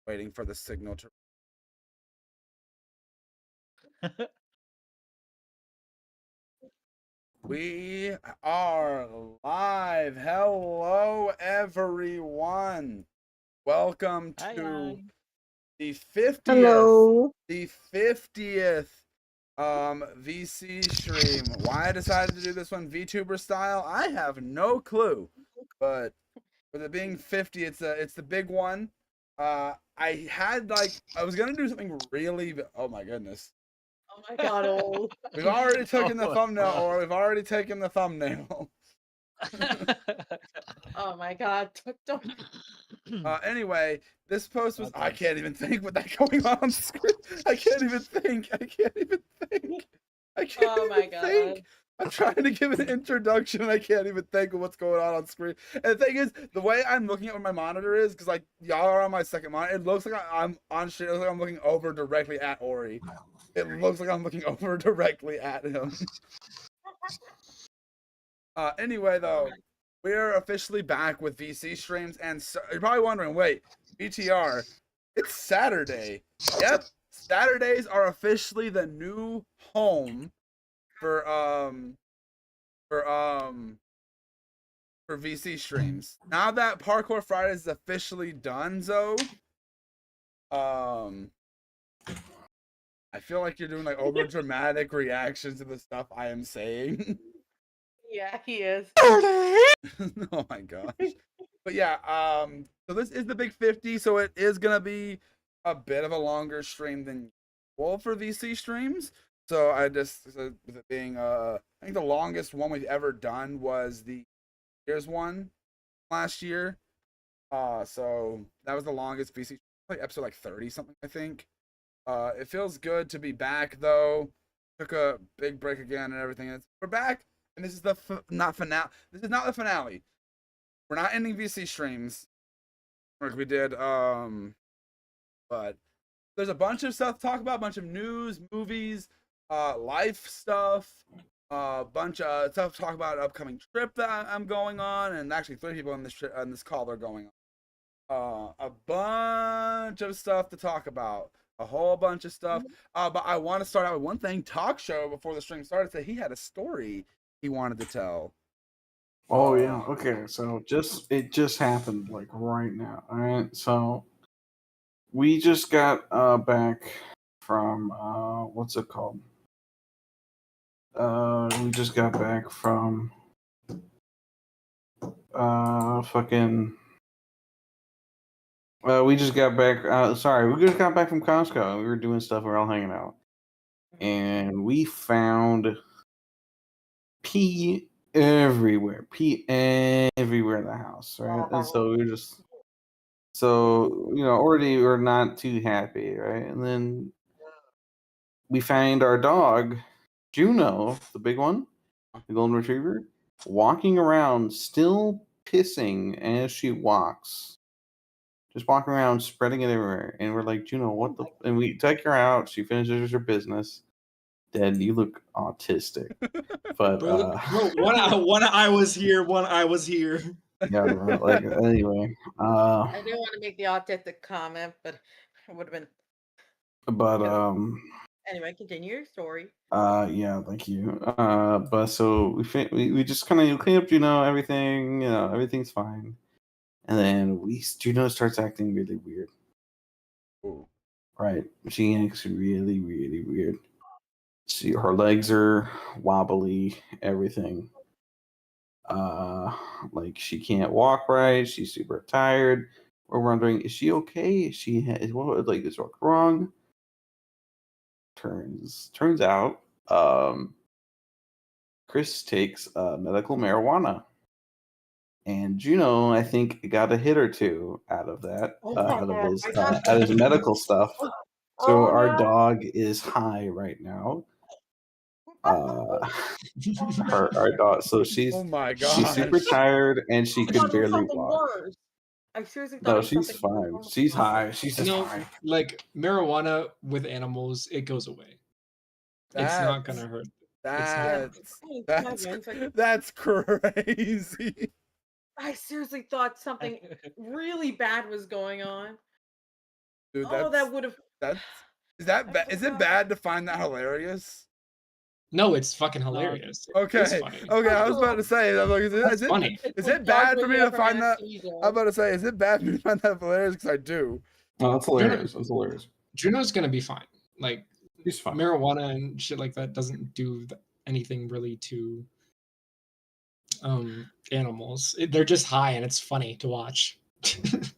waiting for the signal to. We are live. Hello, everyone. Welcome Hi, to hi. the 50th, Hello. the 50th VC stream. Why I decided to do this one VTuber style, I have no clue. But with it being 50, it's the big one. I had I was gonna do something really. Oh my goodness. Oh my god, old. We've already taken the Oh, thumbnail, wow. or we've already taken the thumbnail. Oh my god. Don't. Anyway, this post was. I Okay. can't even think with that going on screen. I can't even think. I can't even think. I can't Oh my even think. god. I'm trying to give an introduction and I can't even think of what's going on screen. And the thing is, the way I'm looking at what my monitor is, because like y'all are on my second monitor, it looks like I'm on shit. It looks like I'm looking over directly at Ori. It looks like I'm looking over directly at him. Anyway, though, we're officially back with VC streams, and so, you're probably wondering, wait, BTR, it's Saturday. Yep, Saturdays are officially the new home for for um for VC streams. Now that Parkour Friday is officially done, Zoe, I feel like you're doing like over dramatic reactions to the stuff I am saying. Yeah, he is. Oh my gosh. But yeah, so this is the big 50, so it is gonna be a bit of a longer stream than usual for VC streams. So I just with it being I think the longest one we've ever done was the year's one last year. So that was the longest VC, like episode like 30 something, I think. It feels good to be back though. Took a big break again and everything. We're back, and this is the not finale. This is not the finale. We're not ending VC streams like we did. But there's a bunch of stuff to talk about, a bunch of news, movies, life stuff, a bunch of stuff to talk about an upcoming trip that I'm going on, and actually 3 people on this call are going on. A bunch of stuff to talk about. A whole bunch of stuff. But I want to start out with one thing. Talk show before the stream started said he had a story he wanted to tell. Oh yeah. Okay. So it just happened like right now. All right. So we just got back from what's it called? We just got back from fucking. We just got back. Sorry, we just got back from Costco. We were doing stuff. We were all hanging out, and we found pee everywhere. Pee everywhere in the house, right? And so we were just. So, already we're not too happy, right? And then we find our dog, Juno, the big one, the golden retriever, walking around, still pissing as she walks. Just walking around, spreading it everywhere. And we're like, Juno, what the? And we take her out. She finishes her business. Dad, you look autistic. But, bro, one eye was here, one eye was here. yeah, like, anyway. I didn't want to make the autistic comment, but it would have been. But, Anyway, continue your story. Yeah, thank you. But so we just kind of clean up Juno, everything, everything's fine. And then Juno starts acting really weird. Ooh. Right. She acts really, really weird. Her legs are wobbly, everything. Like she can't walk right, she's super tired. We're wondering, is she okay? Is is wrong? Turns out, Chris takes medical marijuana, and Juno, I think, got a hit or two out of that, out of his medical stuff. So our dog is high right now. Our dog. So she's Oh my she's gosh. super tired and she could barely walk. Worse. I seriously thought No, it was she's something fine. worse. She's high. She's just high. Like marijuana with animals, it goes away. It's not gonna hurt. That's crazy. I seriously thought something really bad was going on. Dude, Oh, that would have. that's is that I is it forgot. bad to find that hilarious? No, it's fucking hilarious. It's Okay, funny. okay. I was about to say, I'm like, That's funny. is it bad for me to find that? I'm I'm about to say, is it bad for me to find that hilarious? Because I do. Oh, that's hilarious. That's hilarious. Juno's gonna be fine. Like He's fine. marijuana and shit like that doesn't do anything really to animals. They're just high and it's funny to watch.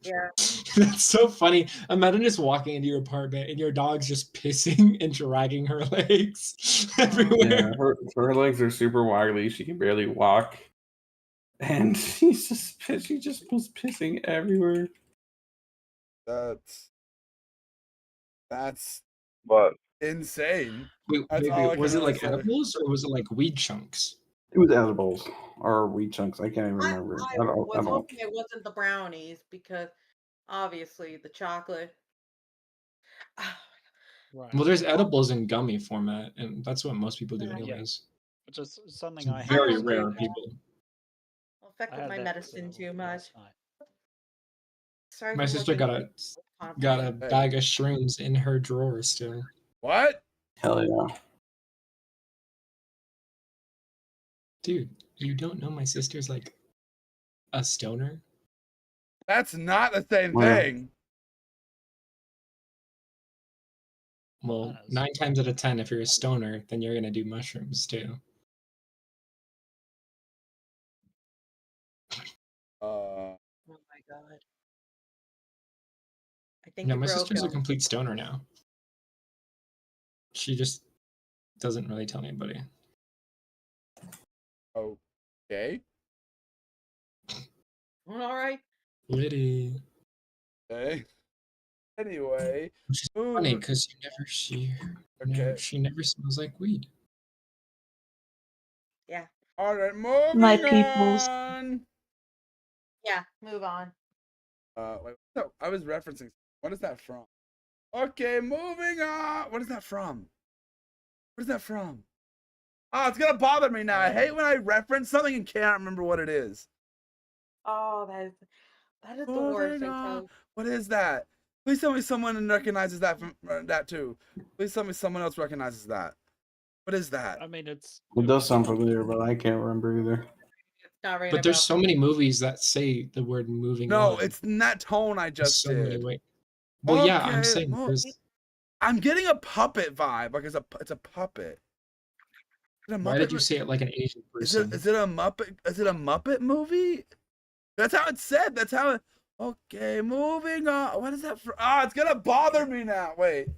Yeah. That's so funny. Imagine just walking into your apartment and your dog's just pissing and dragging her legs everywhere. Yeah, her legs are super wiggly. She can barely walk, and she just was pissing everywhere. That's But insane. Wait, That's wait, all I wait, can was it really like say. edibles or was it like weed chunks? It was edibles or wheat chunks. I can't even I remember. I was don't. hoping it wasn't the brownies because obviously the chocolate. Right. Well, there's edibles in gummy format, and that's what most people do Yeah. anyways. Which is something It's I had. very don't rare do people. Will affect I with had my that, medicine too much. last night. Sorry My for sister looking got a confident. bag of shrooms in her drawer still. What? Hell yeah. Dude, you don't know my sister's like a stoner? That's not the same Wow. thing. Well, Yes. 9 times out of 10, if you're a stoner, then you're gonna do mushrooms too. Oh my god. I think Yeah, you my broke sister's a him. complete stoner now. She just doesn't really tell anybody. Okay. All right. Liddy. Okay. Anyway. Which is Ooh, funny because she never smells like weed. Yeah. All right, moving My peoples. on. Yeah. Move on. Wait, no, I was referencing. What is that from? Okay, moving on. What is that from? What is that from? Oh, it's gonna bother me now. I hate when I reference something and can't remember what it is. Oh, that is the worst. Moving I tell on. you. What is that? Please tell me someone recognizes that from that too. Please tell me someone else recognizes that. What is that? I mean, it's. It does sound familiar, but I can't remember either. It's not ringing But a there's bell. so many movies that say the word moving No, on. it's in that tone I just so many did. ways. Well, yeah, I'm Okay, saying well, there's I'm getting a puppet vibe. Like it's a puppet. Is it a why did you Muppet- say it like an Asian Is person? it a Muppet? Is it a Muppet movie? That's how it said. That's how it. Okay, moving on. What is that for? Ah, it's gonna bother me now. Wait.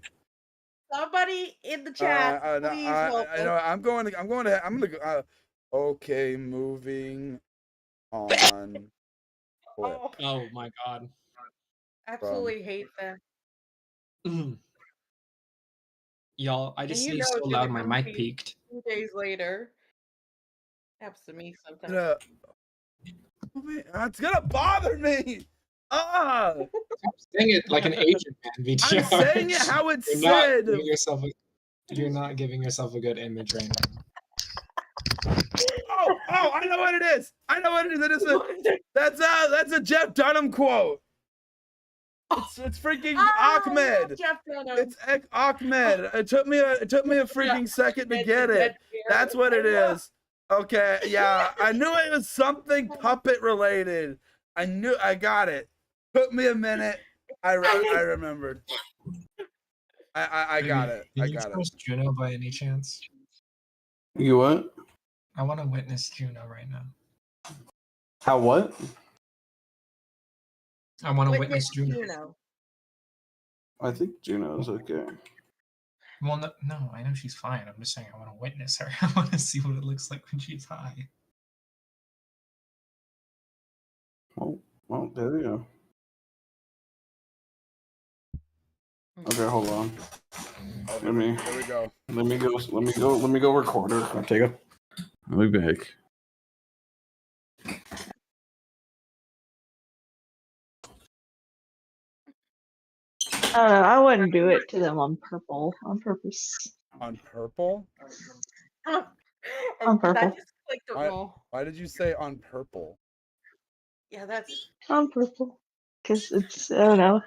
Somebody in the chat, No, please help I know. us. I'm gonna go. Okay, moving on. Clip. Oh, Oh my god. absolutely hate that. Y'all, I just you sneezed know so it's loud gonna my come mic to you. peaked. 2 days later. Happens to me sometimes. It's gonna bother me. Ah, Saying it like an Asian man, VTR. I'm saying it how it You're not said. giving yourself you're not giving yourself a good image right now. Oh, I know what it is. I know what it is. That's a Jeff Dunham quote. It's freaking Ahmed. Jeff Dunham. It's Ahmed. It took me a freaking second to get it. That's what it is. Okay, yeah. I knew it was something puppet related. I got it. Took me a minute. I remembered. I got it. Can I you got it. trust Juno by any chance? You what? I want to witness Juno right now. How what? I want to Witness witness Juno. Juno. I think Juno's okay. Well, no, I know she's fine. I'm just saying I want to witness her. I want to see what it looks like when she's high. Well, there we go. Okay, hold on. There we go. Let me go record her. I'll take it. I'll be back. I wouldn't do it to them on purpose. On purple? On purple. I just clicked it wrong. Why did you say on purple? Yeah, that's. On purple. Because it's, I don't know.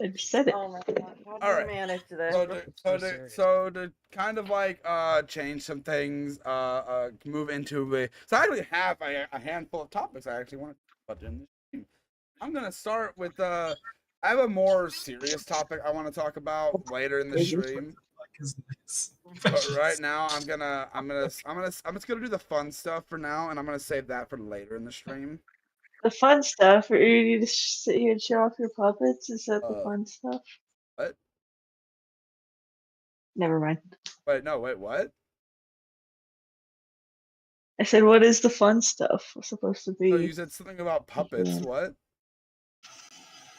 I just said it. Oh my god, how do All you right. manage this? So to kind of like change some things, move into a. So I actually have a handful of topics I actually want to talk about in this stream. I'm gonna start with I have a more serious topic I want to talk about later in the stream. But right now I'm just gonna do the fun stuff for now, and I'm gonna save that for later in the stream. The fun stuff, or you need to sit here and show off your puppets? Is that the fun stuff? What? Never mind. Wait, no, wait, what? I said, what is the fun stuff supposed to be? So you said something about puppets. Yeah. What?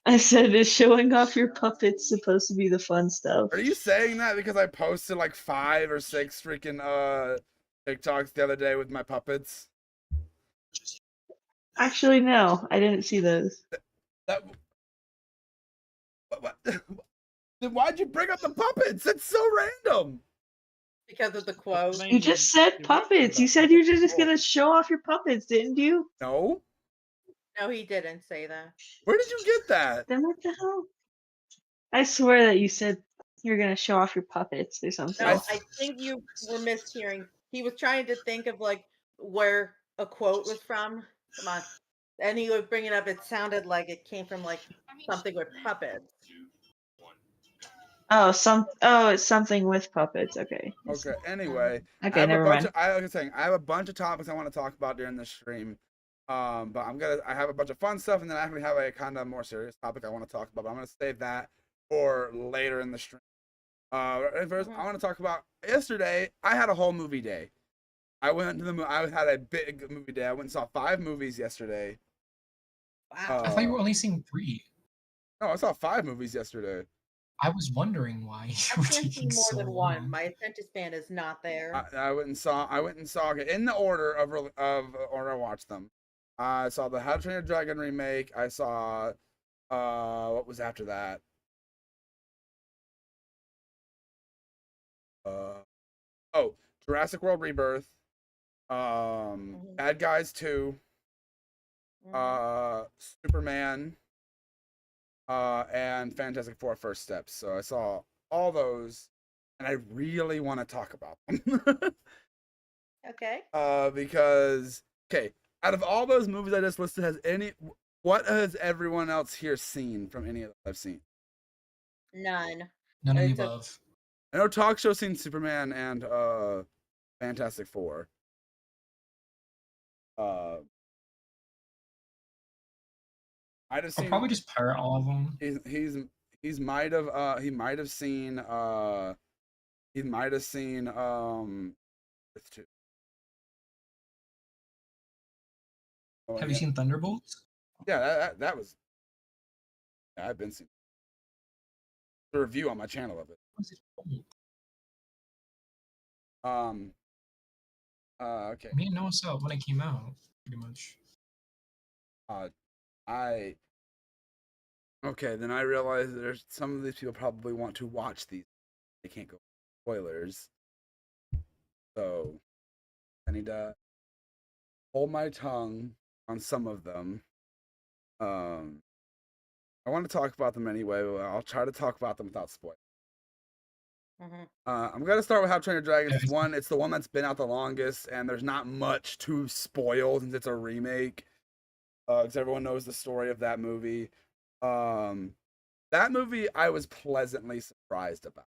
I said, is showing off your puppets supposed to be the fun stuff? Are you saying that because I posted like 5 or 6 freaking TikToks the other day with my puppets? Actually, no, I didn't see those. That. What? Then why'd you bring up the puppets? That's so random. Because of the quote. You just said puppets. You said you were just gonna show off your puppets, didn't you? No. No, he didn't say that. Where did you get that? Then what the hell? I swear that you said you're gonna show off your puppets or something. No, I think you were mishearing. He was trying to think of like where a quote was from. Come on. And he would bring it up. It sounded like it came from like something with puppets. Oh, it's something with puppets. Okay. Okay. Anyway. Okay, never mind. Like I was saying, I have a bunch of topics I want to talk about during this stream. But I have a bunch of fun stuff, and then I actually have a kind of more serious topic I want to talk about. But I'm gonna save that for later in the stream. First, I want to talk about yesterday. I had a whole movie day. I went to the movie. I had a big movie day. I went and saw 5 movies yesterday. Wow. I thought you were only seeing 3. No, I saw 5 movies yesterday. I was wondering why you I were can't see taking more so than long. one. My attention span is not there. I went and saw okay, in the order of order I watched them. I saw the How to Train Your Dragon remake. I saw what was after that? Jurassic World Rebirth. Bad Guys 2. Superman. And Fantastic Four First Steps. So I saw all those, and I really want to talk about them. Okay. Because out of all those movies I just listed, what has everyone else here seen from any of them I've seen? None. None of It's the a- above. I know Talk Show seen Superman and Fantastic Four. I'd have I'll seen. probably just pirate all of them. He might have seen Earth 2. Oh, Have you seen Thunderbolts? Yeah, that was. Yeah, I've been seeing the review on my channel of it. What is it called? Okay. Me and Noah saw it when it came out, pretty much. Okay, then I realize there's some of these people probably want to watch these. They can't go spoilers. So I need to hold my tongue on some of them. I want to talk about them anyway, but I'll try to talk about them without spoilers. I'm gonna start with How to Train Your Dragon. It's the one that's been out the longest, and there's not much to spoil since it's a remake. Because everyone knows the story of that movie. That movie I was pleasantly surprised about.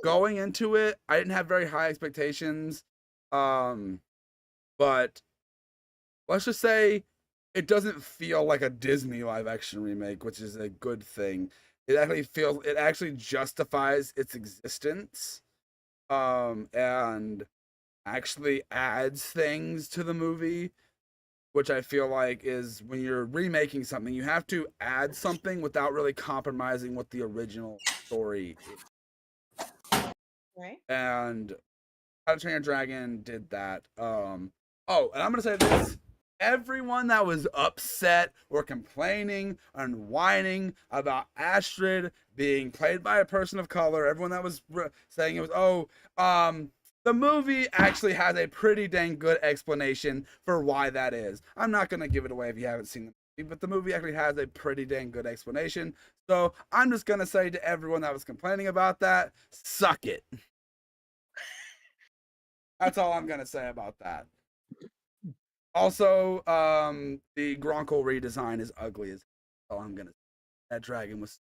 Going into it, I didn't have very high expectations. But let's just say it doesn't feel like a Disney live action remake, which is a good thing. It actually justifies its existence, and actually adds things to the movie, which I feel like is when you're remaking something, you have to add something without really compromising what the original story is. Right. And How to Train Your Dragon did that. And I'm gonna say this. Everyone that was upset or complaining and whining about Astrid being played by a person of color, everyone that was saying it was, the movie actually has a pretty dang good explanation for why that is. I'm not going to give it away if you haven't seen the but the movie actually has a pretty dang good explanation. So I'm just gonna say to everyone that was complaining about that, suck it. That's all I'm gonna say about that. Also, the Gronkle redesign is ugly as all I'm gonna say. That dragon was.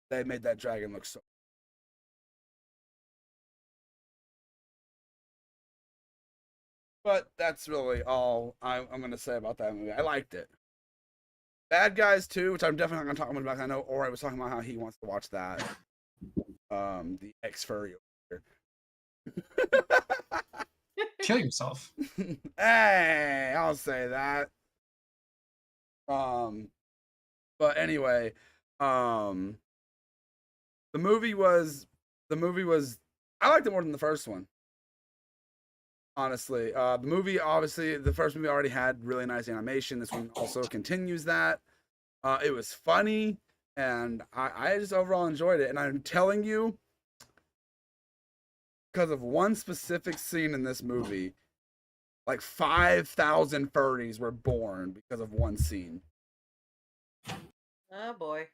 They made that dragon look so. But that's really all I'm gonna say about that movie. I liked it. Bad Guys 2, which I'm definitely not gonna talk about. I know Ori was talking about how he wants to watch that. The ex furry. Kill yourself. Hey, I'll say that. But anyway, the movie was I liked it more than the first one. Honestly, the movie, obviously, the first movie already had really nice animation. This one also continues that. It was funny, and I just overall enjoyed it. And I'm telling you, because of one specific scene in this movie, like 5,000 furries were born because of one scene. Oh boy.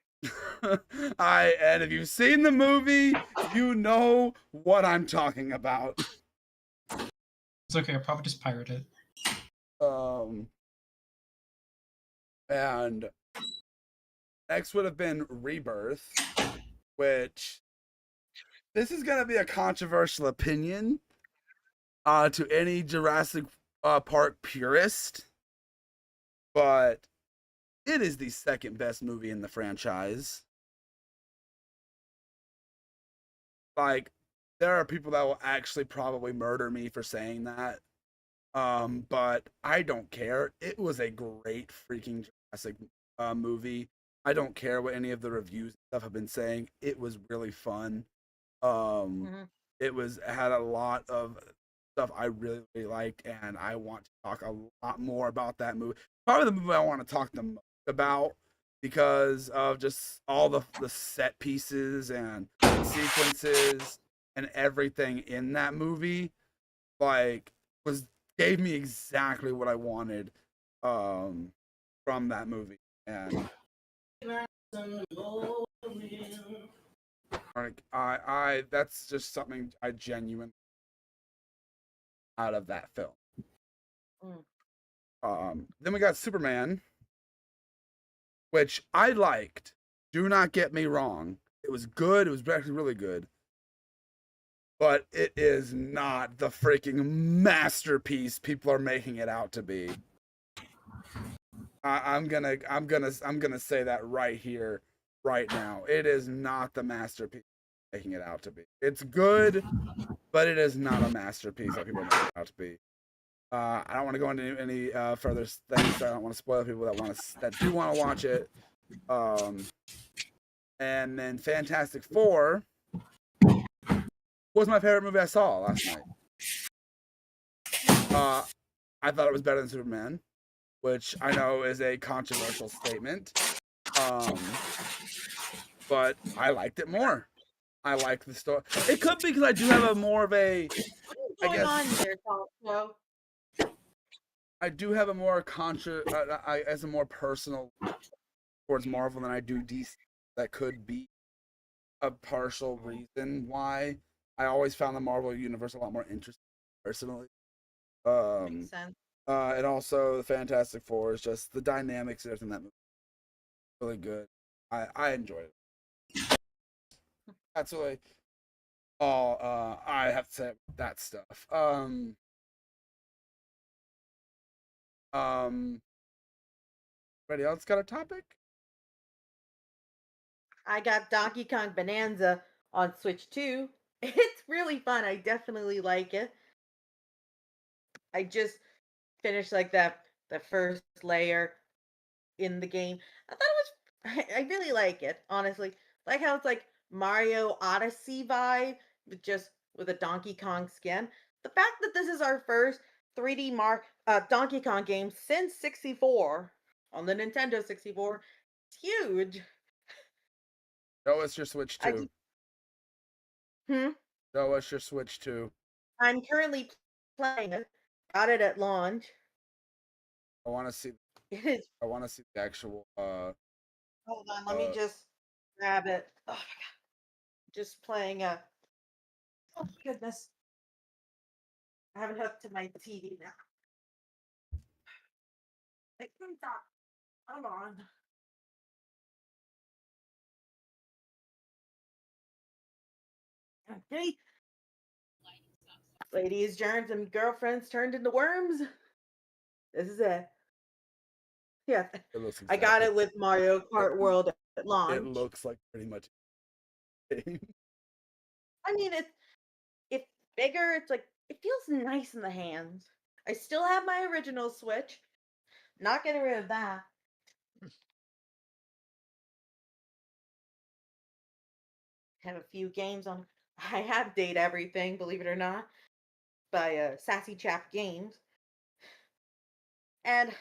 And if you've seen the movie, you know what I'm talking about. It's okay. I'll probably just pirate it. And next would have been Rebirth, which this is gonna be a controversial opinion to any Jurassic Park purist, but it is the second best movie in the franchise. Like, there are people that will actually probably murder me for saying that. But I don't care. It was a great freaking Jurassic movie. I don't care what any of the reviews and stuff have been saying. It was really fun. It had a lot of stuff I really, really liked, and I want to talk a lot more about that movie. Probably the movie I want to talk the most about because of just all the set pieces and sequences and everything in that movie. Like, gave me exactly what I wanted from that movie. And like I that's just something I genuinely out of that film. Then we got Superman, which I liked. Do not get me wrong. It was good. It was actually really good. But it is not the freaking masterpiece people are making it out to be. I'm gonna say that right here, right now. It is not the masterpiece making it out to be. It's good, but it is not a masterpiece that people are making it out to be. I don't want to go into any further things. So I don't want to spoil people that do want to watch it. And then Fantastic Four was my favorite movie I saw last night. I thought it was better than Superman, which I know is a controversial statement. But I liked it more. I like the story. It could be because I do have a more of a. What's going on there, Tom? I do have a more as a more personal towards Marvel than I do DC. That could be a partial reason why I always found the Marvel universe a lot more interesting personally. Makes sense. And also the Fantastic Four is just the dynamics in that movie really good. I enjoyed it. That's really all I have to say about that stuff. Anybody else got a topic? I got Donkey Kong Bonanza on Switch 2. It's really fun. I definitely like it. I just finished like the first layer in the game. I thought it was I really like it, honestly. Like how it's like Mario Odyssey vibe, but just with a Donkey Kong skin. The fact that this is our first 3D Donkey Kong game since 64 on the Nintendo 64, it's huge. Show us your Switch 2. Hmm? Show us your Switch 2. I'm currently playing it. Got it at launch. I want to see. It is. I want to see the actual. Hold on, let me just grab it. Oh my god. Just playing a. Oh goodness. I have it hooked to my TV now. Like, stop. Come on. Okay. Ladies, germs, and girlfriends turned into worms. This is it. Yeah. It looks. I got exactly- it with Mario Kart World at launch. It looks like pretty much. I mean, it's bigger. It's like it feels nice in the hands. I still have my original Switch. Not getting rid of that. Have a few games on. I have Date Everything, believe it or not, by Sassy Chap Games, and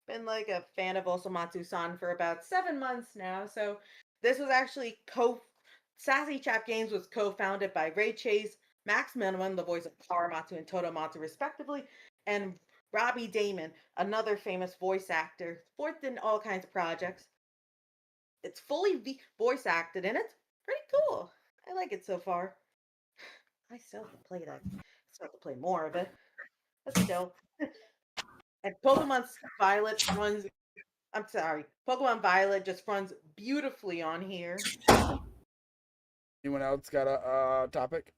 been like a fan of Osomatsu-san for about 7 months now. So this was actually Sassy Chap Games was co-founded by Ray Chase, Max Minimum, the voice of Karamatsu and Todomatsu respectively, and Robbie Damon, another famous voice actor, worked in all kinds of projects. It's fully voice acted and it's pretty cool. I like it so far. I still have to play that. I still have to play more of it. But still. And Pokemon Violet runs. I'm sorry. Pokemon Violet just runs beautifully on here. Anyone else got a topic?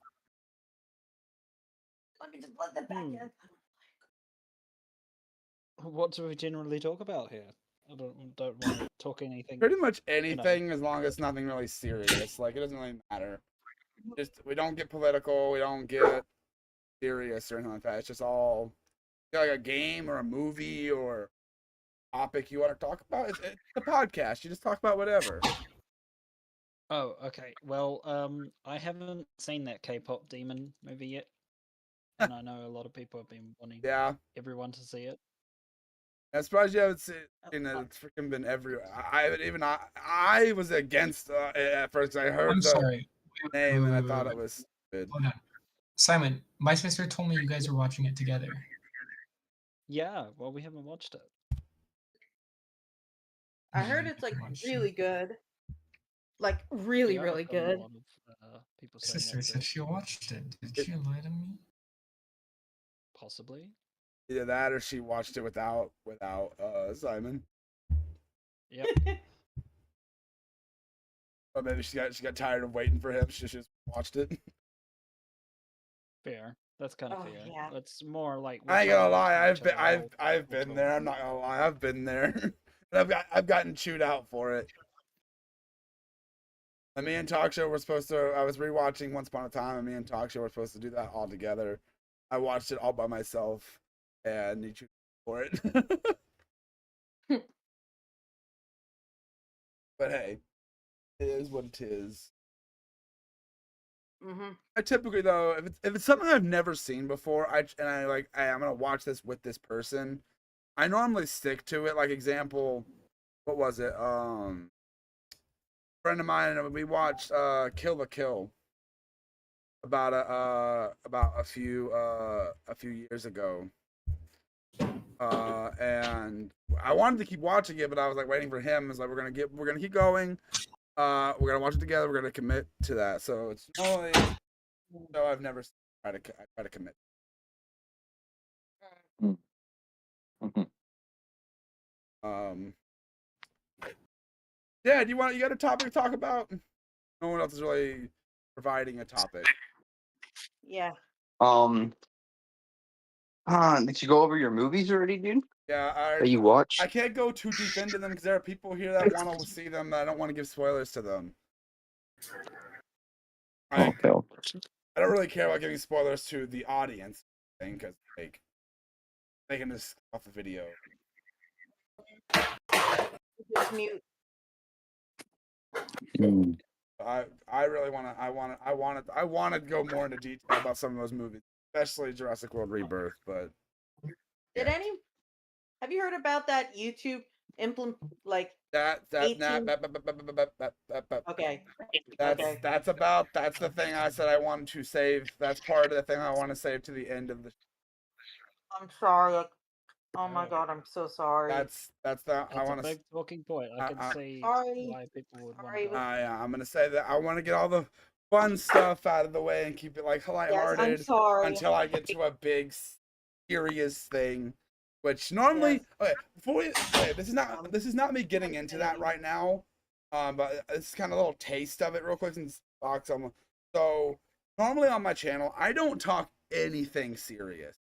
Let me just plug that back in. What do we generally talk about here? I don't want to talk anything. Pretty much anything, as long as nothing really serious. Like, it doesn't really matter. Just we don't get political. We don't get serious or anything like that. It's just all like a game or a movie or topic you want to talk about. It's a podcast. You just talk about whatever. Oh, okay. Well, I haven't seen that K-pop Demon movie yet, and I know a lot of people have been wanting Yeah, everyone to see it. I'm surprised you haven't seen it. It's freaking been everywhere. I was against it at first. I heard I'm the sorry. name and I Wait, thought wait, it was stupid. Hold on. Simon, my sister told me you guys were watching it together. Yeah, well, we haven't watched it. I heard it's like really good. Like really, Yeah, really I've gotten good. a lot of people My saying sister that's said it. she watched it. Did she lie to me? Possibly. Either that or she watched it without Simon. Yep. Or maybe she got tired of waiting for him. She just watched it. Fair. That's kind of Oh, fair. yeah. That's more like I ain't gonna lie. I've I've been there. I'm not gonna lie. I've been there. And I've gotten chewed out for it. And me and Talk Show were supposed to. I was rewatching Once Upon a Time, and me and Talk Show were supposed to do that all together. I watched it all by myself, and he chewed for it. But hey, it is what it is. Mm-hmm. I typically though, if it's something I've never seen before, I'm gonna watch this with this person. I normally stick to it. Like example, what was it? Friend of mine, we watched Kill the Kill about a few years ago. And I wanted to keep watching it, but I was like waiting for him. It's like we're gonna keep going. We're gonna watch it together. We're gonna commit to that. So it's only so I've never tried to commit. Yeah. You got a topic to talk about? No one else is really providing a topic. Yeah. Did you go over your movies already, dude? Yeah, That you watched? I can't go too deep into them because there are people here that want to see them. That I don't want to give spoilers to them. I don't really care about giving spoilers to the audience thing because like they can just off the video. Just mute. I really I want to go more into detail about some of those movies, especially Jurassic World Rebirth. But Have you heard about that YouTube like that's the thing I said I wanted to save. That's part of the thing I want to save to the end of the. I'm sorry. Oh my god, I'm so sorry. That's the I That's a want to. big talking point. I can see Sorry. why people would want Sorry, that. Yeah, I'm gonna say that I want to get all the fun stuff out of the way and keep it like Yes, I'm lighthearted sorry. until I get to a big serious thing. Which normally, okay, this is not me getting into that right now. But it's kind of a little taste of it real quick since so normally on my channel I don't talk anything serious,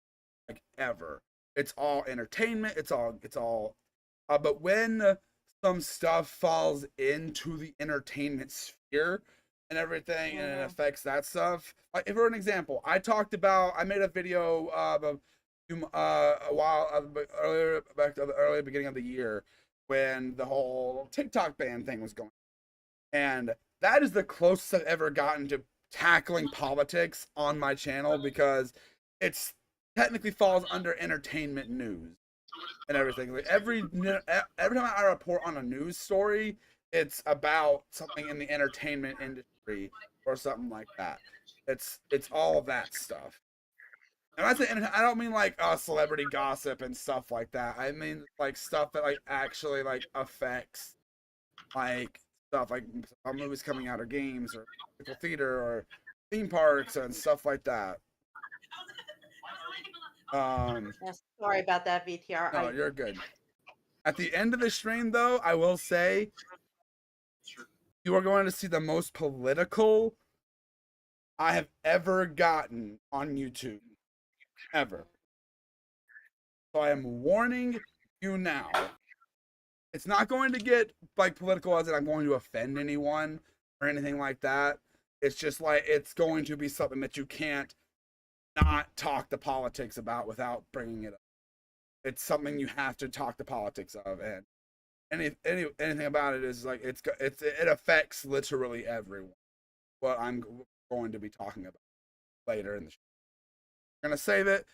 like ever. It's all entertainment. It's all. But when some stuff falls into the entertainment sphere and everything, and it affects that stuff. Like, for an example, I made a video a while earlier, back to the early beginning of the year, when the whole TikTok ban thing was going, and that is the closest I've ever gotten to tackling politics on my channel, because it's technically falls under entertainment news and everything. Like every time I report on a news story, it's about something in the entertainment industry or something like that. It's all of that stuff. And I don't mean like celebrity gossip and stuff like that. I mean like stuff that like actually like affects like stuff like movies coming out or games or musical theater or theme parks and stuff like that. Yes, sorry about that, VTR. No, you're good. At the end of the stream, though, I will say you are going to see the most political I have ever gotten on YouTube. Ever. So I am warning you now. It's not going to get like political as in I'm going to offend anyone or anything like that. It's just like it's going to be something that you can't not talk the politics about without bringing it up. It's something you have to talk the politics of, and anything about it is like it affects literally everyone. What I'm going to be talking about later in the show. I'm gonna save it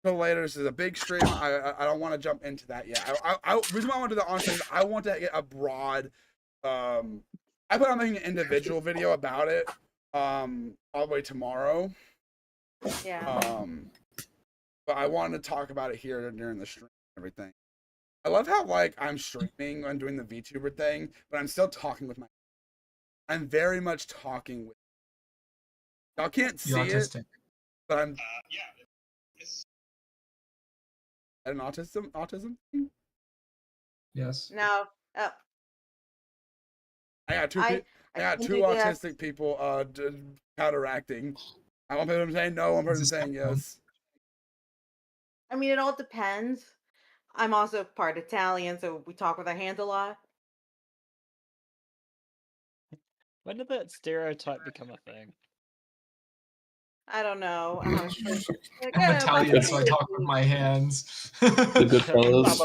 till later. This is a big stream. I don't want to jump into that yet. Reason why I want to do that honestly is I want to get a broad. I plan on making an individual video about it. Probably tomorrow. Yeah. But I wanted to talk about it here during the stream and everything. I love how like I'm streaming and doing the VTuber thing, but I'm still talking with I'm very much talking with. Y'all can't see it, but I'm. An autism thing? Yes. No. I got two autistic people counteracting. I want them saying no, one person saying yes. I mean, it all depends. I'm also part Italian, so we talk with our hands a lot. When did that stereotype become a thing? I don't know, honestly. Like, I'm Italian, so I talk with my hands. The good fellas.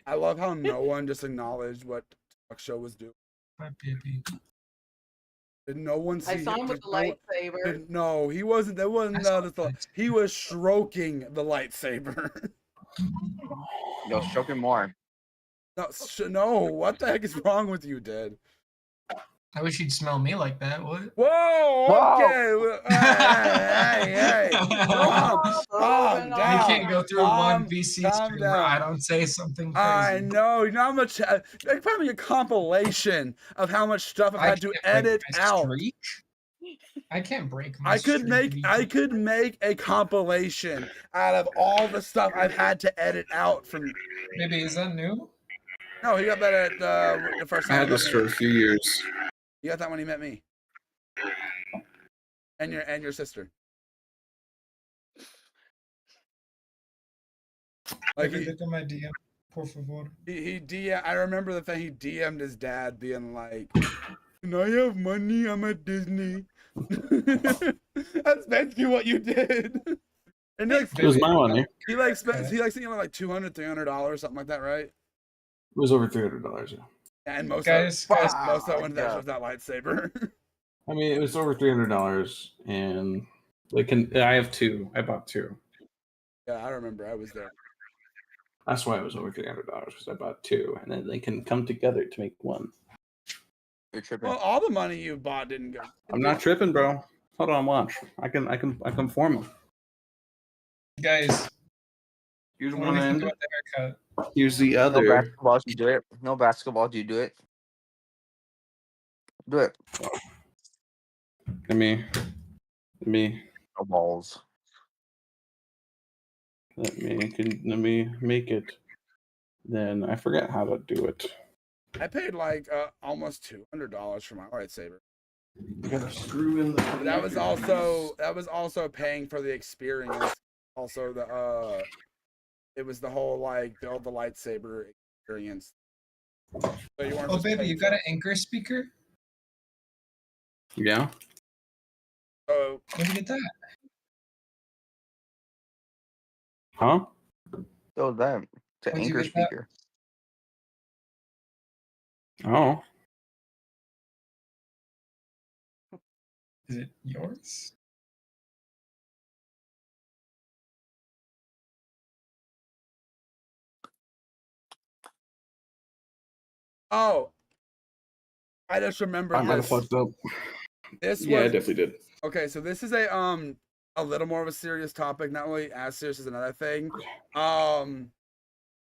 I love how no one just acknowledged what talk show was doing. My baby. Did no one see? I saw him with the lightsaber. No, he wasn't. That wasn't. He was stroking the lightsaber. No, stroking more. No, what the heck is wrong with you, Dad? I wish you'd smell me like that. What? Whoa! Okay. Hey. Calm down. You can't go through one VC stream where I don't say something crazy. I know. You know how much. Like probably a compilation of how much stuff I've had to edit out. I can't break my I could make a compilation out of all the stuff I've had to edit out from. Maybe is that new? No, he got that at the first time. I had this for a few years. You got that when you met me. And your sister. Like look at my DM, por favor. He DM. I remember the thing he DM'd his dad, being like, "Can I have money? I'm at Disney." That's basically what you did. And It was my money. He sent you like $200, $300, something like that, right? It was over $300. Yeah. And most guys, of that went was that lightsaber. I mean, it was over $300, and I have two. I bought two. Yeah, I remember. I was there. That's why it was over $300, because I bought two, and then they can come together to make one. You're tripping. Well, all the money you bought didn't go. I'm not tripping, bro. Hold on, watch. I can form them. Guys, Here's What do one we think end. about the haircut? Here's the No other. basketball, you do it. No basketball, do you do it? Do it. Let me No balls. let me make it. Then I forget how to do it. I paid like almost $200 for my lightsaber. I gotta screw in the. But that was also paying for the experience. Also the it was the whole like build the lightsaber experience. So you weren't Oh, just baby, paying you got for an Anchor speaker? Yeah. Oh, Where'd you get that? Huh? So that. It's an Where'd you anchor get that? speaker. Oh. Is it yours? oh, I just remembered I might have this. fucked up. This Yeah, I was definitely did. okay. So this is a little more of a serious topic, not really as serious as another thing.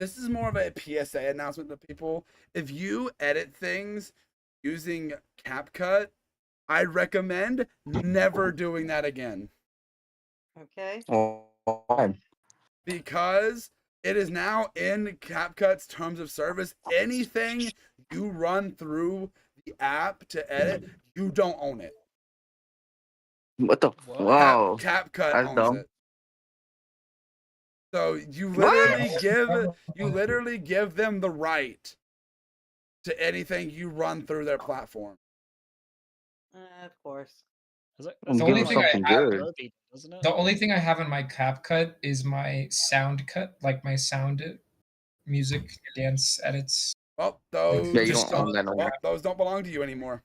This is more of a PSA announcement to people. If you edit things using CapCut, I recommend never doing that again. Okay. Why? Because it is now in CapCut's terms of service. Anything you run through the app to edit, you don't own it. What the? What? Whoa. CapCut That's owns dumb. it. So you What? literally give them the right to anything you run through their platform. Of course. Is it, I'm The giving only thing I something have- good. Adobe, doesn't it? The only thing I have in my CapCut is my sound cut, like my sound music dance edits. Well, those Yeah, you Just don't own that no more. well, those don't belong to you anymore.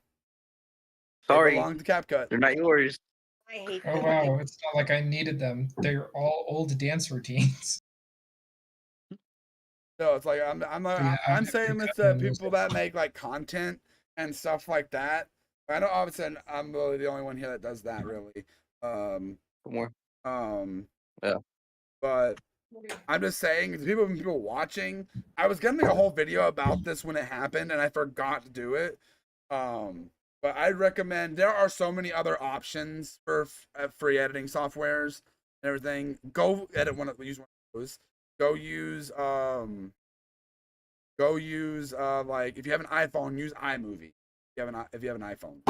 Sorry, They belong to CapCut. they're not yours. I hate Oh this. wow, it's not like I needed them. They're all old dance routines. No, it's like I'm Yeah, I've I'm never saying this gotten to those people that make like content and stuff like that. I know obviously I'm really the only one here that does that really. More. Yeah. But I'm just saying, the people watching, I was gonna make a whole video about this when it happened, and I forgot to do it. But I recommend there are so many other options for free editing softwares and everything. Go edit use one of those. Go use like if you have an iPhone, use iMovie. If you have an iPhone.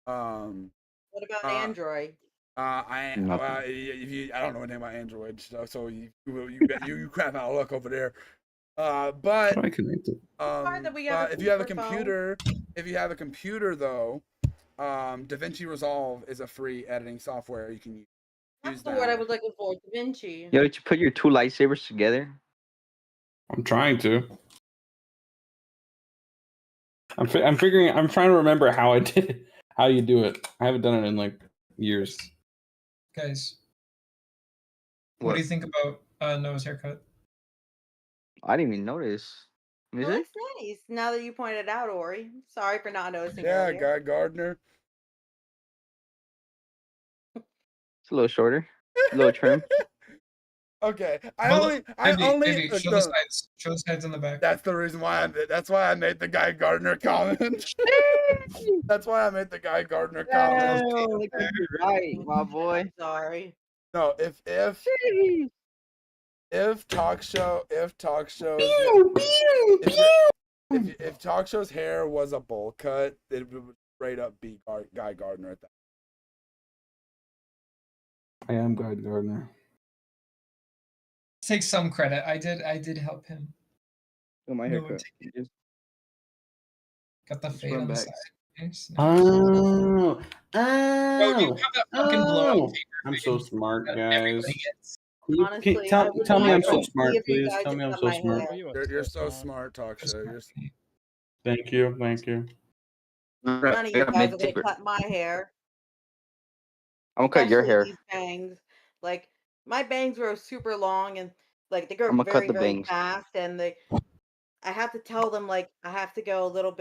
What about Uh, Android? I don't know anything about Android, so you crap out of luck over there. How But do I connect it? Fine that we have a if you have a speakerphone. computer though, DaVinci Resolve is a free editing software you can use. That's the word I was looking for, DaVinci. Yo, did you put your two lightsabers together? I'm trying to. I'm figuring. I'm trying to remember how I did it, how you do it. I haven't done it in like years. Guys, what do you think about Noah's haircut? I didn't even notice. Is Well, it? that's nice. Now that you pointed it out, Ori. Sorry for not noticing Yeah, earlier. Guy Gardner. It's a little shorter. A little trim. Okay, Maybe show the sides. Show the sides on the back. That's the reason why that's why I made the Guy Gardner comment. That's why I made the Guy Gardner comment. You're right, my boy. I'm sorry. No, if talk shows if talk show's hair was a bowl cut, it would straight up be Guy Gardner at that. I am Guy Gardner. Take some credit. I did help him. Oh, my No, haircut. Got the Let's fade run on the back. side. Nice. Oh, Bro, you have that fucking blowout paper. I'm so smart, guys. Honestly, Tell me I'm so like smart, to see if you please. guys Tell me have I'm cut so my smart. hair. You're so smart, talk show. Thank you. None of you guys are gonna cut my hair. I'm gonna cut your Especially hair. these bangs. Like my bangs grow super long and like they grow I'ma cut very, the very bangs. fast, and I have to tell them like I have to go a little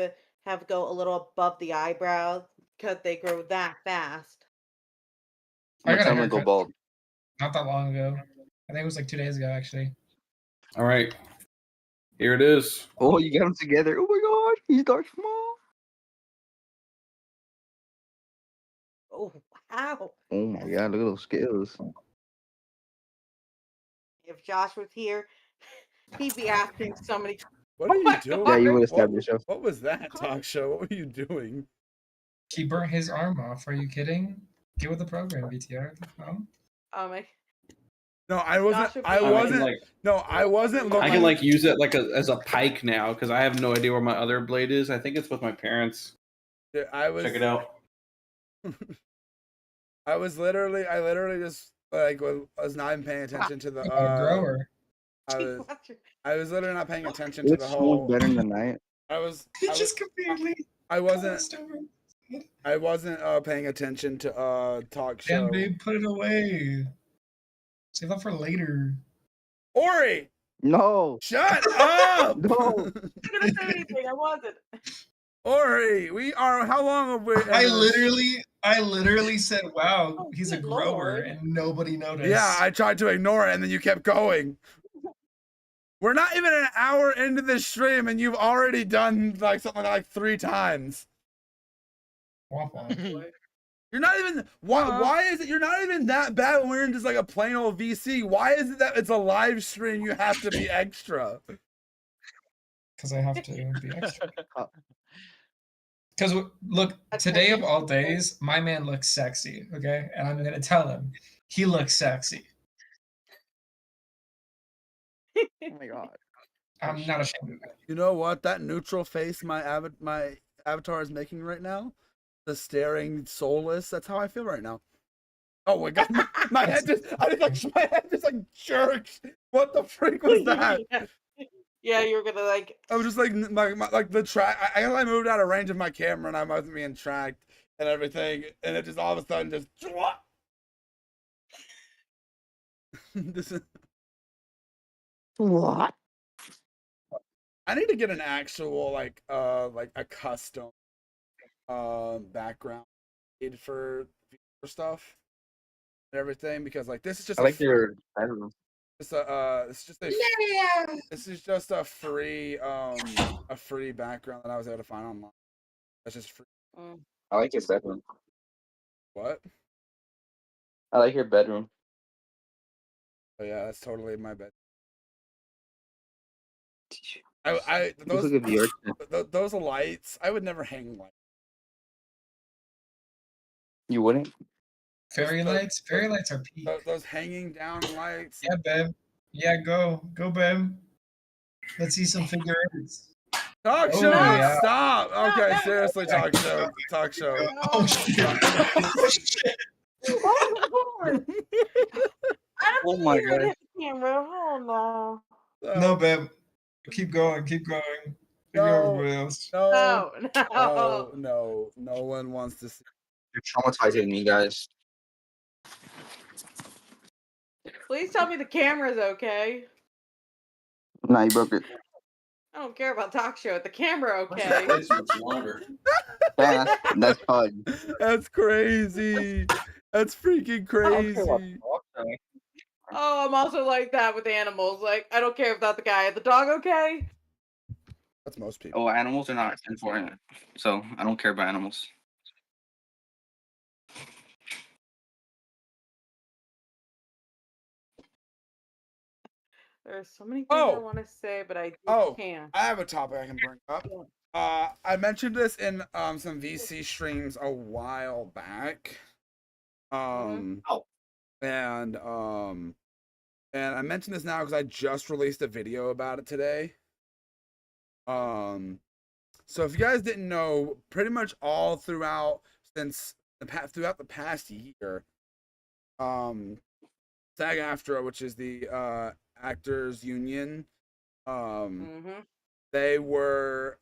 above the eyebrows because they grow that fast. I got a I'm gonna go haircut bald. not that long ago. I think it was like 2 days ago, actually. All right. Here it is. Oh, you got them together. Oh my god, he's dark small. Oh wow! Oh my god, look at those skills. If Josh was here, he'd be asking so many. What are Oh you my doing? Yeah, you God. would What, establish yourself. what was that talk show? What were you doing? He burnt his arm off. Are you kidding? Get with the program, BTR. No? No, I wasn't. Josh would I be- I mean, wasn't. like, No, I wasn't I looking. can like use it like as a pike now because I have no idea where my other blade is. I think it's with my parents. I was. Check it out. I literally just like was not even paying attention to the. You got a grower. I was literally not paying attention It to looks the so whole. much better in the night. I was. He just completely I wasn't. glossed over. I wasn't paying attention to talk show. Damn, babe, put it away. Save that for later. Ori, No, shut up! No. I wasn't gonna say anything. I wasn't. Ori, we are. How long have we? I literally said, "Wow, Oh, he's a good grower," Lord. and nobody noticed. Yeah, I tried to ignore it, and then you kept going. We're not even an hour into this stream, and you've already done like something like 3 times. Womp womp. You're not even. Why is it you're not even that bad when we're in just like a plain old VC? Why is it that it's a live stream? You have to be extra. Because I have to be extra. Because look, today of all days, my man looks sexy. Okay, and I'm gonna tell him he looks sexy. oh my god. I'm not ashamed of it. You know what? That neutral face my avatar is making right now, the staring soulless. That's how I feel right now. Oh my god, my head just my head just like jerked. What the freak was that? Yeah, you're gonna like. I was just like like the track. I moved out of range of my camera and I wasn't being tracked and everything, and it just all of a sudden just. This is. What? I need to get an actual like a custom background made for stuff and everything because like this is just I like your bedroom. it's just a this is just a free background that I was able to find online. That's just free. I like your bedroom. What? I like your bedroom. Oh yeah, that's totally my bed. Look at the Those lights. I would never hang lights. You wouldn't? Fairy lights. Fairy lights are peak. Those hanging down lights. Yeah, babe. Yeah, go, babe. Let's see some figure eights. Talk Oh, show. yeah. Stop. Okay, no, seriously, talk show. Talk show. Oh shit! Oh shit! Oh, Lord. I Oh don't my think you're God. gonna hit the camera. Oh no. No, babe. Keep going. Figure No. everybody else. No. No. No one wants to see. You're traumatizing me, guys. Please tell me the camera's okay. Nah, you broke it. I don't care about talk show. The camera okay. longer. Yeah, that's fun. That's crazy. That's freaking crazy. Oh, I'm also like that with animals. Like, I don't care about the guy. The dog okay? That's most people. Oh, animals are not important, so I don't care about animals. There's so many things I Oh. want to say, but I just Oh. can't. I have a topic I can bring up. I mentioned this in some VC streams a while back. And I mentioned this now because I just released a video about it today. So if you guys didn't know, pretty much all throughout throughout the past year, SAG-AFTRA, which is the actors union, they were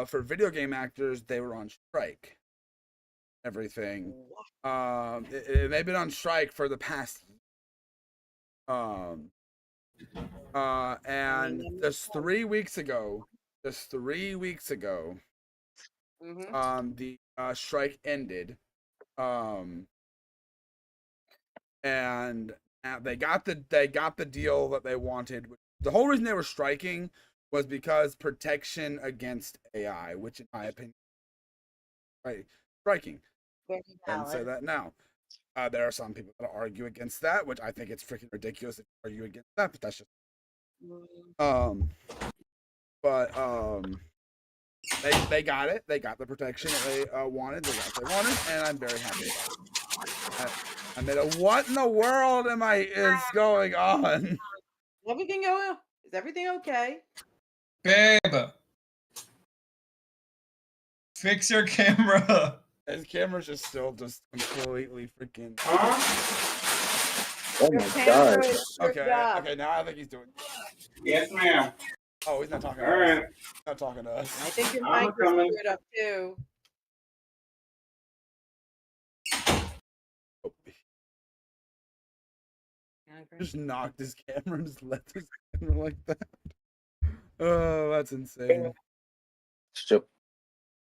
for video game actors, they were on strike. Everything. They've been on strike for the past and just 3 weeks ago, the strike ended. And they got the deal that they wanted, which the whole reason they were striking was because protection against AI, which in my opinion, right, striking. Very And say valid. that now. There are some people that argue against that, which I think it's freaking ridiculous to argue against that, but that's just Mm. they got it. They got the protection that they wanted. They got what they wanted, and I'm very happy about it. I made a what in the world is going on? Everything going? Is everything okay? Babe, fix your camera. His camera's just still just completely freaking. Oh Your my camera god. is screwed up. Okay, now I think he's doing. Yes, ma'am. Oh, he's not talking to All us. right. He's not talking to us. I think your I'm mic is coming. screwed up too. Oh, just knocked his camera and just left his camera like that. Oh, that's insane. Stop.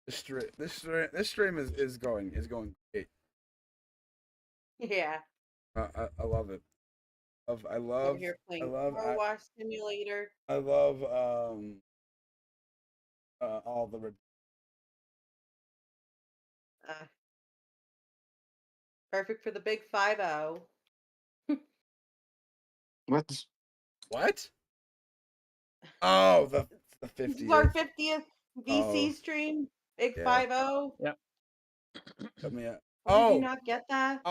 This stream is going great. Yeah. I love it. I Over love here playing love- Car Wash Simulator. I love all the Perfect for the big 5-0. What? Oh, the This is our 50th. 50th VC Oh. stream. Big Yeah. 5-0. Let me Did oh, you not get that?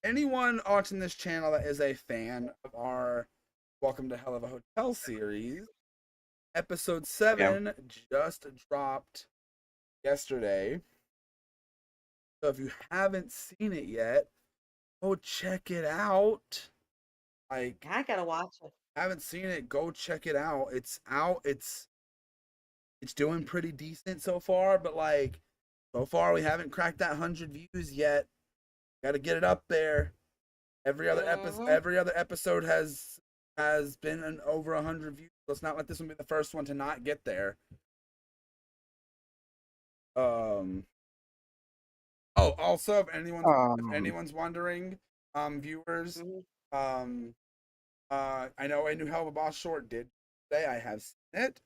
anyone watching this channel that is a fan of our Welcome to Hell of a Hotel series, episode 7 just dropped yesterday. So if you haven't seen it yet, go check it out. Like, I gotta watch it. haven't seen it, go check it out. It's out. It's doing pretty decent so far, but like so far we haven't cracked that 100 views yet. Got to get it up there. Every other episode has been an over 100 views. Let's not let this one be the first one to not get there. Oh, also, if anyone's wondering, viewers, Mhm. I know a new Hell of a Boss short did today. I have seen it.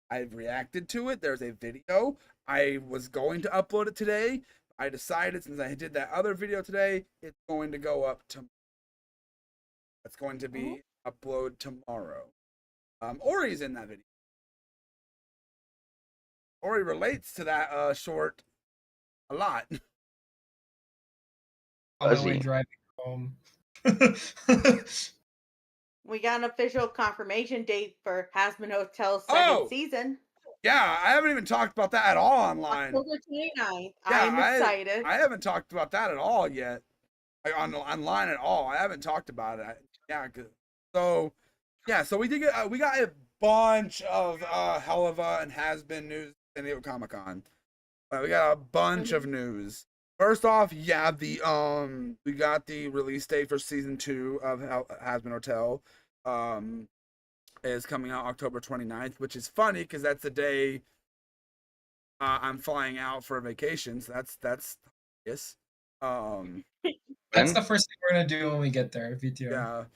I've reacted to it. There's a video. I was going to upload it today. I decided, since I did that other video today, it's going to go up tomorrow. It's going to be uploaded tomorrow. Ori's in that video. Ori relates to that short a lot. On my way Fuzzy. driving home. We got an official confirmation date for Hasman Hotel's second season. Yeah, I haven't even talked about that at all online. October 29th. Yeah, I'm excited. I haven't talked about that at all yet. Like online at all. I haven't talked about it. So we did get we got a bunch of Helluva and Has-Been news in San Diego Comic-Con. We got a bunch of news. First off, yeah, we got the release date for season 2 of Has-Been Hotel. Is coming out October 29th, which is funny because that's the day I'm flying out for a vacation. So that's yes. That's the first thing we're gonna do when we get there, VTR.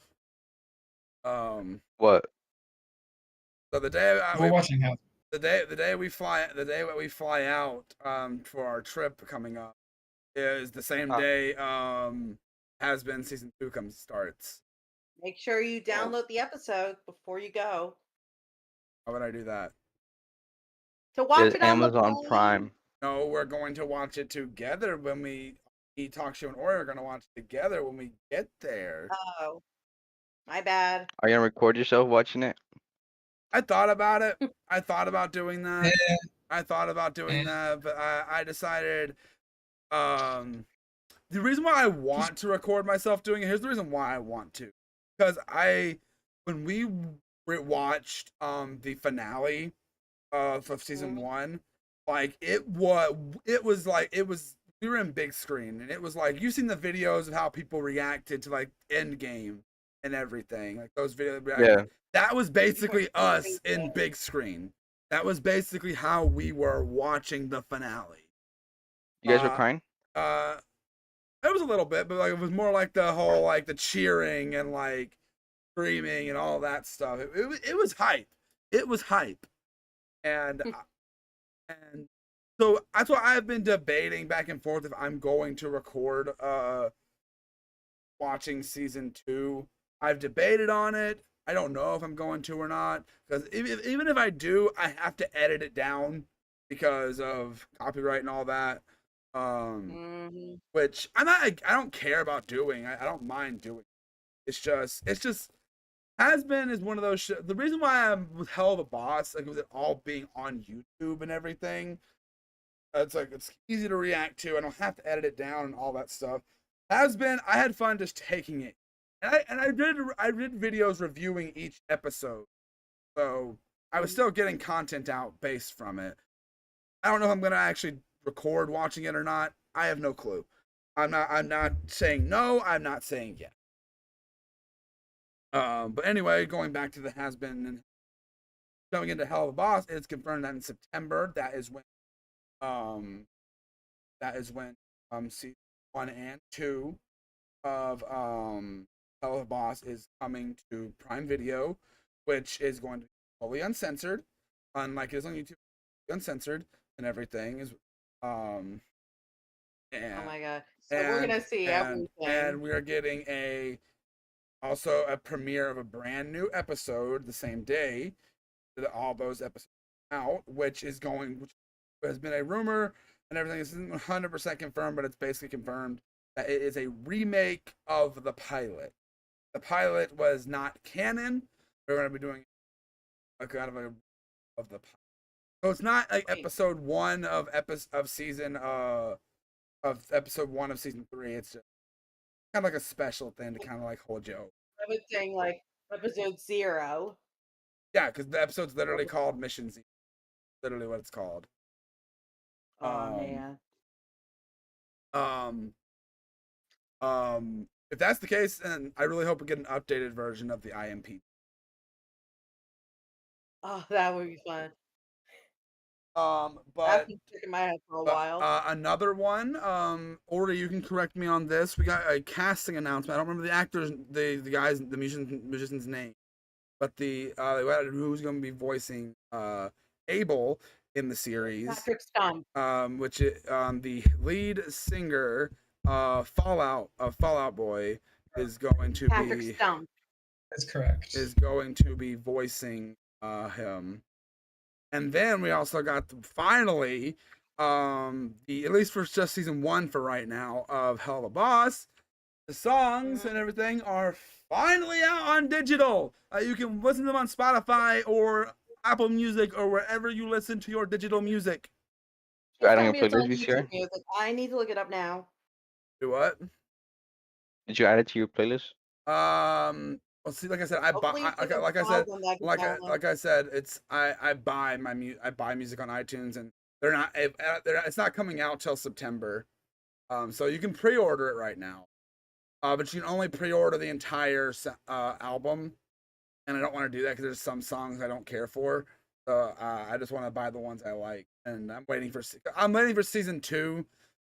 Yeah. What? So the day We're watching how. the day we fly out for our trip coming up is the same day Has-Been season 2 starts. Make sure you download the episode before you go. How would I do that? To watch There's it on the Amazon plane. Prime. No, we're going to watch it together when we talk show and Ori are going to watch it together when we get there. Oh, my bad. Are you gonna record yourself watching it? I thought about it. I thought about doing that. Yeah. I thought about doing that, but I decided the reason why I want to record myself doing it, here's the reason why I want to. Because when we watched the finale of season 1, like it was we were in big screen, and it was like you've seen the videos of how people reacted to like Endgame and everything, like those videos. Yeah. That was basically us in big screen. That was basically how we were watching the finale. You guys were crying? It was a little bit, but like it was more like the whole like the cheering and like screaming and all that stuff. It was hype. It was hype. And so that's why I've been debating back and forth if I'm going to record watching season 2. I've debated on it. I don't know if I'm going to or not, because even if I do, I have to edit it down because of copyright and all that. Which I don't care about doing. I don't mind doing. It's just Has Been is one of those the reason why I'm with Hell of a Boss, like with it all being on YouTube and everything, it's easy to react to. I don't have to edit it down and all that stuff. Has Been, I had fun just taking it. And I did videos reviewing each episode. So I was still getting content out based from it. I don't know if I'm gonna actually record watching it or not. I have no clue. I'm not saying no, I'm not saying yes. But anyway, going back to the Has Been and going into Hell of a Boss, it's confirmed that in September, that is when season 1 and 2 of Hell of a Boss is coming to Prime Video, which is going to be fully uncensored, unlike it is on YouTube, uncensored and everything is Oh my god! So we're gonna see everything, and we are getting also a premiere of a brand new episode the same day that all those episodes out, which has been a rumor and everything. This isn't 100% confirmed, but it's basically confirmed that it is a remake of the pilot. The pilot was not canon. We're going to be doing of the pilot. So it's not like episode 1 of season episode 1 of season 3. It's just kind of like a special thing to kind of like hold you over. I was saying like episode 0. Yeah, because the episode's literally called Mission 0. Literally what it's called. Oh man. If that's the case, then I really hope we get an updated version of the IMP. Oh, that would be fun. But I've been sticking my head for a while. Another one, or you can correct me on this. We got a casting announcement. I don't remember the actors, the guys, the musician's name, but who's going to be voicing Abel in the series. Patrick Stump. Which is the lead singer Fallout Boy is going to Patrick Stump. That's correct. Is going to be voicing him. And then we also got finally at least for just season 1 for right now of Hell of a Boss, the songs and everything are finally out on digital. You can listen to them on Spotify or Apple Music or wherever you listen to your digital music. I don't play this VCR. I need to look it up now. Do what? Did you add it to your playlist? Well, see, like I said, I buy music on iTunes, and it's not coming out till September. So you can pre-order it right now. But you can only pre-order the entire album, and I don't want to do that because there's some songs I don't care for. So I just want to buy the ones I like, and I'm waiting for season 2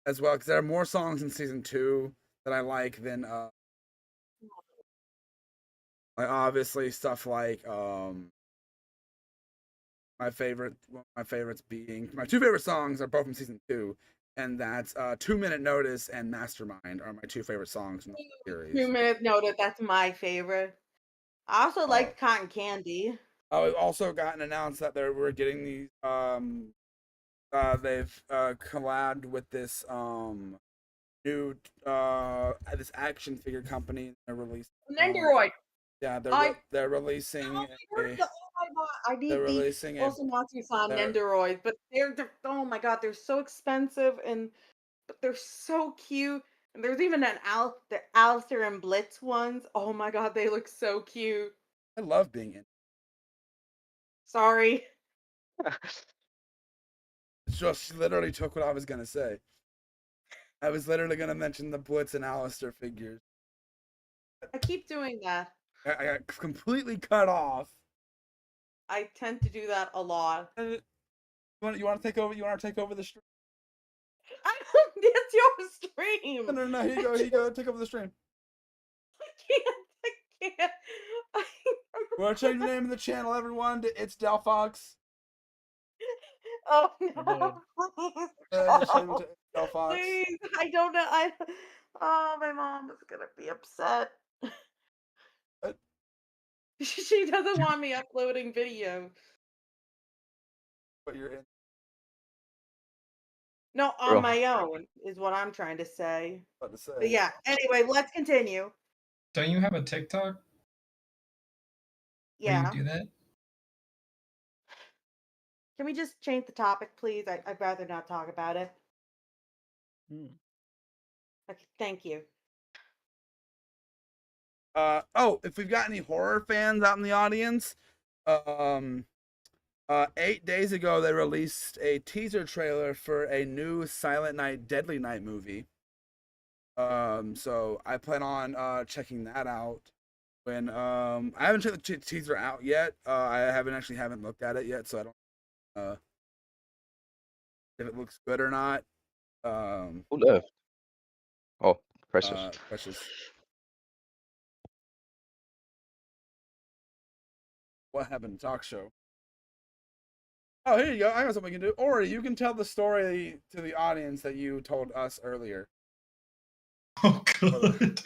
as well, because there are more songs in season 2 that I like than like obviously stuff like my two favorite songs are both from season 2, and that's 2 Minute Notice and Mastermind are my 2 favorite songs from the series. 2 Minute Notice, that's my favorite. I also like Cotton Candy. We've also gotten announced that we're getting these they've collabed with this new this action figure company. They're releasing Nendoroid. Yeah, they're releasing oh my god, I need the also Nazis on Nendoroid, but they're oh my god, they're so expensive but they're so cute. And there's even the Alistair and Blitz ones. Oh my god, they look so cute. I love being in. Sorry. She literally took what I was gonna say. I was literally gonna mention the Blitz and Alistair figures. I keep doing that. I got completely cut off. I tend to do that a lot. You want to take over? You want to take over the stream? It's your stream. No. Here you go. Take over the stream. I can't. We're gonna change the name of the channel, everyone, to It's Delphox. Oh Oh, no! Please, Just change it no. to It's Delphox. Please, I don't know. Oh, my mom is gonna be upset. What? She doesn't want me uploading video. But you're in. No, on Bro. my own is what I'm trying to say. About to say. But yeah. Anyway, let's continue. Don't you have a TikTok where Yeah. you do that? Can we just change the topic, please? I'd rather not talk about it. Hmm. Okay, thank you. Oh, if we've got any horror fans out in the audience, 8 days ago they released a teaser trailer for a new Silent Night, Deadly Night movie. So I plan on checking that out when I haven't checked the teaser out yet. I haven't looked at it yet, so I don't if it looks good or not. Who left? Oh, Precious. Precious. What happened to talk show? Oh, here you go. I got something we can do. Ori, you can tell the story to the audience that you told us earlier. Oh, good.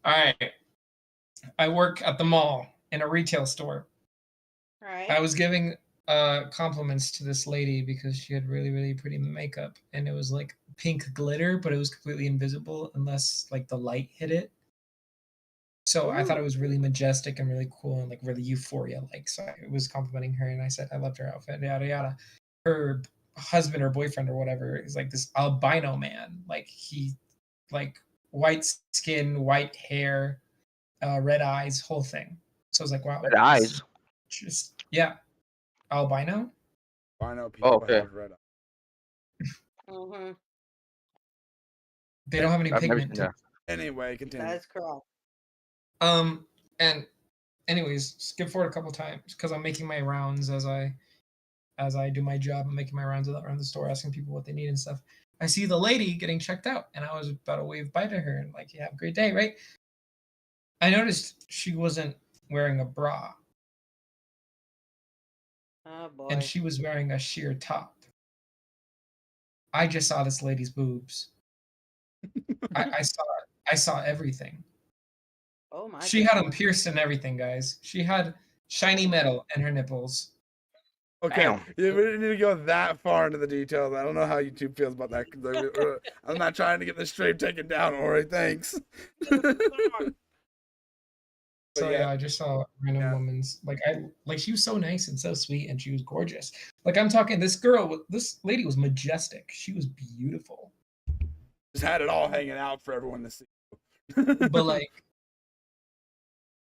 All right. I work at the mall in a retail store. All right. I was giving compliments to this lady because she had really, really pretty makeup, and it was like pink glitter, but it was completely invisible unless like the light hit it. So I thought it was really majestic and really cool and like really euphoria-like. So I was complimenting her, and I said I loved her outfit, yada yada. Her husband or boyfriend or whatever is like this albino man, like white skin, white hair, red eyes, whole thing. So I was like, wow, Red eyes. just yeah, albino. I know people okay. have red eyes. Mm-hmm. They don't have any I've never pigment. seen that. Anyway, continue. That is correct. And anyways, skip forward a couple times because I'm making my rounds as I do my job. I'm making my rounds around the store, asking people what they need and stuff. I see the lady getting checked out, and I was about to wave bye to her and like, "Yeah, have a great day," right? I noticed she wasn't wearing a bra, Oh boy. and she was wearing a sheer top. I just saw this lady's boobs. I saw everything. Oh my. She had them pierced and everything, guys. She had shiny metal in her nipples. Okay, Damn. we didn't need to go that far into the details. I don't know how YouTube feels about that. 'Cause I'm not trying to get the stream taken down, Ori. Thanks. So yeah. yeah, I just saw a random woman's like she was so nice and so sweet and she was gorgeous. Like I'm talking this lady was majestic. She was beautiful. Just had it all hanging out for everyone to see. But like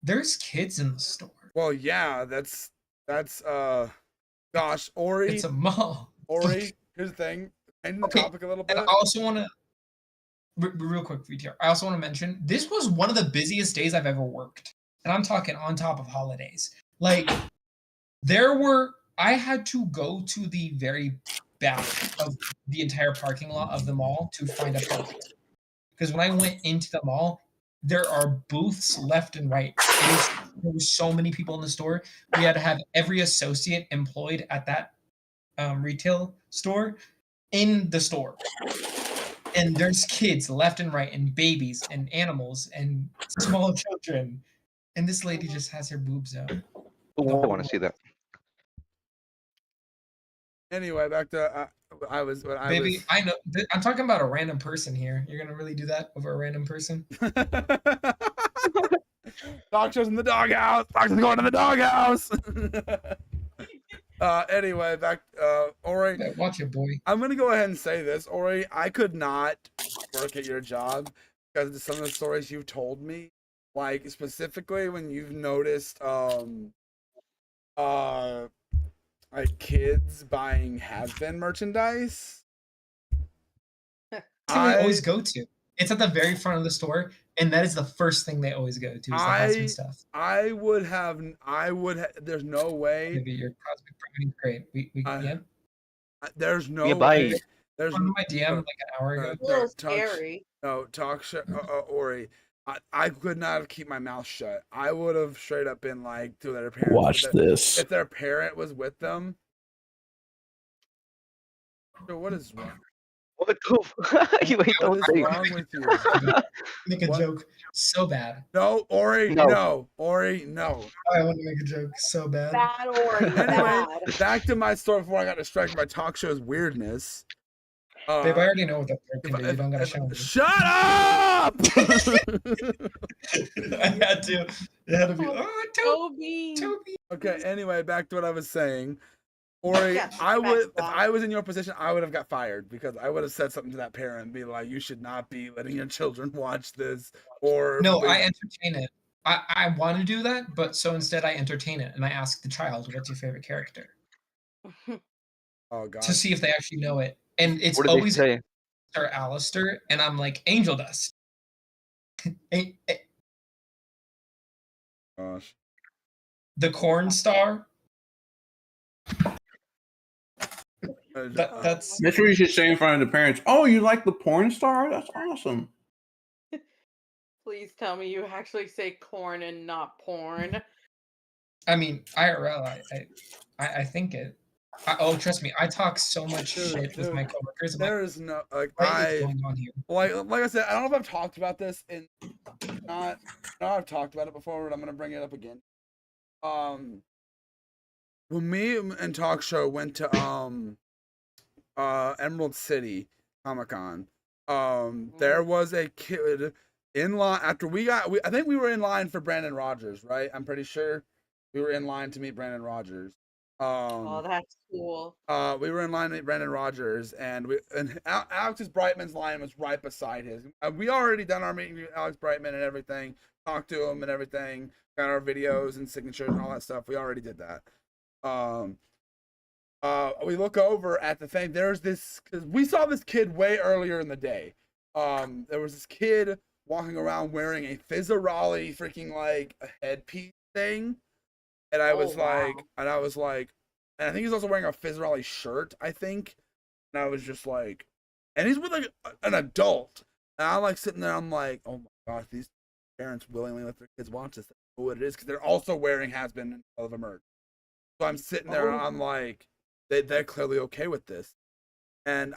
there's kids in the store. Well, yeah, that's gosh, Ori. It's a mall. Ori, here's the thing. Changing the topic a little bit. And I also want to real quick, VTR. I also want to mention this was one of the busiest days I've ever worked. And I'm talking on top of holidays. Like I had to go to the very back of the entire parking lot of the mall to find a parking. Because when I went into the mall, there are booths left and right. There were so many people in the store. We had to have every associate employed at that retail store in the store. And there's kids left and right, and babies, and animals, and small children. And this lady just has her boobs out. I want to see that. Anyway, back to Baby, I know. I'm talking about a random person here. You're gonna really do that over a random person? Dog show's in the doghouse. Dog's going to the doghouse. Anyway, back Ori. Yeah, watch it, boy. I'm gonna go ahead and say this, Ori. I could not work at your job because of some of the stories you've told me. Like specifically when you've noticed like kids buying have-been merchandise. That's what they always go to. It's at the very front of the store, and that is the first thing they always go to. Is the has-been stuff. There's no way. Maybe your cosmic brownie, great. We yeah. There's no Yeah, way. bye. There's on my DM like an hour ago. A little scary. Talk show, Ori. I could not have keep my mouth shut. I would have straight up been like to their parents. Watch this. If their parent was with them. So what is wrong? What the you ain't What don't is say. wrong with you? Make a What? joke so bad. No, Ori, No. no. Ori, no. I want to make a joke so bad. Bad or Anyway, bad. back to my story before I got distracted by talk show's weirdness. Babe, I already know what that joke can do. You don't gotta show me. Shut up! I had to. It had to be. Oh, Toby. Toby. Okay, anyway, back to what I was saying. Ori, Yeah, I back would, to if that. I was in your position, I would have got fired because I would have said something to that parent and be like, you should not be letting your children watch this. Or No, I entertain it. I want to do that, but so instead I entertain it and I ask the child, "What's your favorite character?" Oh god. To see if they actually know it. And it's What did they always say? Sir Alistair, and I'm like, Angel Dust. Gosh. The Corn Star. That's Make sure you should say in front of the parents, "Oh, you like the porn star? That's awesome." Please tell me you actually say corn and not porn. I mean, IRL, I think it. Oh, trust me, I talk so much shit with my coworkers. I'm like, There is no like what is going on here? like I said, I don't know if I've talked about this in not no, I've talked about it before, but I'm gonna bring it up again. When me and Talk Show went to Emerald City Comic-Con, there was a kid in line after I think we were in line for Brandon Rogers, right? I'm pretty sure we were in line to meet Brandon Rogers. Oh, that's cool. We were in line to meet Brandon Rogers, and Alex's Brightman's line was right beside his. We already done our meeting with Alex Brightman and everything, talked to him and everything, got our videos and signatures and all that stuff. We already did that. We look over at the thing. There's this, cause we saw this kid way earlier in the day. There was this kid walking around wearing a Fizzarolli freaking like a headpiece thing. And I was like, and I think he's also wearing a Fizzarolli shirt, I think. And I was just like, and he's with like an adult. And I'm like sitting there, I'm like, oh my gosh, these parents willingly let their kids watch this. They know what it is, because they're also wearing has-been of a merch. So I'm sitting there, and I'm like, they're clearly okay with this. And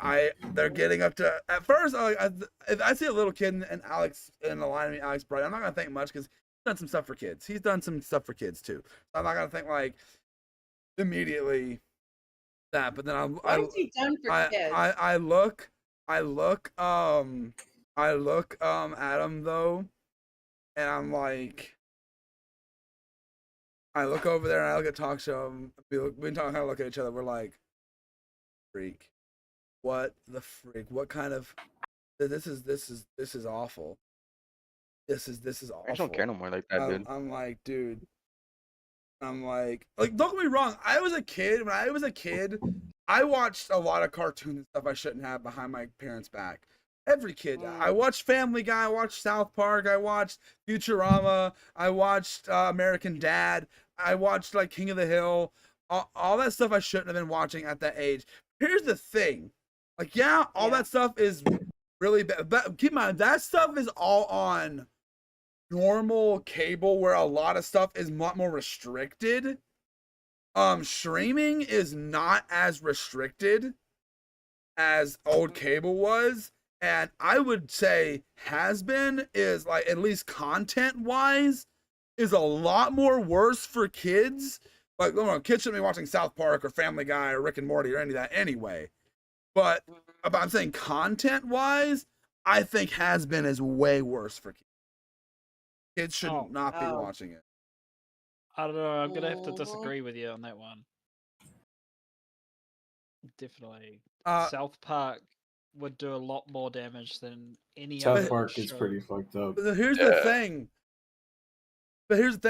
they're getting up to, at first, if I see a little kid and Alex in the line of me, Alex Bright, I'm not going to think much because he's done some stuff for kids. He's done some stuff for kids too. So I'm not going to think like immediately that, but then What has he done for kids? I look at him though, and I'm like, I look over there and I look at Talk Show. We kind of look at each other. We're like, freak. What the freak? What kind of? This is awful. This is awful. I don't care no more like that, dude. I'm like, dude. I'm like, don't get me wrong. When I was a kid, I watched a lot of cartoons and stuff I shouldn't have behind my parents' back. Every kid. I watched Family Guy. I watched South Park. I watched Futurama. I watched American Dad. I watched like King of the Hill. All that stuff I shouldn't have been watching at that age. Here's the thing. Like, yeah, all that stuff is really bad. But keep in mind, that stuff is all on normal cable where a lot of stuff is a lot more restricted. Streaming is not as restricted as old cable was. And I would say has-been is like, at least content-wise, is a lot more worse for kids. Like, kids shouldn't be watching South Park or Family Guy or Rick and Morty or any of that anyway. But I'm saying content-wise, I think has-been is way worse for kids. Kids should not be watching it. I don't know. I'm gonna have to disagree with you on that one. Definitely, South Park would do a lot more damage than any other South Park is show. pretty fucked up. But here's the thing. With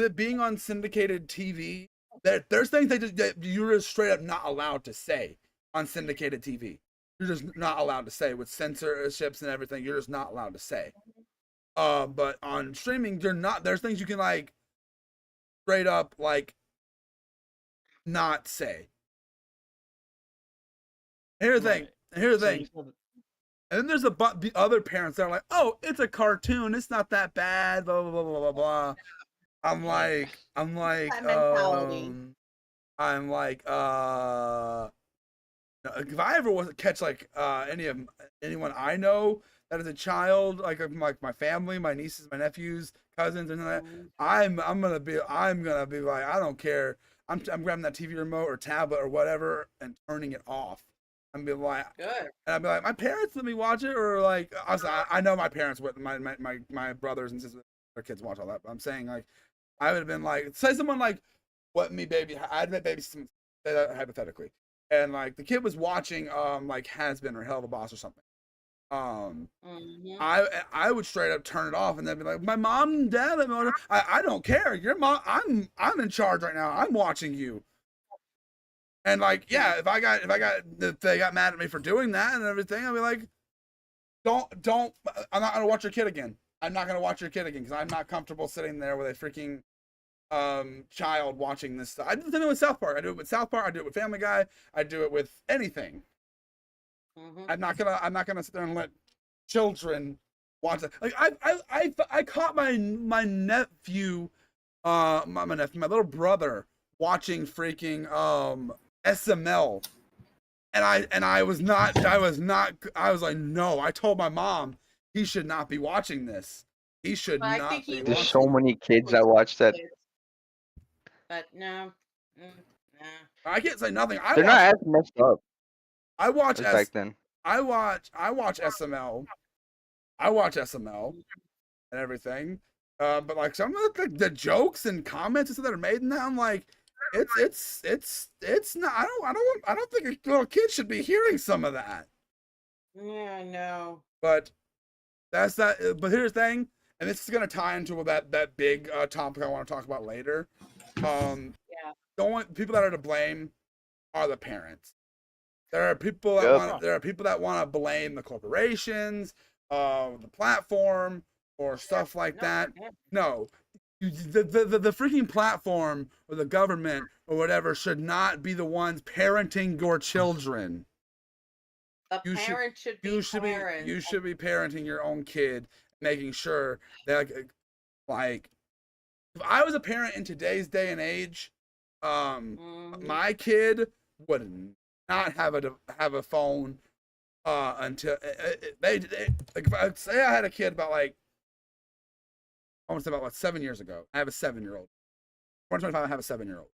it being on syndicated TV, there's things that you're just straight up not allowed to say on syndicated TV. You're just not allowed to say with censorships and everything. You're just not allowed to say. But on streaming, you're not. There's things you can like straight up like not say. Here's the thing. And then there's the other parents that are like, "Oh, it's a cartoon. It's not that bad." Blah blah blah blah blah blah. I'm like, That mentality. I'm like, if I ever was to catch like anyone I know that is a child, like my family, my nieces, my nephews, cousins, and that, I'm gonna be like, I don't care. I'm grabbing that TV remote or tablet or whatever and turning it off. I'm be like, Good. and I'd be like, my parents let me watch it, or like, I know my parents would, my brothers and sisters, their kids watch all that. But I'm saying like, I would have been like, say someone like, what me baby, I'd met baby say that hypothetically, and like the kid was watching like Has Been or Hell of a Boss or something. I would straight up turn it off and then be like, my mom and dad, I don't care. Your mom, I'm in charge right now. I'm watching you. And like, yeah, if they got mad at me for doing that and everything, I'd be like, don't, I'm not gonna watch your kid again. I'm not gonna watch your kid again because I'm not comfortable sitting there with a freaking child watching this stuff. I do it with South Park. I do it with South Park. I do it with Family Guy. I do it with anything. I'm not gonna sit there and let children watch that. Like I caught my nephew, my little brother watching freaking SML, and I was like, no. I told my mom he should not be watching this. He should But I not think be he There's watching. so many kids that watch that. But no. I can't say nothing. They're not as messed up I watch as back then. I watch SML. I watch SML and everything. But like some of the jokes and comments and stuff that are made in that, I'm like, it's not. I don't think a little kid should be hearing some of that. Yeah, I know. But that's that. But here's the thing, and this is gonna tie into that big topic I want to talk about later. Yeah. The only people that are to blame are the parents. There are people that want to blame the corporations, the platform, or stuff like that. No, the freaking platform or the government or whatever should not be the ones parenting your children. The parent should be parents. You should be parenting your own kid, making sure that like if I was a parent in today's day and age, my kid would not have a phone until they like if I say I had a kid about like I want to say about 7 years ago. I have a 7-year-old. 2025, I have a 7-year-old.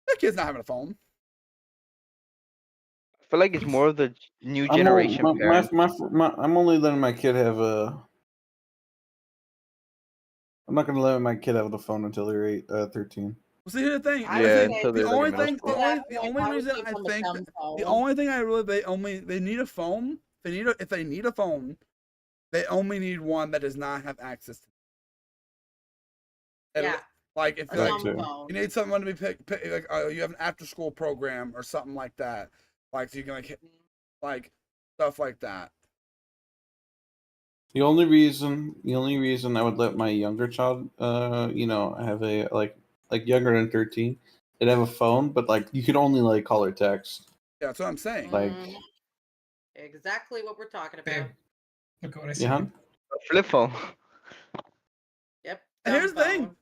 That kid's not having a phone. I feel like it's more of the new generation parents. I'm only letting my kid have a. I'm not gonna let my kid have the phone until they're 13. Well, see, here's the thing. The only thing they need a phone. If they need a phone, they only need one that does not have access to. Yeah. Like if phone. you need someone to be like you have an after school program or something like that, like so you can like stuff like that. The only reason I would let my younger child, have a like younger than 13, they'd have a phone, but like you could only like call or text. Yeah, that's what I'm saying. Like exactly what we're talking Babe, about. look at what I said. yeah. Flip phone. Yep. And here's the thing.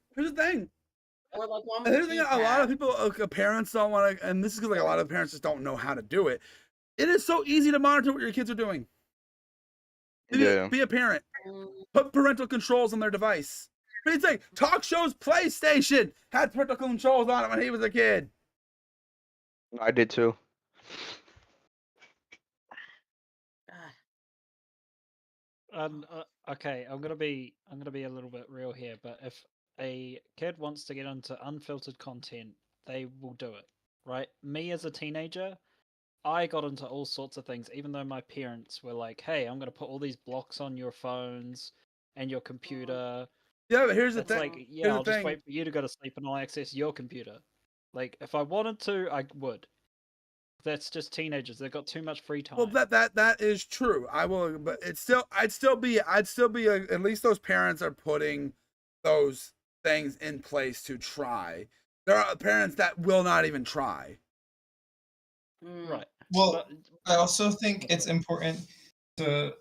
Or like one. And here's the thing. A lot of people, parents don't want to, and this is because like a lot of parents just don't know how to do it. It is so easy to monitor what your kids are doing. Be a parent. Put parental controls on their device. It's like talk shows PlayStation had parental controls on it when he was a kid. I did too. Okay, I'm gonna be a little bit real here, but if a kid wants to get into unfiltered content, they will do it, right? Me as a teenager, I got into all sorts of things, even though my parents were like, "Hey, I'm gonna put all these blocks on your phones and your computer." Yeah, but here's the thing. Like, yeah, I'll just wait for you to go to sleep and I'll access your computer. Like, if I wanted to, I would. That's just teenagers. They've got too much free time. Well, that is true. I will, but I'd still be at least those parents are putting those things in place to try. There are parents that will not even try. Right. Well, But I also think it's important to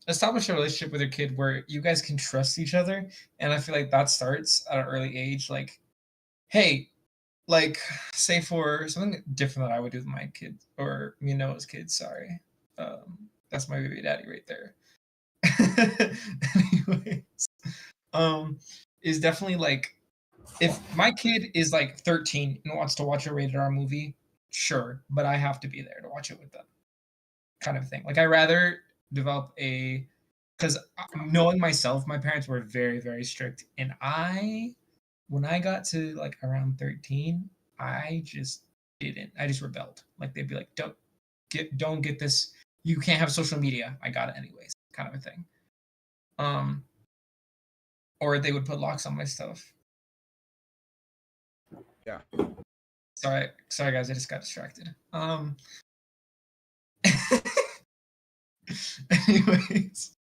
establish a relationship with your kid where you guys can trust each other, and I feel like that starts at an early age. Like, hey, like say for something different that I would do with my kid or Noah's kids. Sorry, that's my baby daddy right there. Anyways, is definitely like if my kid is like 13 and wants to watch a rated R movie, sure, but I have to be there to watch it with them, kind of thing. Like I rather develop a because knowing myself, my parents were very very strict, and when I got to like around 13, I just didn't. I just rebelled. Like they'd be like, don't get this. You can't have social media. I got it anyways, kind of a thing. Or they would put locks on my stuff. Yeah. Sorry guys, I just got distracted. Anyways,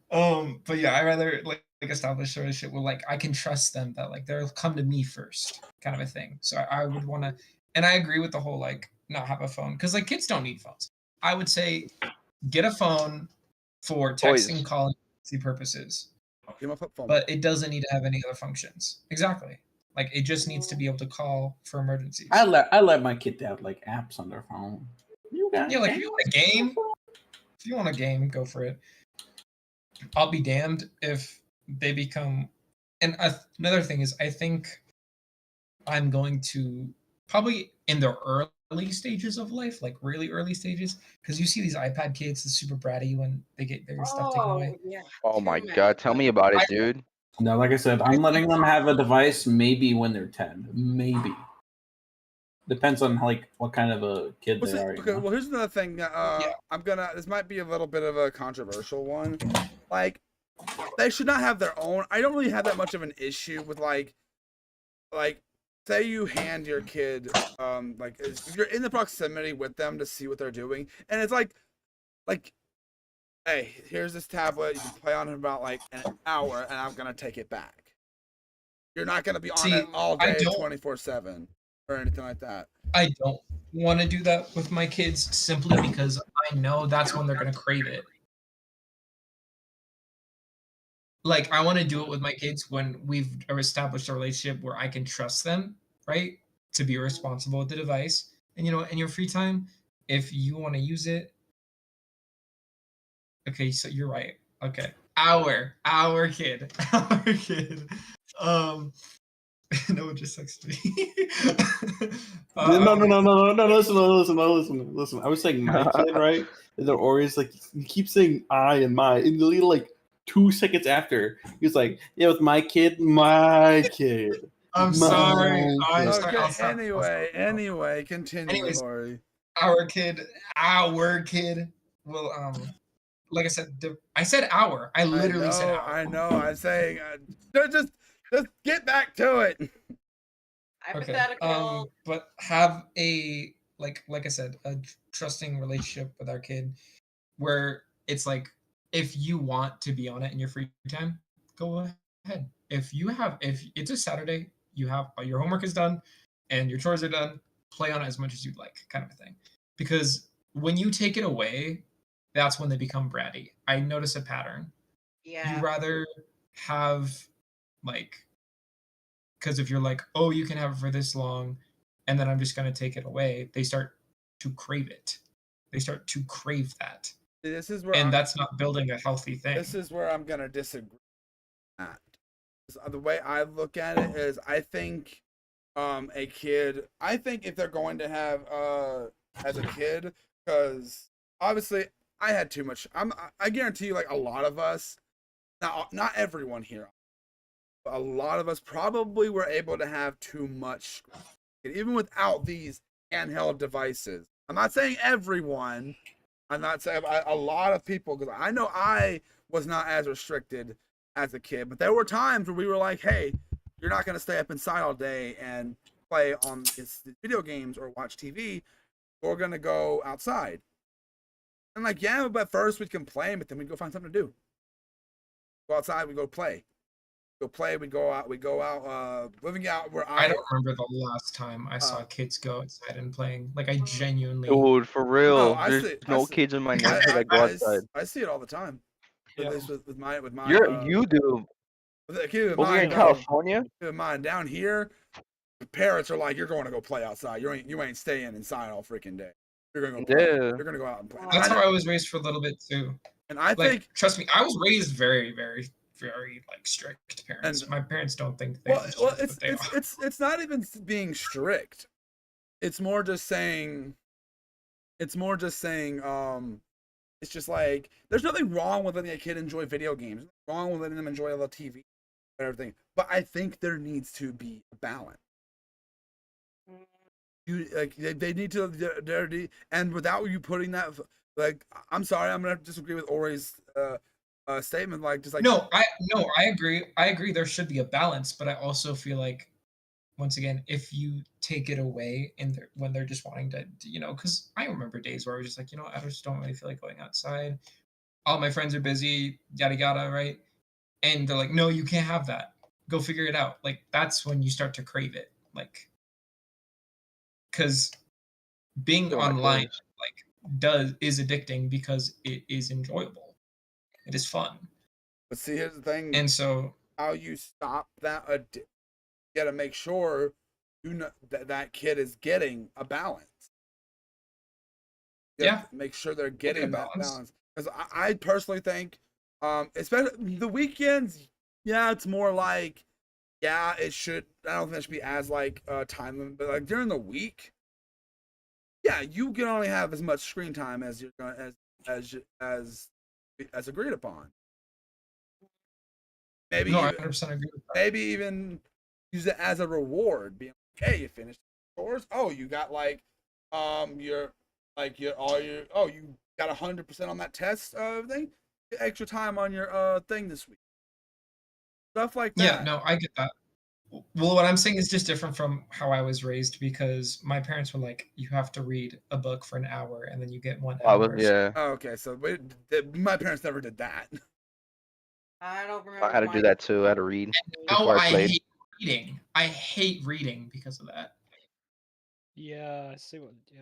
but yeah, I rather like establish a relationship where like I can trust them that like they'll come to me first, kind of a thing. So I would want to, and I agree with the whole like not have a phone because like kids don't need phones. I would say get a phone for texting, Toys. calling, purposes, Give him a flip phone. but it doesn't need to have any other functions. Exactly. Like it just needs to be able to call for emergencies. I let my kid have like apps on their phone. Yeah, like if you want a game, go for it. I'll be damned if they become. And another thing is, I think I'm going to probably in the early stages of life, like really early stages, because you see these iPad kids, the super bratty when they get their stuff taken away. Yeah. Oh too my many. god, tell me about it, dude. No, like I said, I'm letting them have a device maybe when they're 10. Maybe. Depends on like what kind of a kid they are. Okay, well here's another thing. This might be a little bit of a controversial one. Like, they should not have their own. I don't really have that much of an issue with like say you hand your kid like if you're in the proximity with them to see what they're doing, and it's like hey, here's this tablet, you can play on it about like an hour and I'm gonna take it back. You're not gonna be on it all day 24/7 or anything like that. I don't want to do that with my kids simply because I know that's when they're going to crave it. Like I want to do it with my kids when we've established a relationship where I can trust them, right? To be responsible with the device. And in your free time, if you want to use it. Okay, so you're right. Okay. Our kid. Our kid. No one just texted me. No, listen. I was saying my kid, right? And they're always like, you keep saying I and my, and literally like 2 seconds after, he's like, yeah, with my kid. I'm sorry. Okay, anyway, continue, Anyways, Lori. Our kid will like I said our. I literally said our. I know. I'm saying just get back to it. Hypothetical. Okay. But have a like I said, a trusting relationship with our kid where it's like if you want to be on it in your free time, go ahead. If it's a Saturday, you have your homework is done and your chores are done, play on it as much as you'd like, kind of a thing. Because when you take it away, that's when they become bratty. I notice a pattern. Yeah. You rather have like because if you're like, oh, you can have it for this long, and then I'm just going to take it away, they start to crave it. They start to crave that. This is where that's not building a healthy thing. This is where I'm going to disagree. The way I look at it is, I think a kid. I think if they're going to have as a kid, because obviously I had too much. I guarantee you, like a lot of us, not everyone here. A lot of us probably were able to have too much, even without these handheld devices. I'm not saying everyone. I'm not saying a lot of people, because I know I was not as restricted as a kid, but there were times where we were like, hey, you're not going to stay up inside all day and play on video games or watch TV. We're going to go outside. And like, yeah, but first we'd complain, but then we'd go find something to do. Go outside, we go play. go play. We go out. Living out where I don't remember the last time I saw kids go outside and playing. Like I genuinely. Dude, for real. I There's see- I no see- kids in my neighborhood that go outside. I see it all the time. At Yeah. least with my You do. keep in Over here mind, in though, California? keep in mind down here, the parents are like, you're going to go play outside. You ain't staying inside all freaking day. You're gonna go play. Yeah. You're gonna go out and play. That's how I was raised for a little bit too. And I Like, think, trust me, I was raised very, very, very like strict parents. And- My parents don't think they are strict, well, but they are. it's not even being strict. It's more just saying. It's just like there's nothing wrong with letting a kid enjoy video games. Wrong with letting them enjoy the TV and everything. But I think there needs to be a balance. You like they need to and without you putting that, like, I'm sorry, I'm gonna disagree with Ori's statement. Like, just like No, I agree. I agree there should be a balance, but I also feel like once again, if you take it away when they're just wanting to, because I remember days where I was just like, I just don't really feel like going outside. All my friends are busy, yada yada, right? And they're like, no, you can't have that. Go figure it out. Like that's when you start to crave it, like, because being Oh my online goodness. is addicting because it is enjoyable. It is fun. But see, here's the thing. And so how you stop that? You gotta make sure that kid is getting a balance. You gotta make sure they're getting that balance. Because I personally think, especially the weekends, yeah, it's more like, yeah, it should. I don't think it should be as like time limit, but like during the week, yeah, you can only have as much screen time as you're going as agreed upon. Maybe no, I even, 100% agree with that. maybe even use it as a reward. Being like, hey, you finished the chores. Oh, you got like you got 100% on that test thing. Get extra time on your thing this week. Stuff like that. Yeah, no, I get that. Well, what I'm saying is just different from how I was raised because my parents were like, you have to read a book for an hour and then you get 1 hour. Yeah. Oh, okay, so my parents never did that. I don't remember. I had to do that too. I had to read Now before I I played. hate reading. I hate reading because of that. Yeah, I see what. Yeah.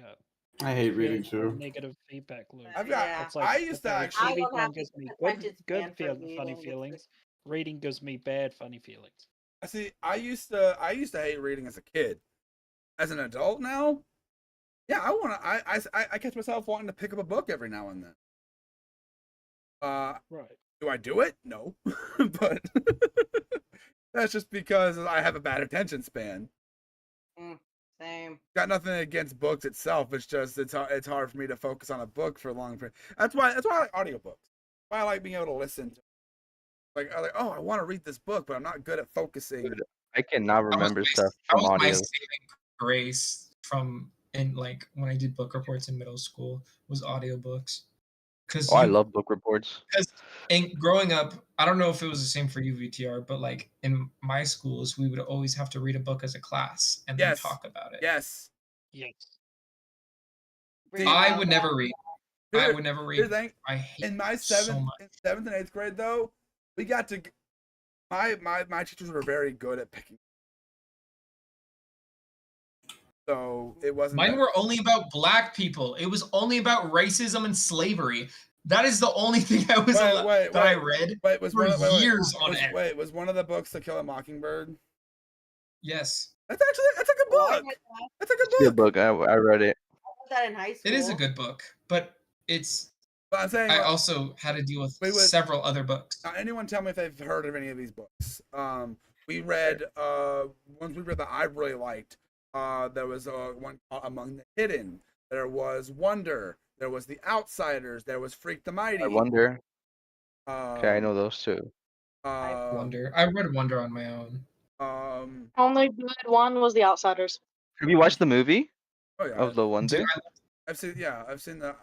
I hate Really reading too. Negative feedback loop. I've got. Yeah. It's like I used to if actually. I TV don't time have gives me attention good span for funny reading. feelings. Reading gives me bad funny feelings. I see. I used to hate reading as a kid. As an adult now, yeah, I want to. I catch myself wanting to pick up a book every now and then. Right. Do I do it? No, but that's just because I have a bad attention span. Same. Got nothing against books itself. It's just it's hard for me to focus on a book for a long period. That's why I like audiobooks. Why I like being able to listen to. Like oh, I want to read this book, but I'm not good at focusing. Dude, I cannot remember stuff That from was my audio. saving grace from when I did book reports in middle school was audiobooks. Oh, I love book reports. And growing up, I don't know if it was the same for you, VTR, but like in my schools, we would always have to read a book as a class and then talk about it. Yes. Yes. I would never read. I would never read. I hate in my so much. 7th and 8th grade though, we got to my teachers were very good at picking. So it wasn't. Mine were only about black people. It was only about racism and slavery. That is the only thing I was I read for years on end. Wait, was one of the books To Kill a Mockingbird? Yes. That's a good book. That's a good book. I read it. I read that in high school. It is a good book, but it's. But I'm saying I also had to deal with several other books. Now, anyone tell me if they've heard of any of these books? We read ones we read that I really liked. There was one called Among the Hidden. There was Wonder. There was The Outsiders. There was Freak the Mighty. I Wonder. Okay, I know those two. Wonder. I read Wonder on my own. Only good one was The Outsiders. Have you watched the movie? Oh yeah. Of the Wonder? I've seen the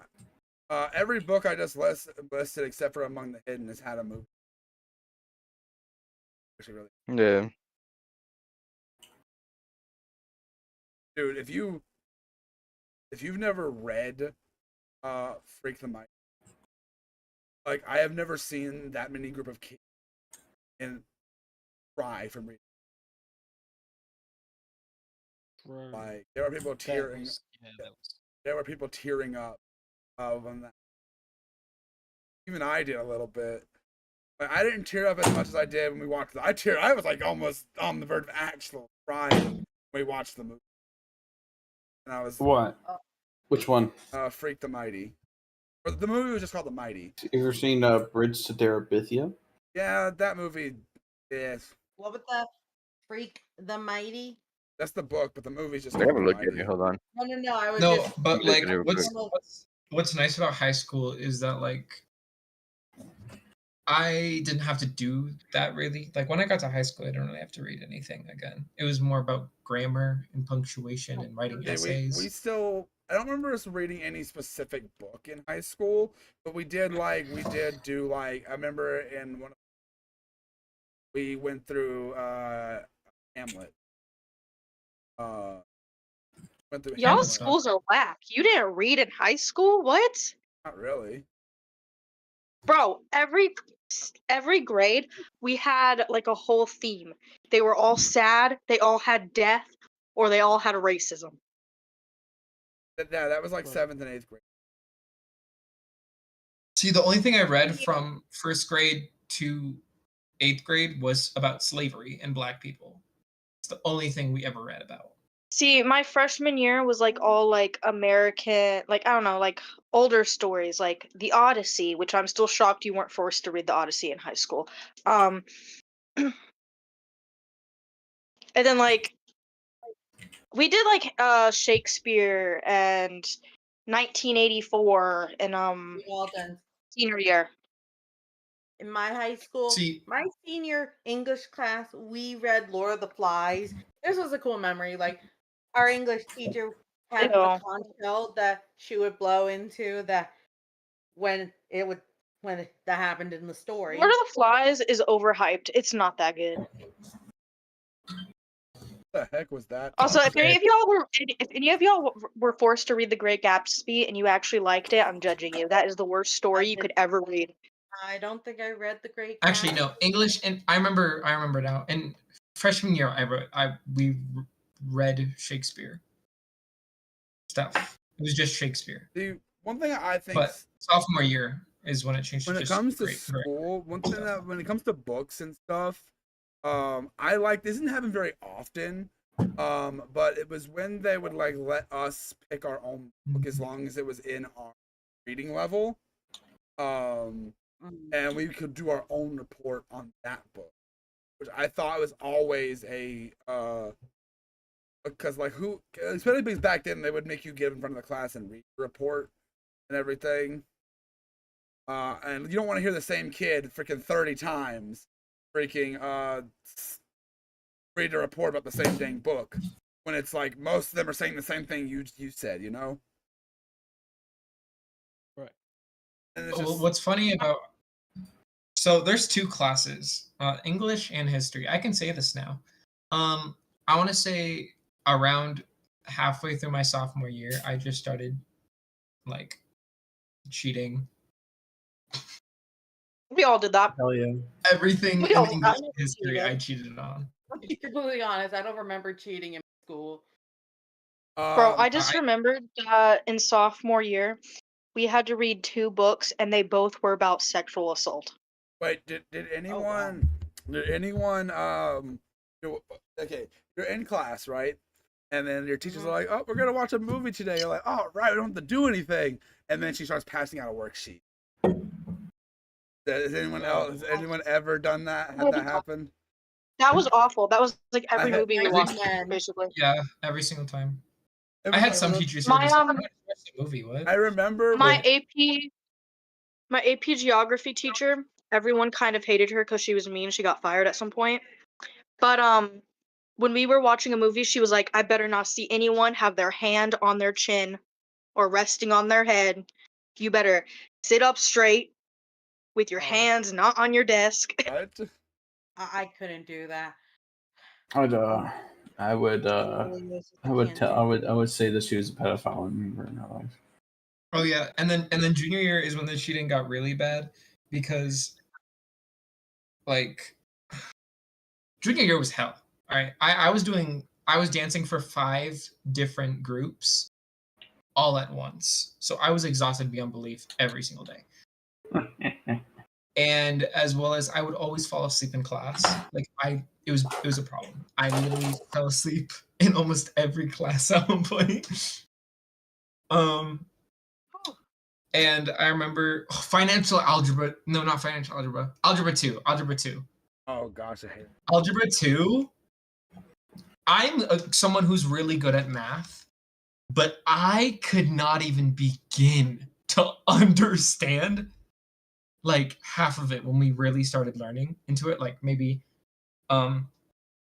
every book I just listed except for Among the Hidden has had a movie. Actually, really. Yeah. Dude, if you've never read Freak the Mighty, like I have never seen that many group of kids and cry from reading. Bro, Like there were people that tearing. was, yeah, that was. There were people tearing up when that. Even I did a little bit. Like, I didn't tear up as much as I did when we watched it. I was like almost on the verge of actual crying when we watched the movie. And I was What? Which one? Freak the Mighty. Or the movie was just called The Mighty. You ever seen Bridge to Terabithia? Yeah, that movie is. What was the Freak the Mighty? That's the book, but the movie's just I called haven't The looked at Mighty. it. Hold on. No. I was No, just. but Look like, at it real what's nice about high school is that like I didn't have to do that really. Like when I got to high school, I didn't really have to read anything again. It was more about grammar and punctuation and writing Yeah, essays. we still. I don't remember us reading any specific book in high school, but we did do I remember in one. We went through Hamlet. Went through Y'all Hamlet. schools are whack. You didn't read in high school? What? Not really. Bro, every grade we had like a whole theme. They were all sad, they all had death, or they all had racism. Yeah, that was like Right. 7th and 8th grade. See, the only thing I read from first grade to 8th grade was about slavery and black people. It's the only thing we ever read about. See, my freshman year was like all like American, like I don't know, like older stories, like The Odyssey, which I'm still shocked you weren't forced to read The Odyssey in high school. And then like we did like Shakespeare and 1984 and Well done. senior year. In my high school, See- my senior English class, we read Lord of the Flies. This was a cool memory. Like our English teacher had Ew. a conch shell that she would blow into that when that happened in the story. Lord of the Flies is overhyped. It's not that good. What the heck was that? Also, if any of y'all were forced to read The Great Gatsby and you actually liked it, I'm judging you. That is the worst story you could ever read. I don't think I read The Great Actually, Gatsby. no, English, and I remember now. In freshman year, we read Shakespeare stuff. It was just Shakespeare. The one thing I think But sophomore year is when it changed. when to it just comes to great. school, one thing that when it comes to books and stuff, I like this didn't happen very often. But it was when they would like let us pick our own book as long as it was in our reading level. And we could do our own report on that book, which I thought was always a because like who, especially because back then they would make you get in front of the class and read the report and everything. And you don't want to hear the same kid freaking 30 times freaking read a report about the same dang book when it's like most of them are saying the same thing you said, you know? Right. And it's Well, just, what's funny about so there's two classes, English and history. I can say this now. I want to say around halfway through my sophomore year, I just started like cheating. We all did that. Hell yeah. Everything We in all English did and history, that. I cheated on. To be completely honest, I don't remember cheating in school. Bro, I um, just remembered that in sophomore year, we had to read 2 books and they both were about sexual assault. wait, did Oh, wow. anyone okay, you're in class, right? And then your teachers Mhm. are like, "Oh, we're gonna watch a movie today." You're like, "Oh, right, we don't have to do anything." And then she starts passing out a worksheet. Has anyone ever done that? Had that happen? That was awful. That was like every had- movie we I watched, did. basically. Yeah, every single time. It I was had like- some teachers who were My just like, "I'm gonna watch the movie." What? I remember my when, AP geography teacher, everyone kind of hated her because she was mean. She got fired at some point. But when we were watching a movie, she was like, I better not see anyone have their hand on their chin or resting on their head. You better sit up straight with your Oh. hands not on your desk. what? I couldn't do that. I would I would say that she was a pedophile in her life. Oh yeah, and then junior year is when the cheating got really bad because, like, junior year was hell. All right, I was dancing for 5 different groups all at once, so I was exhausted beyond belief every single day. And as well as I would always fall asleep in class. Like it was a problem. I literally fell asleep in almost every class at one point. And I remember financial algebra. No, not financial algebra. Algebra 2. Oh gosh, I hate it. Algebra 2. I'm someone who's really good at math, but I could not even begin to understand like half of it when we really started learning into it. Like maybe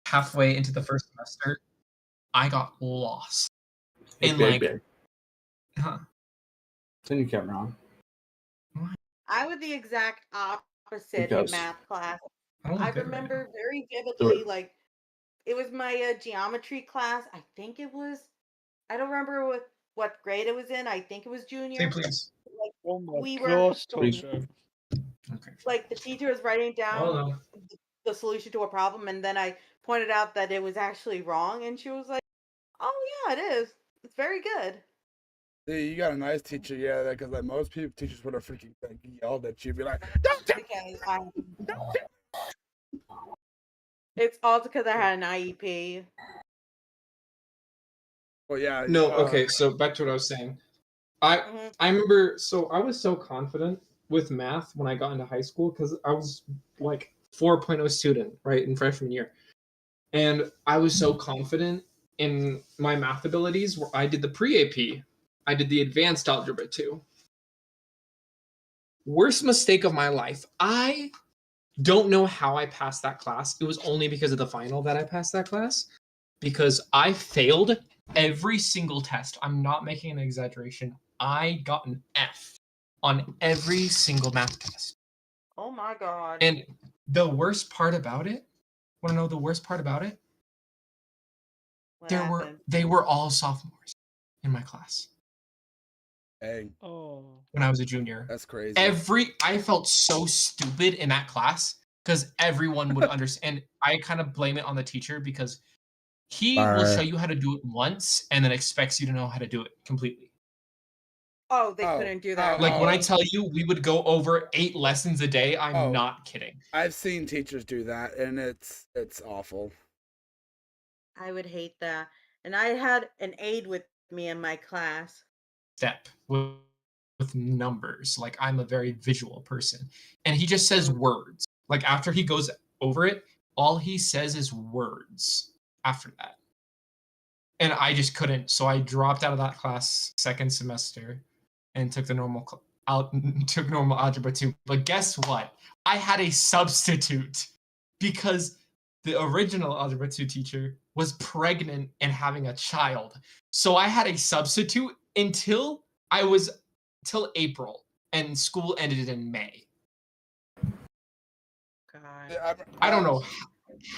halfway into the first semester, I got lost. Hey, And baby. like, huh? Turn your camera on. I was the exact opposite Because- in math class. I don't I look good right remember now. very Do vividly, it. like, it was my geometry class. I think it was, I don't remember what grade it was in. I think it was Say junior. please. Like, Oh my we were gosh, Please. Tasha. Okay. like the teacher was writing down Hold on. the solution to a problem, and then I pointed out that it was actually wrong, and she was like, "Oh yeah, it is. It's very good." See, you got a nice teacher, yeah, because like most teachers would have freaking like, yelled at you, be like, "Don't do Because it's also because I had an IEP. Well, yeah. No, okay, so back to what I was saying. I remember, so I was so confident with math when I got into high school because I was like 4.0 student, right, in freshman year. And I was so confident in my math abilities where I did the pre-AP. I did the advanced algebra 2. Worst mistake of my life. I don't know how I passed that class. It was only because of the final that I passed that class. Because I failed every single test. I'm not making an exaggeration. I got an F on every single math test. Oh my god. And the worst part about it, want to know the worst part about it? What happened? They were all sophomores in my class Hey, Oh. when I was a junior. that's crazy. I felt so stupid in that class because everyone would understand. I kind of blame it on the teacher because he will show you how to do it once and then expects you to know how to do it completely. Oh, they couldn't do that. Like when I right? tell you we would go over 8 lessons a day, I'm not kidding. I've seen teachers do that, and it's awful. I would hate that. And I had an aide with me in my class. Step with numbers. Like I'm a very visual person. And he just says words. Like after he goes over it, all he says is words after that. And I just couldn't. So I dropped out of that class second semester and took the normal normal algebra 2. But guess what? I had a substitute because the original algebra 2 teacher was pregnant and having a child. So I had a substitute until April, and school ended in May. God. I don't know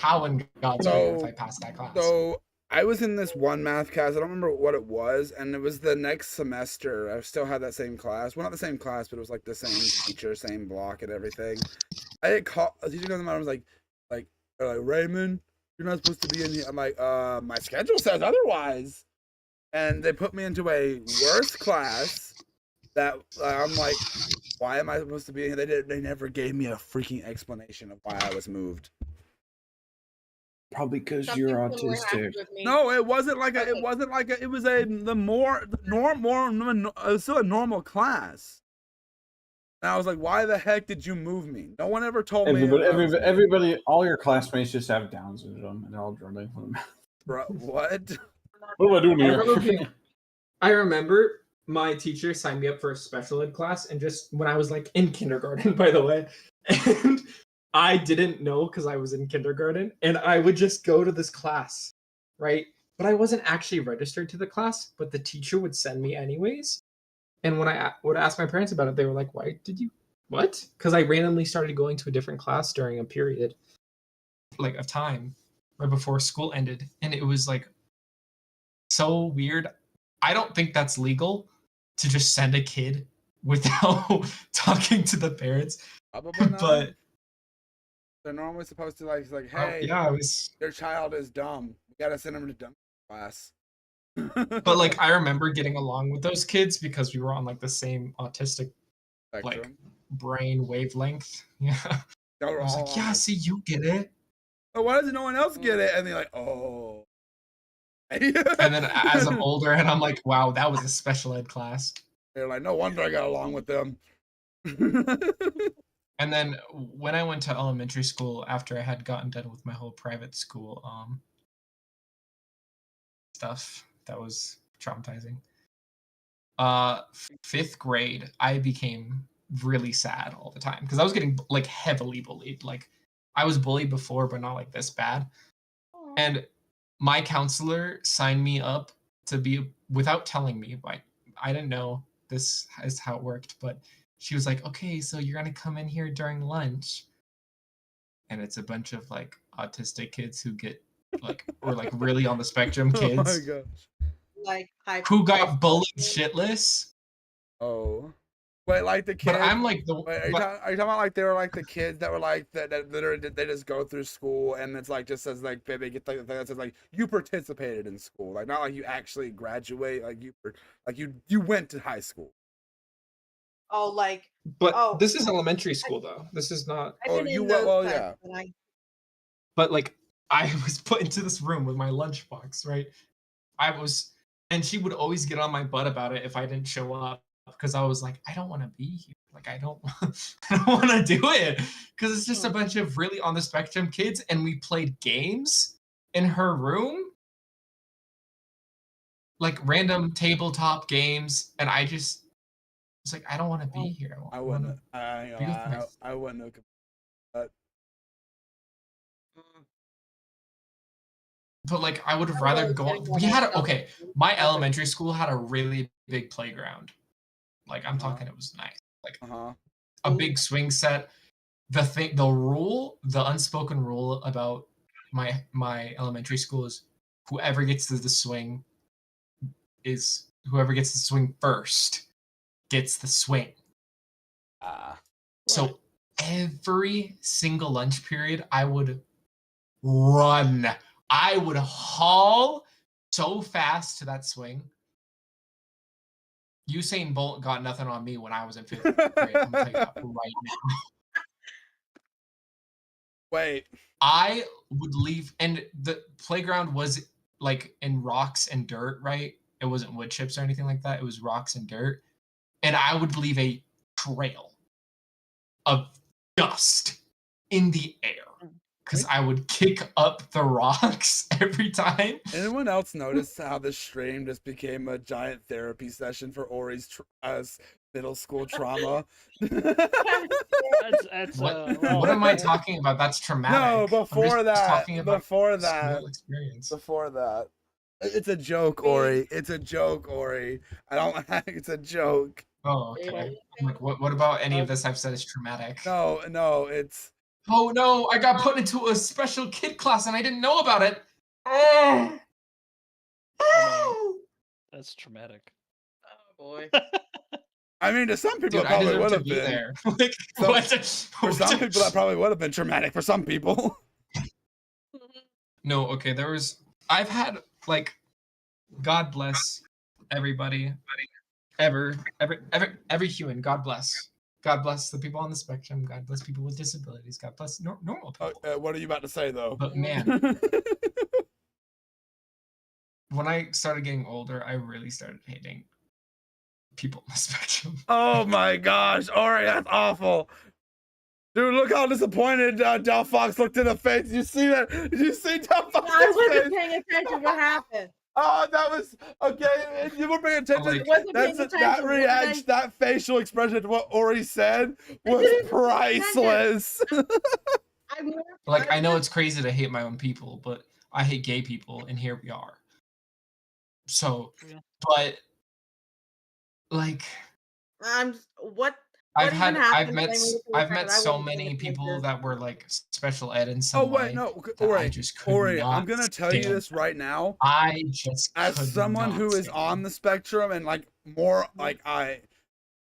how in God's earth I passed that class. So I was in this one math class. I don't remember what it was, and it was the next semester. I still had that same class. Well, not the same class, but it was like the same teacher, same block, and everything. I had called. A teacher comes out and was like Raymond, you're not supposed to be in here. I'm like, my schedule says otherwise. And they put me into a worse class. That I'm like, why am I supposed to be in here? They never gave me a freaking explanation of why I was moved. Probably because Something you're similar autistic. happened with me. No, it wasn't like a. It wasn't like a. It was a it was still a normal class. And I was like, why the heck did you move me? No one ever told me. Everybody, all your classmates just have Down syndrome, and they're all drooling for them. Bro, what? What am I doing here? I remember my teacher signed me up for a special ed class, and just when I was like in kindergarten, by the way, and I didn't know because I was in kindergarten, and I would just go to this class, right? But I wasn't actually registered to the class, but the teacher would send me anyways. And when I would ask my parents about it, they were like, why did you, what? Because I randomly started going to a different class during a period like of time right before school ended. And it was like so weird. I don't think that's legal to just send a kid without talking to the parents. Probably not. But They're normally supposed to like Oh, hey, yeah, I was. your child is dumb. We gotta send him to dumb class. But like, I remember getting along with those kids because we were on like the same autistic like Spectrum. brain wavelength. Yeah. They were I was all like, on yeah, the- see, you get it. Oh, why doesn't no one else get it? And they're like, oh. And then as I'm older, and I'm like, wow, that was a special ed class. They're like, no wonder I got along with them. And then when I went to elementary school, after I had gotten done with my whole private school stuff, that was traumatizing. 5th grade, I became really sad all the time because I was getting like heavily bullied. Like I was bullied before, but not like this bad. And my counselor signed me up to be, without telling me, like I didn't know this is how it worked, but she was like, okay, so you're gonna come in here during lunch, and it's a bunch of like autistic kids who get like, or like really on the spectrum kids. Oh my gosh. Like who got bullied shitless. Oh. Wait, like the kids. But I'm like the. Wait, are you talking about like they were like the kids that were like that literally they just go through school and it's like just says like they get like the thing that says like you participated in school, like not like you actually graduate, like you went to high school. Oh, like But this is elementary school though. This is not. I've been you in were those well, classes, yeah. and But like I was put into this room with my lunchbox, right? And she would always get on my butt about it if I didn't show up because I was like, I don't want to be here. Like I don't want to do it because it's just a bunch of really on the spectrum kids, and we played games in her room, like random tabletop games, and I just was like, I don't want to be here. I wouldn't. I wouldn't know. But like, I would have rather go. We had my elementary school had a really big playground. Like I'm talking, it was nice. Like a big swing set. The unspoken rule about my elementary school is whoever gets to the swing first gets the swing. So every single lunch period, I would run. I would haul so fast to that swing. Usain Bolt got nothing on me when I was in 5th grade. I'm gonna tell you that right now. Wait. I would leave, and the playground was like in rocks and dirt, right? It wasn't wood chips or anything like that. It was rocks and dirt. And I would leave a trail of dust in the air because I would kick up the rocks every time. Anyone else notice how this stream just became a giant therapy session for Ori's middle school trauma? What am I talking about? That's traumatic. No, before that. Before that. It's a joke, Ori. It's a joke, Ori. I don't. It's a joke. Oh, okay. I'm like, what about any of this I've said is traumatic? No, it's. Oh no! I got put into a special kid class and I didn't know about it. Oh, that's traumatic. Oh boy. I mean, to some people, dude, it probably would have be been. There. Like, for some people, that probably would have been traumatic. For some people. No, okay. I've had like, God bless everybody, every human. God bless. God bless the people on the spectrum. God bless people with disabilities. God bless normal people. What are you about to say, though? But man, when I started getting older, I really started hating people on the spectrum. Oh my gosh, Ori, that's awful. Dude, look how disappointed Del Fox looked in the face. You see that? Did you see Del Fox? I wasn't paying attention. What happened? Oh, that was okay. You were paying attention. That reaction, that facial expression to what Ori said was priceless. Like, I know it's crazy to hate my own people, but I hate gay people, and here we are. So, but like, I've met so many people that were like special ed in some way. Ori, I'm gonna tell you this right now. I just as someone who is on the spectrum and like more like I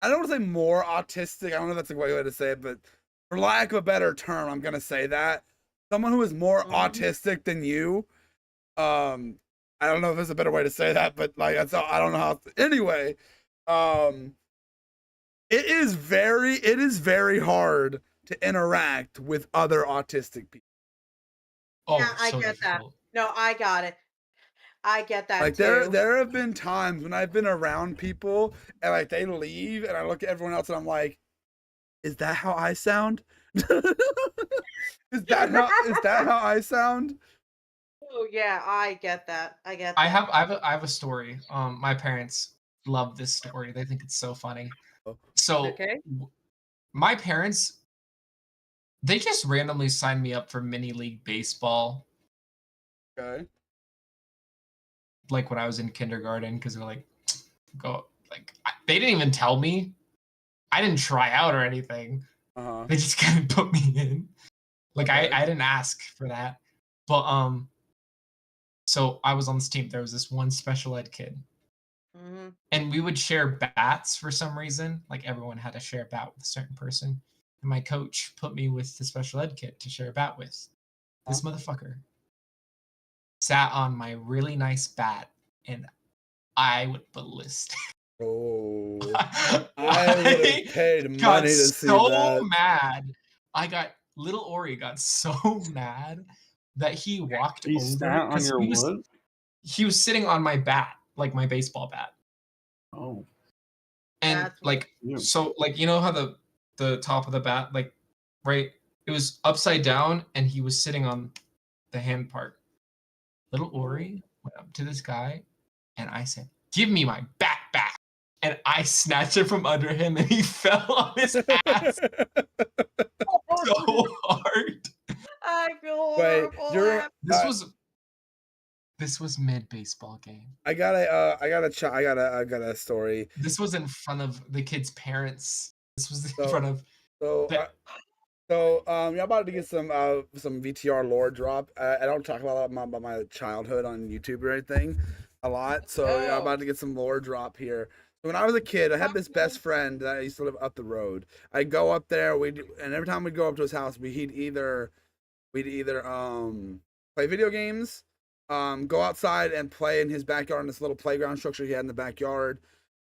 don't want to say more autistic. I don't know if that's a way to say it, but for lack of a better term, I'm gonna say that someone who is more autistic than you. I don't know if there's a better way to say that, but like that's all, I don't know how. Anyway, it is very hard to interact with other autistic people. Oh, Yeah, I so get that. difficult. No, I got it. I get that Like too. there have been times when I've been around people and like they leave and I look at everyone else and I'm like, is that how I sound? Is that how I sound? Oh yeah, I get that. I get that. I have a story. My parents love this story. They think it's so funny. So Okay. my parents, they just randomly signed me up for mini league baseball. Okay. Like when I was in kindergarten, because they're like, go. Like they didn't even tell me. I didn't try out or anything. They just kind of put me in. Like Okay. I didn't ask for that, but so I was on this team. There was this one special ed kid, and we would share bats for some reason. Like everyone had to share a bat with a certain person, and my coach put me with the special ed kid to share a bat with. This motherfucker sat on my really nice bat, and I went ballistic. Oh, I would have paid got money to see so that. mad. Little Ori got so mad that he walked He over sat on 'cause your he was wood? he was sitting on my bat, like my baseball bat. Oh. And That's like weird. so like you know how the top of the bat, like right, it was upside down and he was sitting on the hand part. Little Ori went up to this guy and I said, "Give me my bat back." And I snatched it from under him and he fell on his ass so hard. I feel Wait, horrible. This was mid baseball game. I got a story. This was in front of the kid's parents. This was in So- front of You're about to get some VTR lore drop. I don't talk about my childhood on YouTube or anything a lot, so I'm about to get some lore drop here. So when I was a kid, I had this best friend that I used to live up the road. I'd go up there, and every time we'd go up to his house, we'd either play video games, go outside and play in his backyard in this little playground structure he had in the backyard,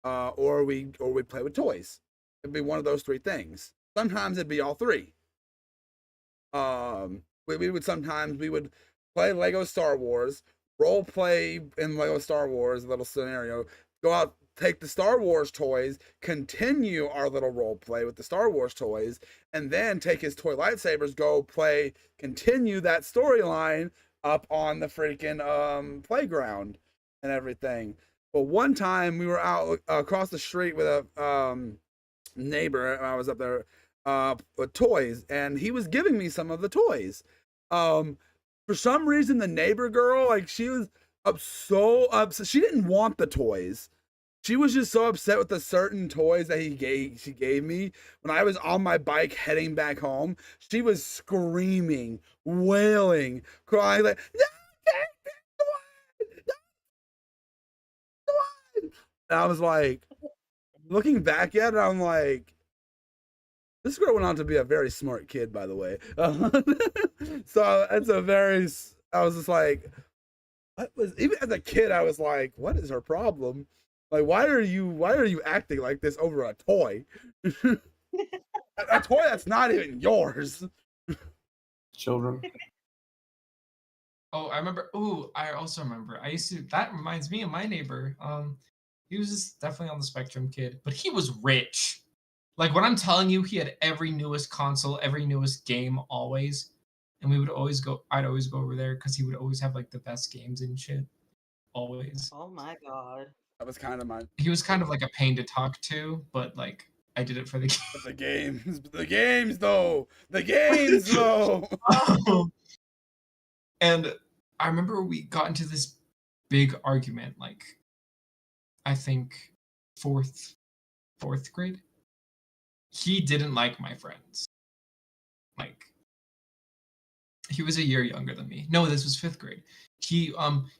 or we'd play with toys. It'd be one of those three things. Sometimes it'd be all three. We would play Lego Star Wars, role play in Lego Star Wars, a little scenario, go out, take the Star Wars toys, continue our little role play with the Star Wars toys, and then take his toy lightsabers, go play, continue that storyline up on the freaking playground and everything. But one time we were out across the street with a neighbor. I was up there with toys, and he was giving me some of the toys. For some reason, the neighbor girl, like she was so upset. She didn't want the toys. She was just so upset with the certain toys that she gave me. When I was on my bike heading back home, she was screaming, wailing, crying like, "No, take this one! And I was like, looking back at it, I'm like, this girl went on to be a very smart kid, by the way. So I was just like, even as a kid, I was like, what is her problem? Like, why are you acting like this over a toy? A toy that's not even yours. Children. Oh, I remember. Oh, I also remember. That reminds me of my neighbor. He was just definitely on the spectrum kid, but he was rich. Like when I'm telling you, he had every newest console, every newest game, always. And I'd always go over there because he would always have like the best games and shit. Always. Oh my god. That was kind of He was kind of like a pain to talk to, but like I did it for the game. The games though. And I remember we got into this big argument, like I think fourth grade. He didn't like my friends. Like he was a year younger than me. No, this was 5th grade. He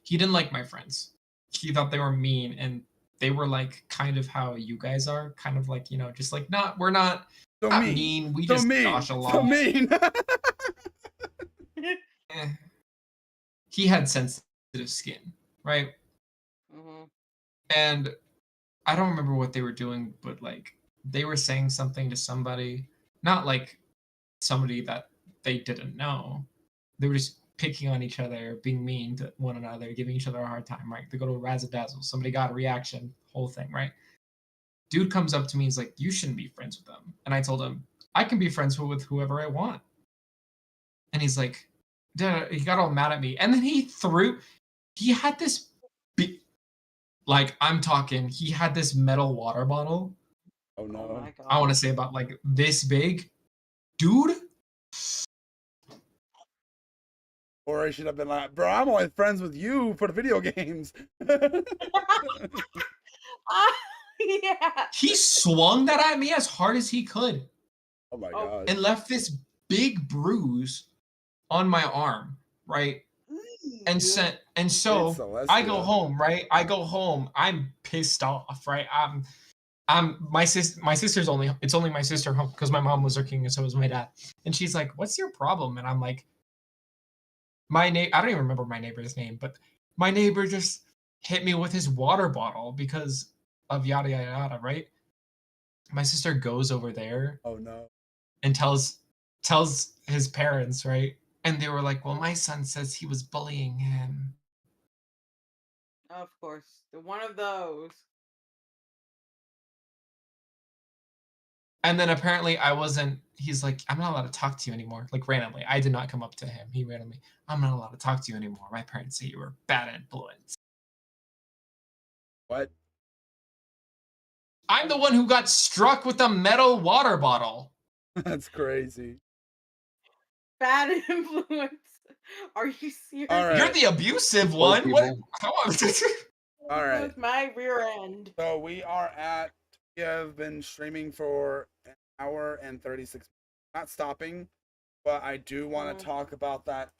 didn't like my friends. He thought they were mean and they were like kind of how you guys are, kind of like, you know, just like we're not So not mean. mean. We So just mean. josh So along. mean. Eh. He had sensitive skin, right? Mm-hmm. And I don't remember what they were doing, but like they were saying something to somebody, not like somebody that they didn't know. They were just picking on each other, being mean to one another, giving each other a hard time, right? They go to a razzle dazzle, somebody got a reaction, whole thing, right? Dude comes up to me, he's like, "You shouldn't be friends with them." And I told him, "I can be friends with whoever I want." And he's like, duh, he got all mad at me. And then he had this big, like, I'm talking, he had this metal water bottle. Oh Oh no. my god. I want to say about like this big. Dude, Or I should have been like, bro, I'm only friends with you for the video games. Yeah. he swung that at me as hard as he could Oh my Oh. god. and left this big bruise on my arm, right? And so It's I go Celestia. home, right? I go home. I'm pissed off, right? I'm my sister's only my sister home because my mom was working and so was my dad. And she's like, "What's your problem?" And I'm like, I don't even remember my neighbor's name, but my neighbor just hit me with his water bottle because of yada yada yada, right? My sister goes over there Oh no. and tells his parents, right? And they were like, "Well, my son says he was bullying him." Of course. One of those. And then apparently he's like, "I'm not allowed to talk to you anymore." Like randomly. I did not come up to him. He randomly, "I'm not allowed to talk to you anymore. My parents say you were bad influence." What? I'm the one who got struck with a metal water bottle. That's crazy. Bad influence. Are you serious? All right. You're the abusive Poor one. What? people. Come on. All right. Influence my rear end. So we have been streaming for an hour and 36 minutes. Not stopping, but I do want to talk about that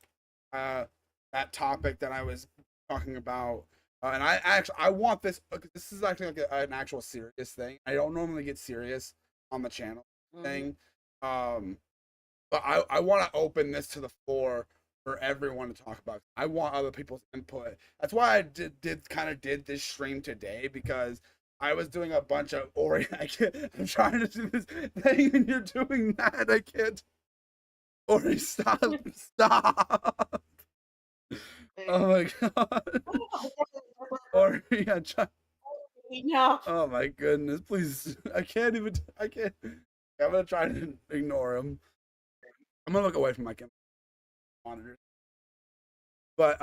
topic that I was talking about. And I want this. This is actually like an actual serious thing. I don't normally get serious on the channel thing. But I want to open this to the floor for everyone to talk about. I want other people's input. That's why I did this stream today, because I was doing a bunch of I'm trying to do this thing and you're doing that. I can't. Ori, stop! Stop! Oh my god. Ori, Enough. oh my goodness! Please, I can't. I'm gonna try to ignore him. I'm gonna look away from my monitor. But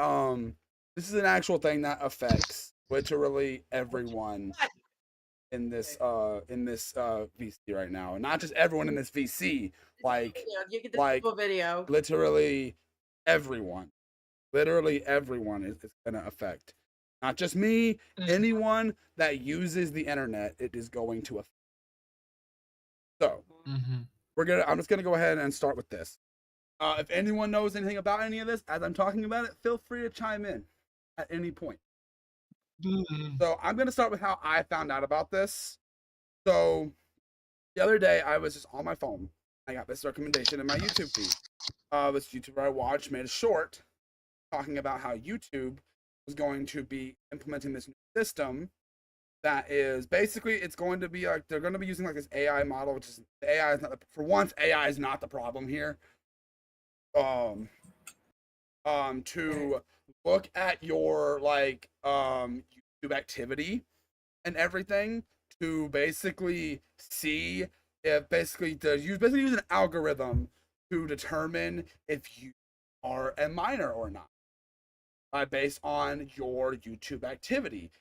this is an actual thing that affects literally everyone in this VC right now, and not just everyone in this VC, like You get the like full video. literally everyone is gonna affect. Not just me, anyone that uses the internet, it is going to affect. So I'm just gonna go ahead and start with this. If anyone knows anything about any of this, as I'm talking about it, feel free to chime in at any point. So I'm going to start with how I found out about this. So the other day, I was just on my phone. I got this recommendation in my YouTube feed. This YouTuber I watched made a short talking about how YouTube was going to be implementing this new system that is basically, it's going to be like, they're going to be using like this AI model, which is, AI is not, for once, AI is not the problem here. To look at your like YouTube activity and everything, to basically see if basically use an algorithm to determine if you are a minor or not, based on your YouTube activity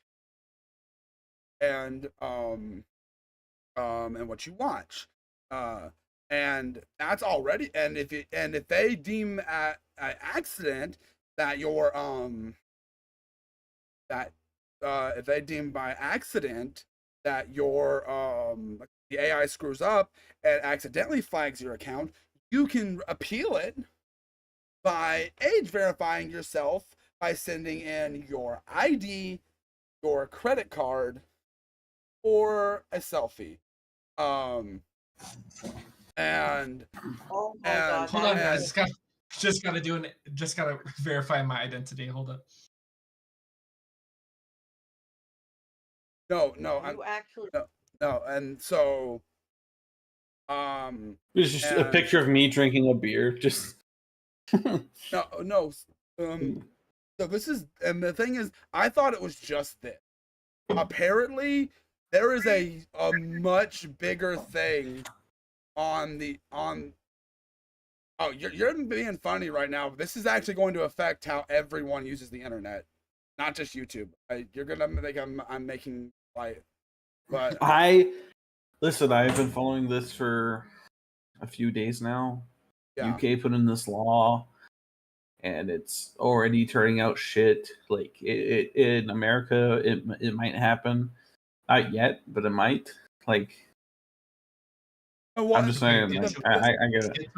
and what you watch. And that's already, and if they deem at accident that you're if they deem by accident that your the AI screws up and accidentally flags your account, you can appeal it by age verifying yourself by sending in your ID, your credit card, or a selfie. And Oh my And- god. Hold on, that guys. is- Just gotta verify my identity. Hold up. no, you actually no, and so It's just a and- picture of me drinking a beer. Just no. So this is, and the thing is, I thought it was just this. Apparently, there is a much bigger thing on. Oh, you're being funny right now. This is actually going to affect how everyone uses the internet, not just YouTube. You're gonna think I'm making light, but listen. I've been following this for a few days now. yeah. UK put in this law, and it's already turning out shit. Like it in America, it might happen. Not yet, but it might. Like Well, I'm just saying. Like, I get it.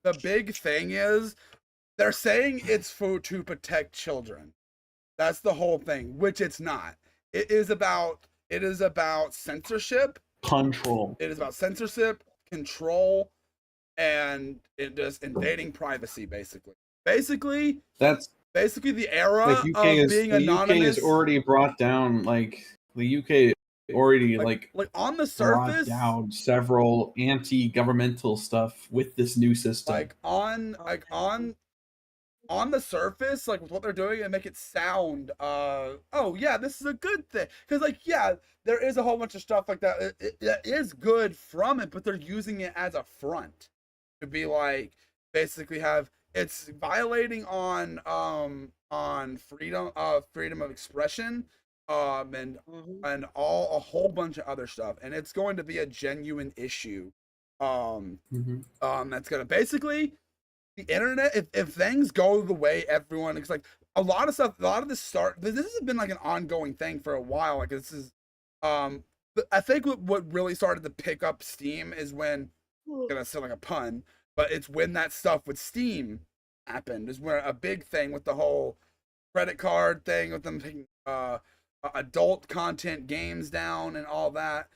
The big thing is they're saying it's to protect children. That's the whole thing, which it's not. It is about censorship. Control. It is about censorship, control, and it just invading privacy. Basically, That's the era like UK of is being the anonymous. UK is already brought down. Like the UK already like on the brought surface, down several anti-governmental stuff with this new system. On the surface, like with what they're doing, and make it sound oh yeah, this is a good thing, because like yeah, there is a whole bunch of stuff like that that is good from it, but they're using it as a front to be like, basically have, it's violating on freedom of expression, and a whole bunch of other stuff, and it's going to be a genuine issue that's gonna basically, the internet, if things go the way everyone, it's like a lot of this has been like an ongoing thing for a while. Like this is I think what really started to pick up steam is when, I'm gonna sound like a pun, but it's when that stuff with Steam happened, is where a big thing with the whole credit card thing, with them taking adult content games down and all that,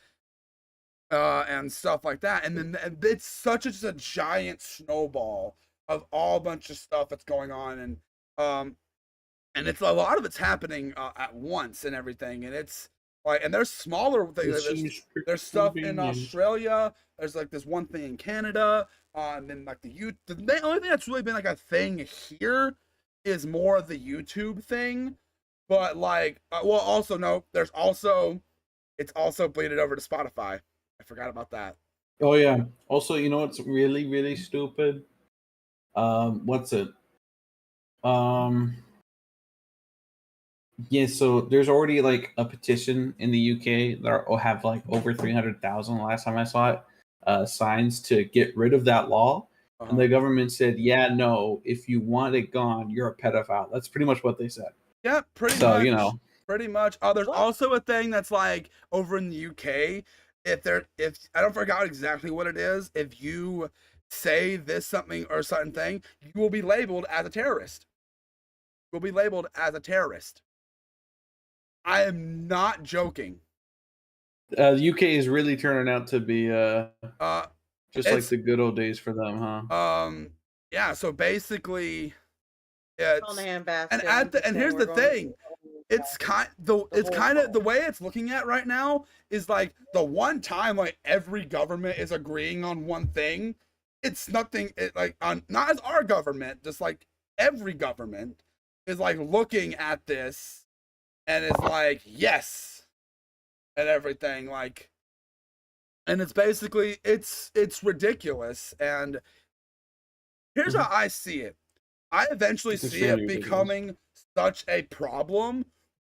and stuff like that, and then it's just a giant snowball of all bunch of stuff that's going on, and it's a lot of it's happening at once and everything, and it's like, and there's smaller things. There's stuff in Australia. There's like this one thing in Canada, and then like the only thing that's really been like a thing here is more of the YouTube thing, but like well, also no, it's also bleeded over to Spotify. I forgot about that. Oh yeah. Also, you know what's really, really stupid? What's it? Yeah, so there's already like a petition in the UK that have like over 300,000 last time I saw it, signs to get rid of that law. And the government said, yeah, no, if you want it gone, you're a pedophile. That's pretty much what they said. Yeah, pretty So, much. you know. Pretty much. There's also a thing that's like over in the UK, if I don't forget exactly what it is, if you say this something or certain thing, you will be labeled as a terrorist. You'll be labeled as a terrorist. I am not joking. The UK is really turning out to be just like it's- the good old days for them, huh? Yeah, so basically it's, on the handbasket, and here's the thing. It's kind of the way it's looking at right now is like the one time like every government is agreeing on one thing. It's nothing not as our government, just like every government is like looking at this and is like, yes, and everything, like, and it's basically it's ridiculous. And here's how I see it. I eventually see it becoming such a problem,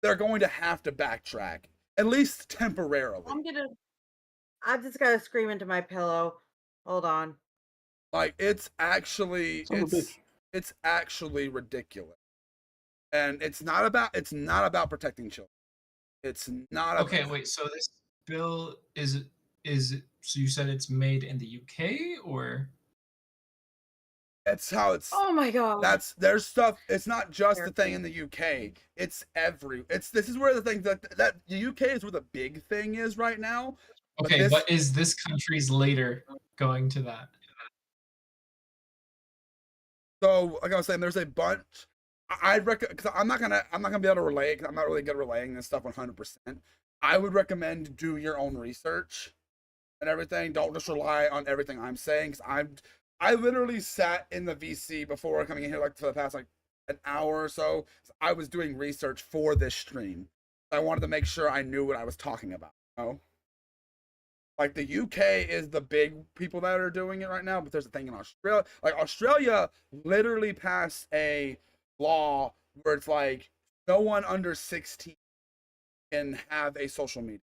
they're going to have to backtrack, at least temporarily. I just gotta scream into my pillow. Hold on. Like it's actually ridiculous, and it's not about protecting children. It's not. Okay, wait. So this bill is so you said it's made in the UK or? That's how it's. Oh my god. There's stuff. It's not just the thing Careful. in the UK. It's this is where the thing that the UK is where the big thing is right now. Okay, this, but is this country's later going to that? So like I was saying, there's a bunch. I'd recommend because I'm not gonna be able to relay because I'm not really good at relaying this stuff 100%. I would recommend do your own research and everything. Don't just rely on everything I'm saying. Cause I literally sat in the VC before coming in here like for the past like an hour or so. I was doing research for this stream. I wanted to make sure I knew what I was talking about. You know? Like the UK is the big people that are doing it right now, but there's a thing in Australia. Like Australia literally passed a law where it's like no one under 16 can have a social media.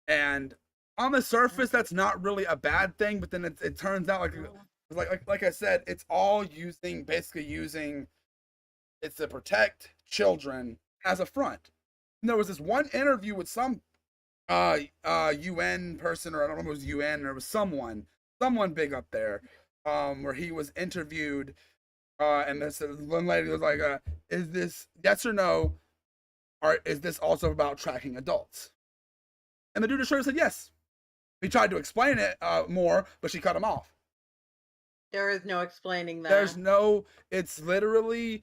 And on the surface, that's not really a bad thing, but then it turns out like I said, it's all basically using it's to protect children as a front. And there was this one interview with some UN person, or I don't know if it was UN or it was someone big up there, where he was interviewed, and this one lady was like, "Is this yes or no? Or is this also about tracking adults?" And the dude assured said yes. He tried to explain it more, but she cut him off. There is no explaining that. There's no. It's literally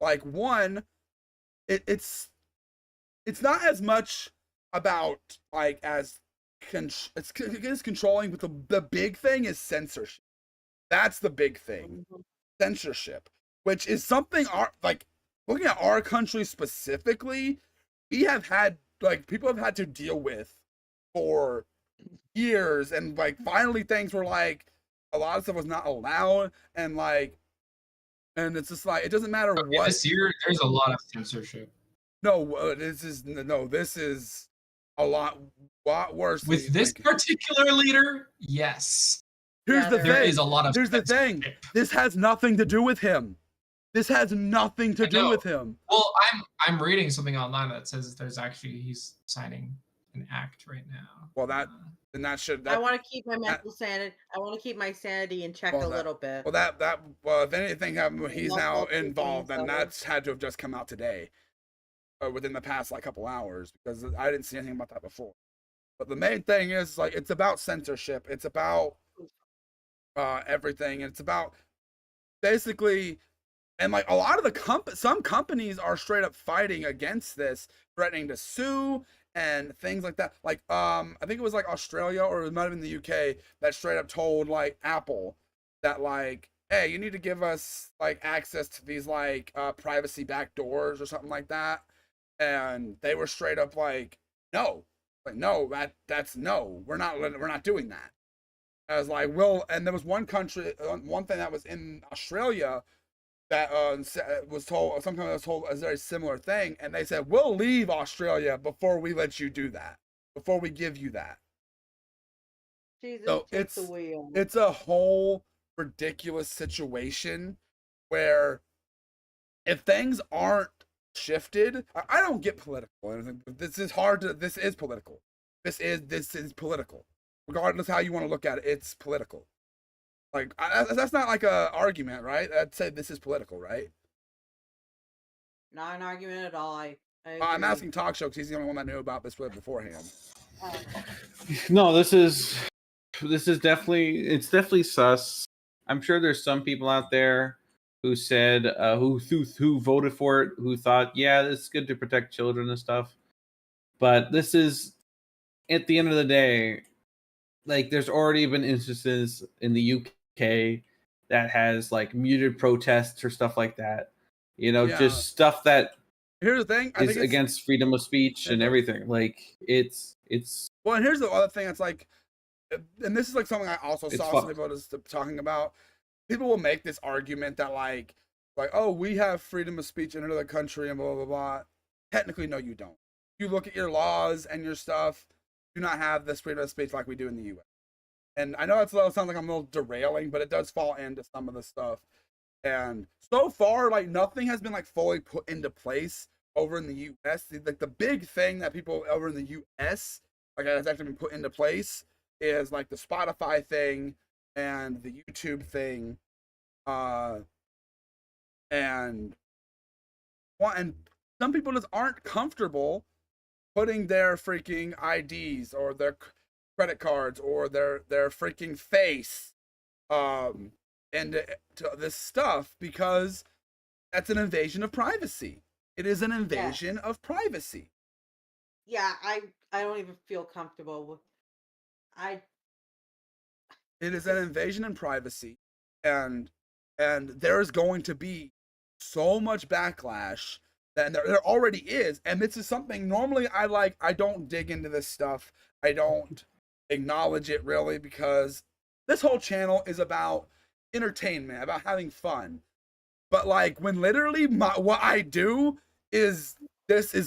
like one. It's not as much about like as it's controlling, but the big thing is censorship. That's the big thing. Censorship, which is something like looking at our country specifically, we have had like people have had to deal with for years, and like finally things were like a lot of stuff was not allowed, and it's just like it doesn't matter Okay, what. this year there's a lot of censorship. No, this is a lot worse. With this particular leader, yes. Here's the There thing. is a lot of Here's the thing. censorship. This has nothing to do with him. This has nothing to do with him. Well, I'm reading something online that says he's signing an act right now. Well, that should. I want to keep my mental sanity. I want to keep my sanity in check a little bit. Well, if anything happened, he's now involved, then summer. that's had to have just come out today, or within the past like couple hours, because I didn't see anything about that before. But the main thing is like it's about censorship. It's about everything. It's about basically, and like a lot of some companies are straight up fighting against this, threatening to sue and things like that. Like I think it was like Australia, or it might have been the UK, that straight up told like Apple that like, hey, you need to give us like access to these like privacy backdoors or something like that. And they were straight up like, no, that's no, we're not doing that. I was like, well, and there was one thing that was in Australia that was told, some company was told a very similar thing, and they said, we'll leave Australia before we let you do that, before we give you that. Jesus, so it's a whole ridiculous situation where if things aren't shifted, I don't get political. This is political. This is political. Regardless how you want to look at it, it's political. Like that's not like a argument, right? I'd say this is political, right? Not an argument at all. I'm asking Talk Show because he's the only one that knew about this beforehand. No, this is definitely sus. I'm sure there's some people out there who said who voted for it, who thought, yeah, it's good to protect children and stuff. But this is, at the end of the day, like there's already been instances in the UK that has like muted protests or stuff like that. You know, just stuff that here's the thing, I is think against freedom of speech and everything. Like it's well, and here's the other thing. It's like, and this is like something I also saw some people talking about. People will make this argument that like, oh, we have freedom of speech in another country and blah blah blah. Technically, no, you don't. You look at your laws and your stuff, do not have this freedom of speech like we do in the U.S. And I know it sounds like I'm a little derailing, but it does fall into some of the stuff. And so far, like nothing has been like fully put into place over in the U.S. Like the big thing that people over in the U.S. like has actually been put into place is like the Spotify thing and the YouTube thing, and some people just aren't comfortable putting their freaking IDs or their credit cards or their freaking face into this stuff, because that's an invasion of privacy. It is an invasion of privacy. Yeah, I don't even feel comfortable with. It is an invasion in privacy, and there is going to be so much backlash, and there already is. And this is something normally I don't dig into this stuff. I don't acknowledge it really, because this whole channel is about entertainment, about having fun. But like when literally what I do is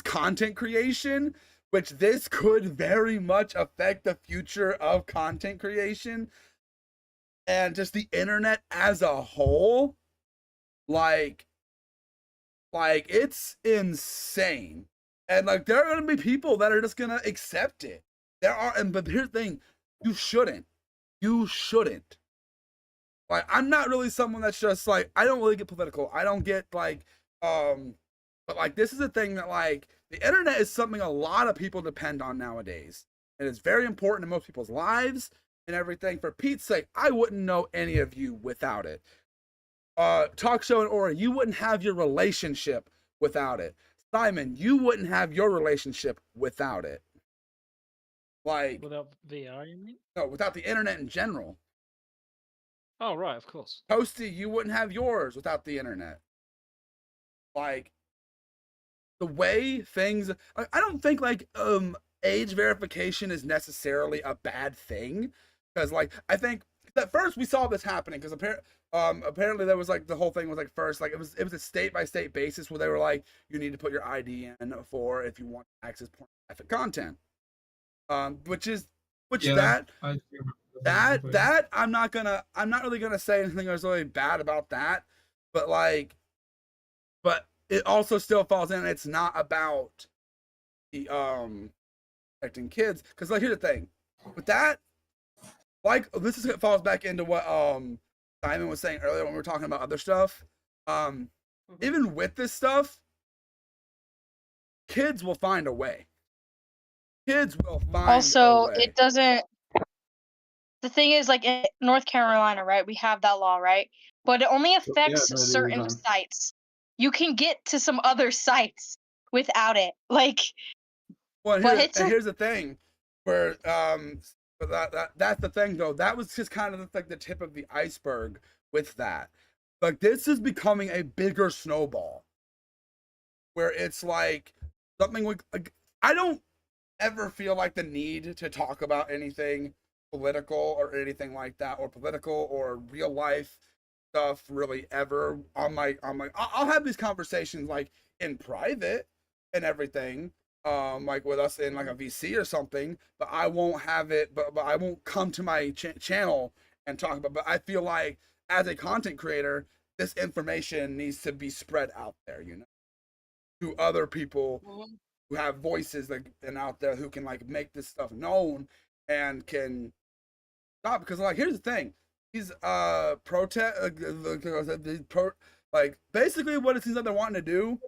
content creation, which this could very much affect the future of content creation and just the internet as a whole. Like it's insane. And like there are gonna be people that are just gonna accept it. But here's the thing, you shouldn't. Like, I'm not really someone that's just like, I don't really get political. I don't get like, but like this is a thing that like the internet is something a lot of people depend on nowadays. And it's very important in most people's lives and everything. For Pete's sake, I wouldn't know any of you without it. Talk Show and Aura, you wouldn't have your relationship without it. Simon, you wouldn't have your relationship without it. Like Without VR, you mean? No, without the internet in general. Oh, right, of course. Toasty, you wouldn't have yours without the internet. Like the way things, I don't think like age verification is necessarily a bad thing, because like I think at first we saw this happening because apparently there was like the whole thing was like first like it was a state by state basis where they were like you need to put your ID in for if you want to access pornographic content, that I'm not really gonna say anything that's really bad about that, but it also still falls in. It's not about the protecting kids, because like here's the thing with that, like this falls back into what Simon was saying earlier when we were talking about other stuff. Even with this stuff, kids will find a way. Kids will find Also, a way. it doesn't. The thing is, like in North Carolina, right? We have that law, right? But it only affects certain sites. You can get to some other sites without it. Like, well, here's the thing, where but that's the thing though. That was just kind of like the tip of the iceberg with that. Like this is becoming a bigger snowball, where it's like something like I don't ever feel like the need to talk about anything political or anything like that, or political or real life stuff really ever on my I'll have these conversations like in private and everything, like with us in like a VC or something, but I won't have it, but I won't come to my channel and talk about. But I feel like as a content creator, this information needs to be spread out there, you know, to other people who have voices like and out there who can like make this stuff known and can stop. Because like here's the thing, these like basically what it seems like they're wanting to do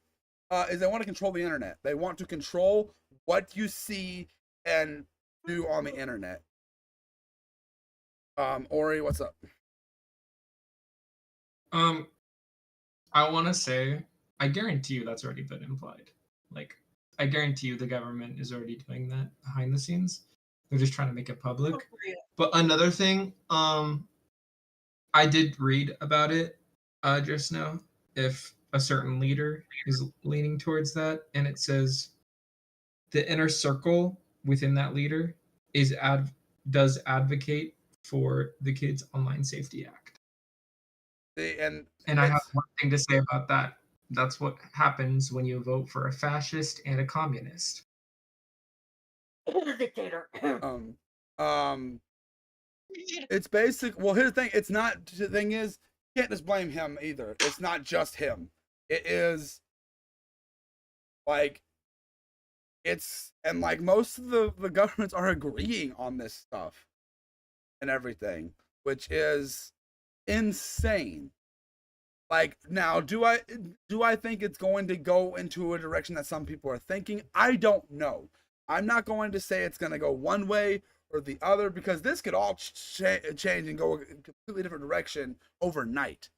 is they want to control the internet. They want to control what you see and do on the internet. Ori, what's up? I want to say, I guarantee you that's already been implied. Like, I guarantee you the government is already doing that behind the scenes. They're just trying to make it public. But another thing, I did read about it just now. If a certain leader is leaning towards that, and it says the inner circle within that leader does advocate for the Kids Online Safety Act. And I have one thing to say about that. That's what happens when you vote for a fascist and a communist. Dictator. It's basic. Well, here's the thing. It's not. The thing is, you can't just blame him either. It's not just him. It is like it's and like most of the governments are agreeing on this stuff. and everything, which is insane. Like, now, do I think it's going to go into a direction that some people are thinking? I don't know. I'm not going to say it's going to go one way or the other, because this could all change and go a completely different direction overnight.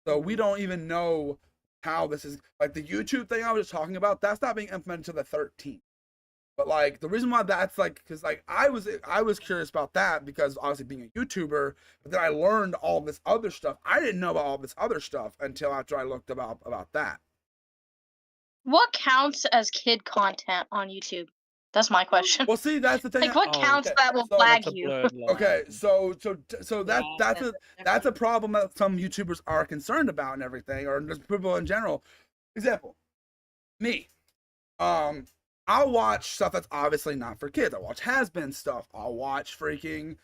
So we don't even know how this is, like the YouTube thing I was just talking about, that's not being implemented until the 13th. But like the reason why that's like, because like I was curious about that, because obviously being a YouTuber, but then I learned all this other stuff. I didn't know about all this other stuff until after I looked about that. What counts as kid content on YouTube? That's my question. Well, see, that's the thing. Like, what Oh, counts okay, that will so flag That's a you? blurred line. Okay, so Yeah, that's a problem that some YouTubers are concerned about and everything, or just people in general. Example, me. I'll watch stuff that's obviously not for kids. I watch has-been stuff. I'll watch freaking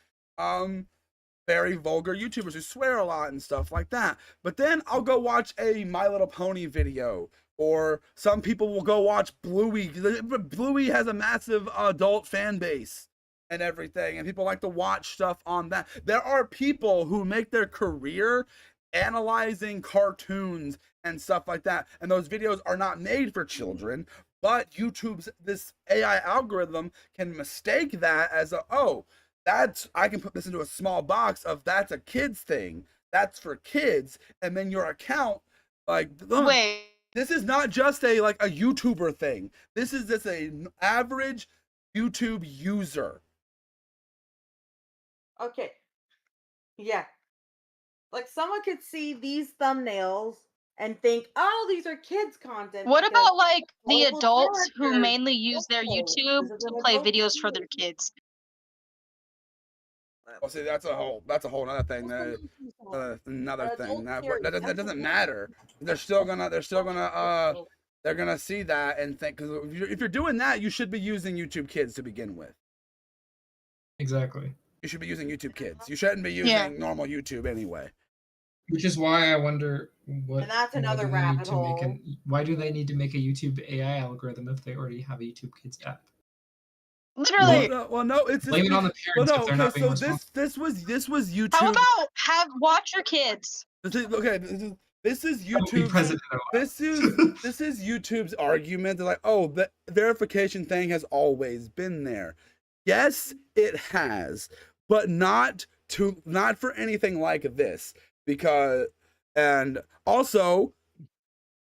very vulgar YouTubers who swear a lot and stuff like that. But then I'll go watch a My Little Pony video, or some people will go watch Bluey. Bluey has a massive adult fan base and everything, and people like to watch stuff on that. There are people who make their career analyzing cartoons and stuff like that, and those videos are not made for children, but YouTube's this AI algorithm can mistake that as I can put this into a small box of that's a kids thing, that's for kids, and then your account, like, Wait. this is not just a YouTuber thing. This is just an average YouTube user. Okay. Yeah. Like someone could see these thumbnails and think, "Oh, these are kids' content." What because about like the colorful adults who characters. mainly use their Oh, YouTube this is to an play adult videos for video. their kids? Well, see, that's a whole another thing. Another thing that doesn't matter. They're gonna see that and think, because if you're doing that, you should be using YouTube Kids to begin with. Exactly. You should be using YouTube Kids. You shouldn't be using normal YouTube anyway. Which is why I wonder what. And that's why another do they need rabbit to make hole. why do they need to make a YouTube AI algorithm if they already have a YouTube Kids app? Literally. Well, no, it's Blame it on the parents if they're not being responsible. this was YouTube. How about watch your kids? This is YouTube's this is YouTube's argument. They're like, oh, the verification thing has always been there. Yes, it has, but not for anything like this, because, and also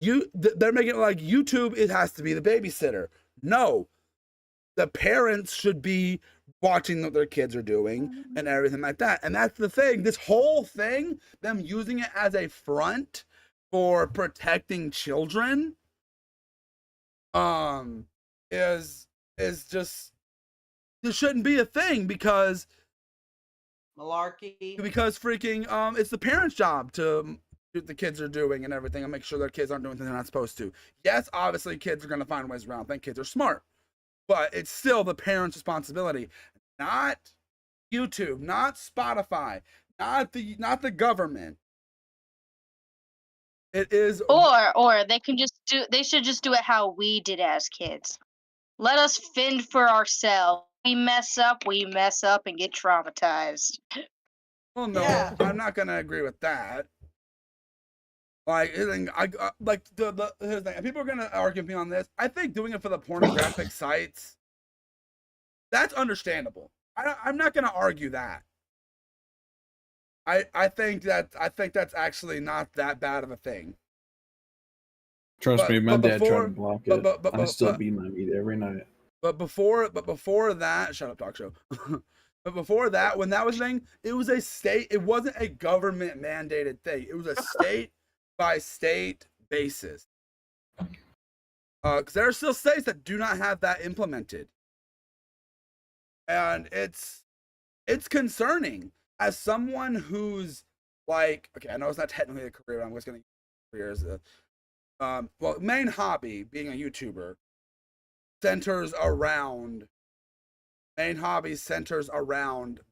they're making it like YouTube, it has to be the babysitter. No, the parents should be watching what their kids are doing and everything like that. And that's the thing. This whole thing, them using it as a front for protecting children, is just, this shouldn't be a thing, because Malarkey. Freaking it's the parents' job to do what the kids are doing and everything, and make sure their kids aren't doing things they're not supposed to. Yes, obviously kids are gonna find ways around. I think kids are smart, but it's still the parents' responsibility, not YouTube, not Spotify, not the government. It is, Or they should just do it how we did as kids. Let us fend for ourselves. We mess up and get traumatized. well, no, Yeah. I'm not gonna agree with that. Like, here's the thing. People are gonna argue with me on this. I think doing it for the pornographic sites, that's understandable. I'm not gonna argue that. I think that's actually not that bad of a thing. Trust me, my dad tried to block it. but- I still but- beat my meat every night. But before that, shut up, talk show. But before that, when that was a thing, it was a state. It wasn't a government mandated thing. It was a state by state basis. Because there are still states that do not have that implemented, and it's concerning. As someone who's like, okay, I know it's not technically a career, but I'm just gonna use career as a main hobby, being a YouTuber, centers around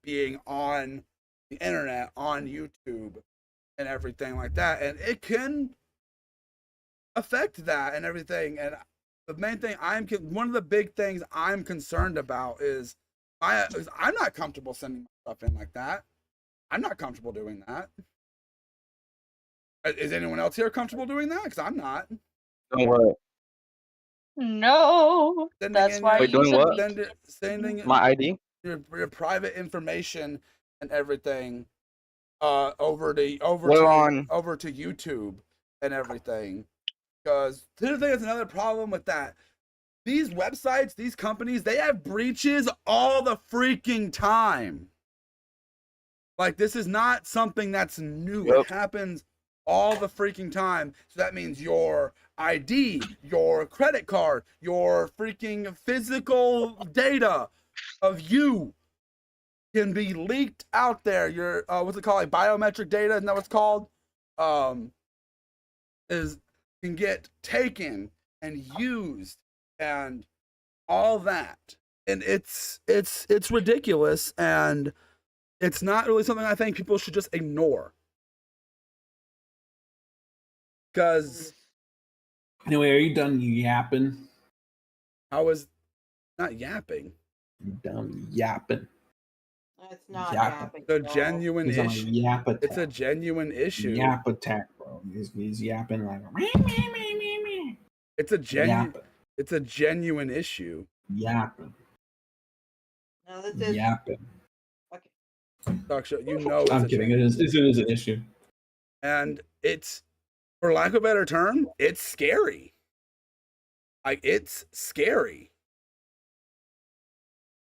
being on the internet, on YouTube and everything like that, and it can affect that and everything. And the main thing one of the big things I'm concerned about is I'm not comfortable sending stuff in like that. I'm not comfortable doing that. Is anyone else here comfortable doing that? Because I'm not. Doing what? No, Sending that's in why I Wait, use doing a what? VPN. Sending My ID? your private information and everything over to YouTube and everything. Because here's the thing, that's another problem with that. These websites, these companies, they have breaches all the freaking time. Like, this is not something that's new. Yep. It happens all the freaking time. So that means your ID, your credit card, your freaking physical data of you can be leaked out there. Your what's it called? Like biometric data, isn't that what it's called? Can get taken and used and all that. And it's ridiculous, and it's not really something I think people should just ignore. Because Anyway, are you done yapping? I was not yapping. You done yapping? It's not Yapping. yapping. It's a at all. genuine He's on a issue. yap attack. It's a genuine issue. Yap attack, bro. He's yapping like. It's a Yapping. It's a genuine issue. Yapping. No, this is Yapping. okay. Talk show, you know. It's I'm a kidding. It is an issue. And it's, for lack of a better term, it's scary. Like, it's scary.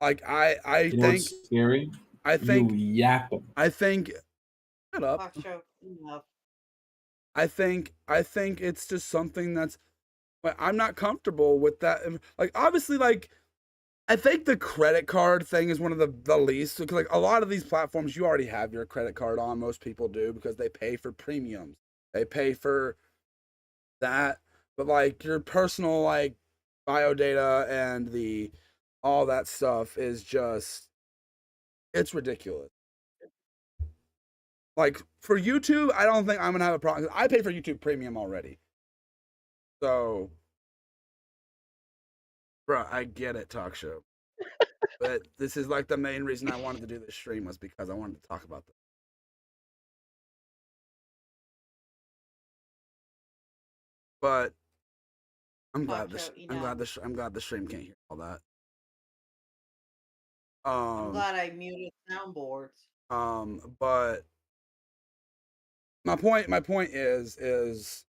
Like, I You know think what's scary? I think you yapping. I think shut up. Talk show enough. I think it's just something that's, like, I'm not comfortable with that. Like, obviously, like, I think the credit card thing is one of the least, because like a lot of these platforms you already have your credit card on. Most people do because they pay for premiums. They pay for that. But like your personal like bio data and all that stuff is just, it's ridiculous. Like for YouTube, I don't think I'm gonna have a problem. I pay for YouTube Premium already. So, bro, I get it, talk show. But this is like the main reason I wanted to do this stream, was because I wanted to talk about this. But I'm glad I'm glad the stream can't hear all that. I'm glad I muted soundboards. But my point is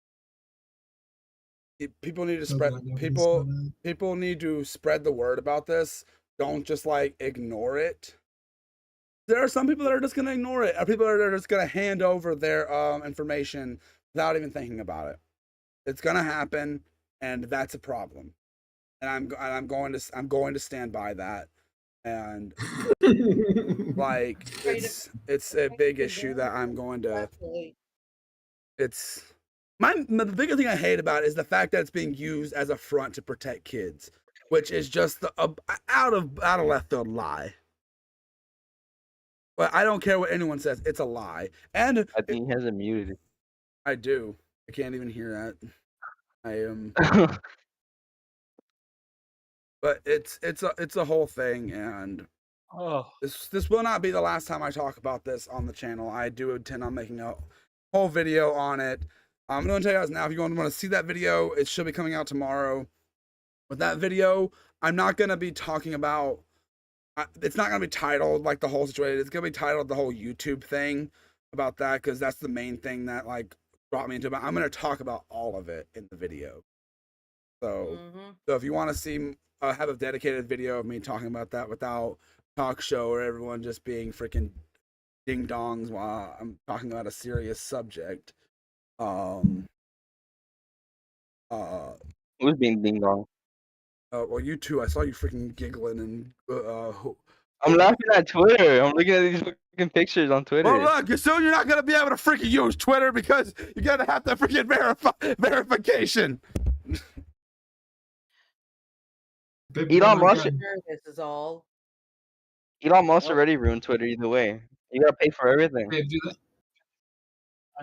people need to spread people need to spread the word about this. Don't just like ignore it. There are some people that are just gonna ignore it. Or people that are just gonna hand over their information without even thinking about it. It's gonna happen, and that's a problem. And I'm going to stand by that. And like it's a big issue that I'm going to. It's the biggest thing I hate about it is the fact that it's being used as a front to protect kids, which is just out of left field lie. But I don't care what anyone says; it's a lie. And I think he has it muted. I do. I can't even hear that. I am. But it's a whole thing, and this will not be the last time I talk about this on the channel. I do intend on making a whole video on it. I'm going to tell you guys now, if you want to see that video, it should be coming out tomorrow. With that video, I'm not going to be talking about, it's not going to be titled like the whole situation. It's going to be titled the whole YouTube thing about that, because that's the main thing that like brought me into it. I'm going to talk about all of it in the video. So, so if you want to see, have a dedicated video of me talking about that without talk show or everyone just being freaking ding dongs while I'm talking about a serious subject. Who's being ding dong? Well, you too. I saw you freaking giggling and. I'm laughing at Twitter. I'm looking at these fucking pictures on Twitter. Well, look, soon you're not gonna be able to freaking use Twitter because you're gonna have to freaking verification. Elon Musk. This is all. Elon Musk already ruined Twitter either way. You gotta pay for everything. Babe, do that.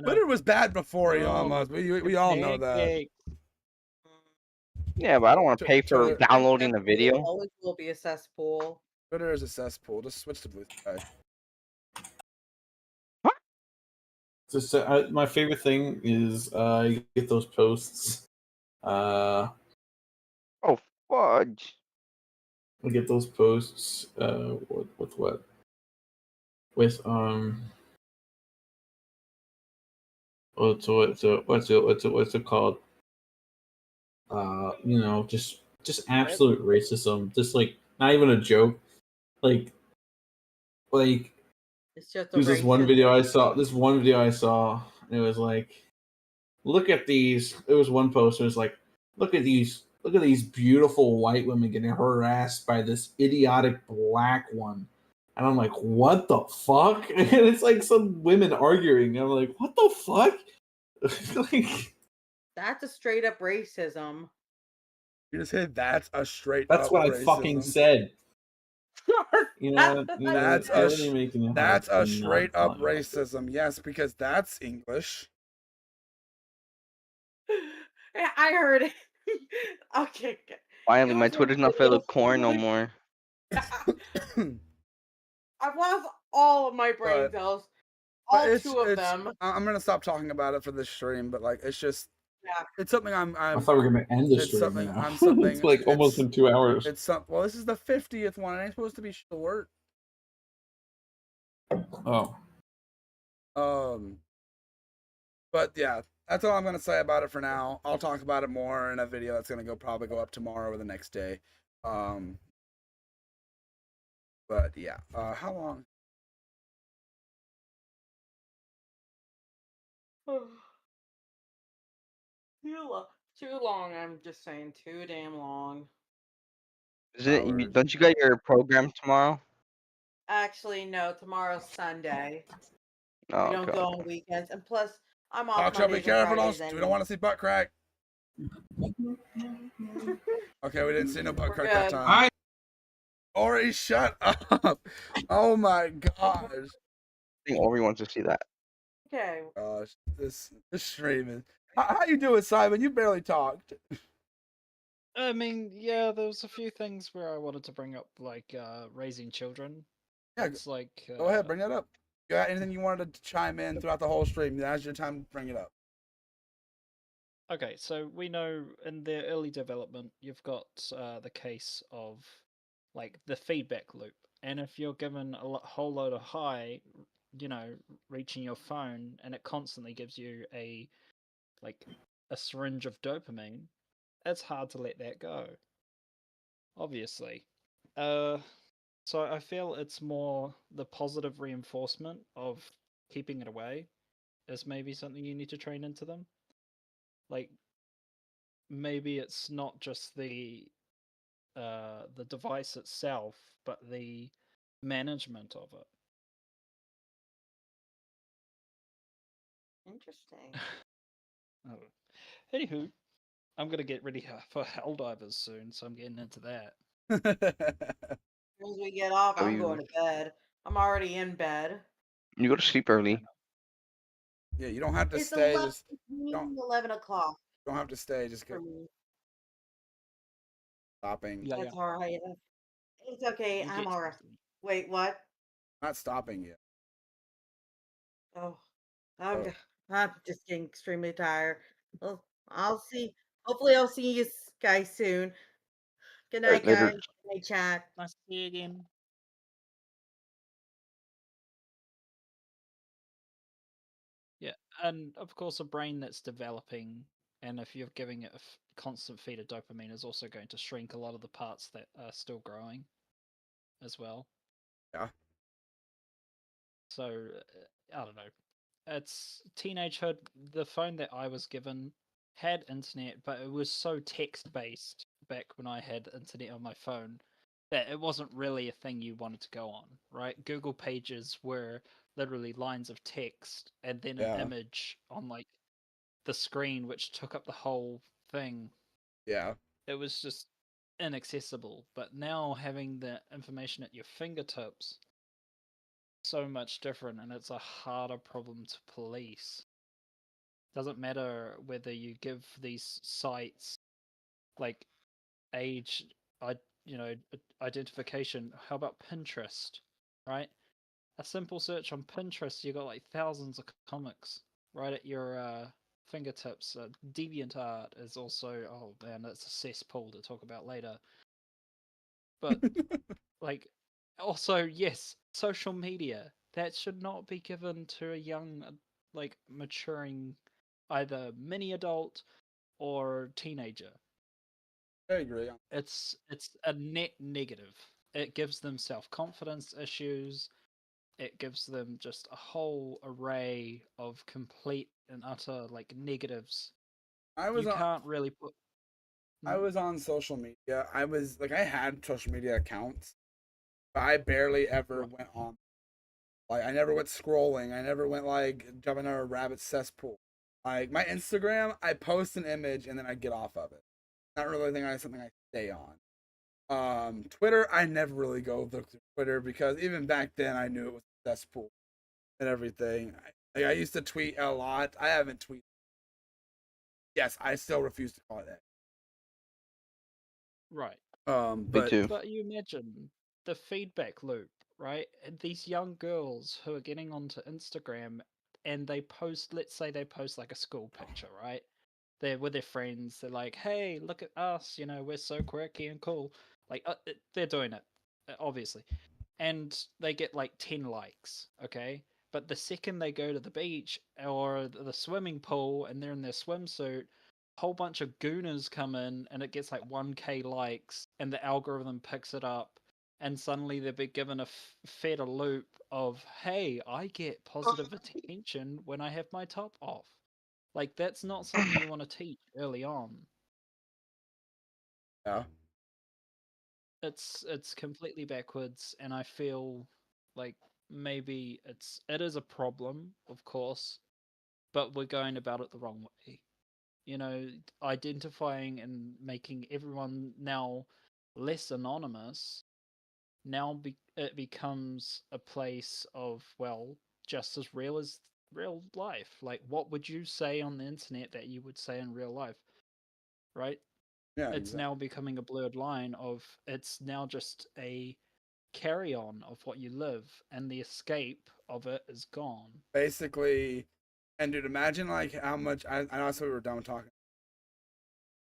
Twitter was bad before Elon Musk. We all know that. Yeah, but I don't want to pay for downloading the video. Always will be a cesspool. Twitter is a cesspool. Just switch to Blue Sky. Just my favorite thing is you get those posts. Oh fudge! I get those posts. With what? With what's it called? You know, just absolute racism. Just like not even a joke. Like It's just a there's this one racist video I thing. saw. This one video I saw, and it was like, look at these. It was one post. It was like, look at these beautiful white women getting harassed by this idiotic black one. And I'm like, what the fuck? And it's like some women arguing. I'm like, what the fuck? Like, That's a straight up racism. You just said that's a straight that's up what I racism. fucking said. You know, That's you're really making it hard that's to a not straight up call it. racism. Yes, because that's English. I heard it. Okay. Finally, It my was a Twitter's not filled video with corn no of- more. I've lost all of my brain But- cells. But All it's- two of it's- them. I'm gonna stop talking about it for this stream, but like it's just Yeah. it's something I thought we were gonna end the it's stream something- now. I'm something- it's like almost it's- in 2 hours. it's some well this is the 50th one. It ain't supposed to be short. Oh. But yeah, that's all I'm gonna say about it for now. I'll talk about it more in a video that's gonna probably go up tomorrow or the next day. But yeah, how long? Too long. I'm just saying, too damn long. Isn't don't you got your program tomorrow? Actually, no. Tomorrow's Sunday. Oh, We don't okay, go okay. on weekends, and plus, I'm off Talk, be Mondays and careful! Fridays. We don't want to see butt crack. Okay, we didn't see no butt We're crack that good. time. Ori, shut up! Oh my gosh! I think Ori wants to see that. Okay. Gosh, this stream is. How you doing, Simon? You barely talked. I mean, yeah, there was a few things where I wanted to bring up, like raising children. Yeah, It's like go ahead, bring that up. You got anything you wanted to chime in throughout the whole stream? Now's your time to bring it up. Okay, so we know in their early development, you've got the case of like the feedback loop, and if you're given a whole load of high, reaching your phone, and it constantly gives you a syringe of dopamine, it's hard to let that go. Obviously, so I feel it's more the positive reinforcement of keeping it away is maybe something you need to train into them. Like maybe it's not just the device itself, but the management of it. Interesting. Oh. Anywho, I'm gonna get ready for Helldivers soon, so I'm getting into that. As soon as we get off, Oh, I'm you- going to bed. I'm already in bed. You go to sleep early. Yeah, you don't have to It's stay. 11, Just don't- 11 o'clock don't have to stay. Just for go me. stopping. Yeah, That's all right. It's okay. You I'm get all right. Wait, what? Not stopping you. Oh, I'm, Oh. g- I'm just getting extremely tired. Well, I'll see. Hopefully, I'll see you guys soon. Good night, Later. guys. Good night, chat. Nice to see you again. Yeah, and of course, a brain that's developing, and if you're giving it a constant feed of dopamine, is also going to shrink a lot of the parts that are still growing, as well. Yeah. So I don't know. It's teenagehood. The phone that I was given had internet, but it was so text based back when I had internet on my phone that it wasn't really a thing you wanted to go on, right? Google Pages were literally lines of text and then an Yeah. image on like the screen, which took up the whole thing. Yeah. It was just inaccessible. But now having the information at your fingertips, so much different, and it's a harder problem to police. Doesn't matter whether you give these sites like age identification. How about Pinterest, right? A simple search on Pinterest, you got like thousands of comics right at your fingertips. Deviant art is also, oh man, that's a cesspool to talk about later. But like, also yes, social media that should not be given to a young, like maturing, either mini adult or teenager. I agree. It's a net negative. It gives them self-confidence issues. It gives them just a whole array of complete and utter like negatives. I You was on. can't really put. I was on social media. I was like, I had social media accounts, but I barely ever Right. went on. Like, I never went scrolling. I never went like jumping in a rabbit cesspool. Like my Instagram, I post an image and then I get off of it. Not really something I stay on. Twitter, I never really go look through Twitter because even back then I knew it was a cesspool and everything. I used to tweet a lot. I haven't tweeted. Yes, I still refuse to call it that. Right. Me But too. But you imagine the feedback loop, right? And these young girls who are getting onto Instagram and they post, let's say they post like a school picture, right? They're with their friends. They're like, "Hey, look at us! We're so quirky and cool." Like they're doing it, obviously, and they get like 10 likes. Okay, but the second they go to the beach or the swimming pool and they're in their swimsuit, a whole bunch of gooners come in and it gets like 1K likes, and the algorithm picks it up, and suddenly they're being given fed a loop of, "Hey, I get positive attention when I have my top off." Like that's not something you want to teach early on. yeah, It's completely backwards, and I feel like maybe it is a problem, of course, but we're going about it the wrong way. Identifying and making everyone now less anonymous. Now it becomes a place of, well, just as real as real life. Like, what would you say on the internet that you would say in real life, right? yeah, It's exactly. now becoming a blurred line of, it's now just a carry on of what you live, and the escape of it is gone. Basically, and dude, imagine like how much I know. So we were done talking.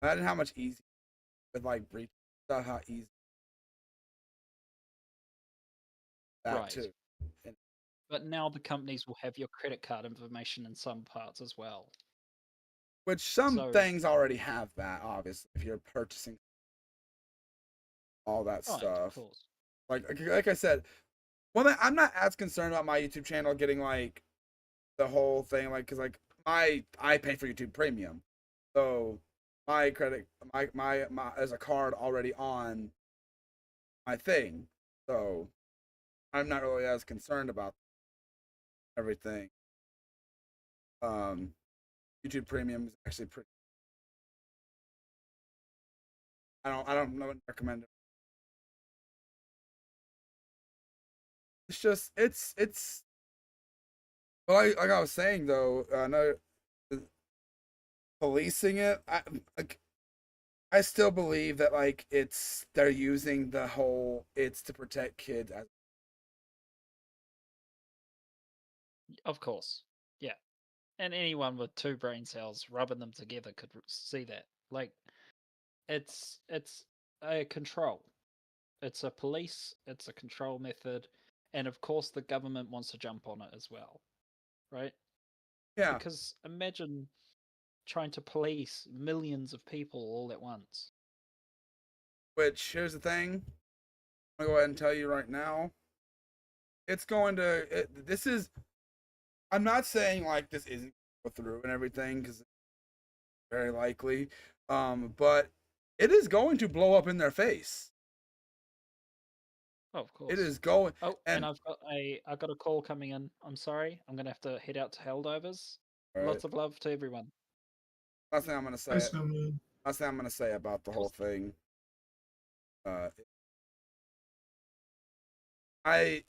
Imagine how much easy with like breach stuff. How easy that Right. too. And, But now the companies will have your credit card information in some parts as well. which some So, things already have that. Obviously, if you're purchasing all that right, of stuff. course. Like I said, one thing I'm not as concerned about my YouTube channel getting like the whole thing, like, because like I pay for YouTube Premium, so my credit my there's a card already on my thing, so I'm not really as concerned about everything. Um, YouTube Premium is actually pretty. I don't know, recommend it. It's just it's. But like I was saying though, no, policing it. I still believe that like they're using the whole it's to protect kids as Of course. Yeah. And anyone with two brain cells rubbing them together could see that. Like, it's a control. It's a police, it's a control method, and of course the government wants to jump on it as well, right? yeah. Because imagine trying to police millions of people all at once. Which here's the thing, I'm gonna go ahead and tell you right now. It's going to. This is. I'm not saying like this isn't go through and everything because it's very likely, but it is going to blow up in their face. Oh, of course. It is going. Oh, And and I've got a call coming in. I'm sorry. I'm gonna have to head out to Heldovers. all right, Lots of love to everyone. last thing I'm gonna say. Nice one. Last thing I'm gonna say about the whole thing. Uh, I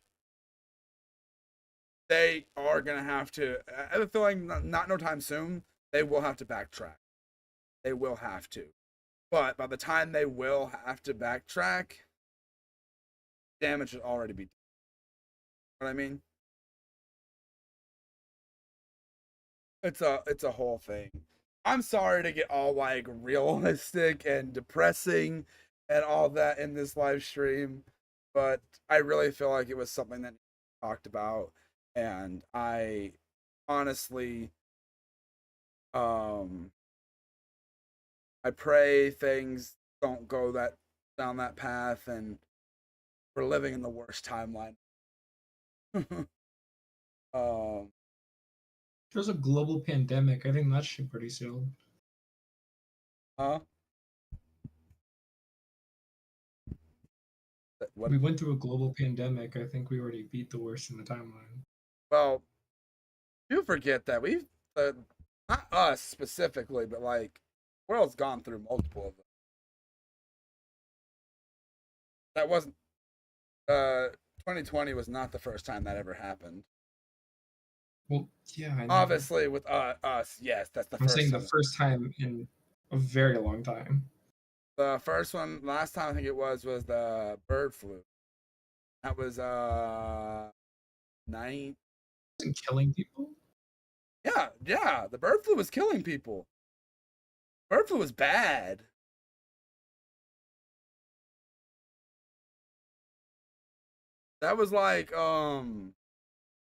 they are gonna have to. I have a feeling not no time soon. They will have to backtrack. They will have to. But by the time they will have to backtrack, damage should already be done. You know what I mean? It's a whole thing. I'm sorry to get all like realistic and depressing and all that in this live stream, but I really feel like it was something that talked about, and I honestly I pray things don't go down that path, and we're living in the worst timeline. um There's a global pandemic. I think that shit pretty soon. huh? What? We went through a global pandemic. I think we already beat the worst in the timeline. Well, you forget that we've not us specifically, but like the world's gone through multiple of them. That wasn't 2020 was not the first time that ever happened. Well, yeah, I know. Obviously, with us, yes, that's the I'm first. saying the first time in a very long time. The first one, last time I think it was the bird flu. That was nine. Killing people. Yeah, the bird flu was killing people. Bird flu was bad. That was like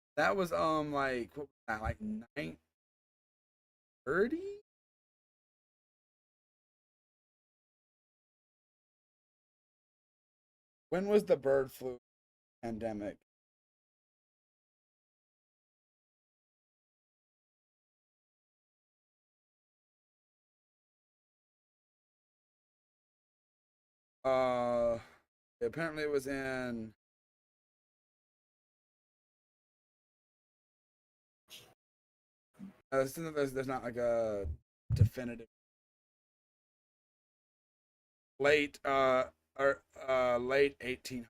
like what was that, like 930? When was the bird flu pandemic? Apparently it was in there's not like a definitive late or late 18.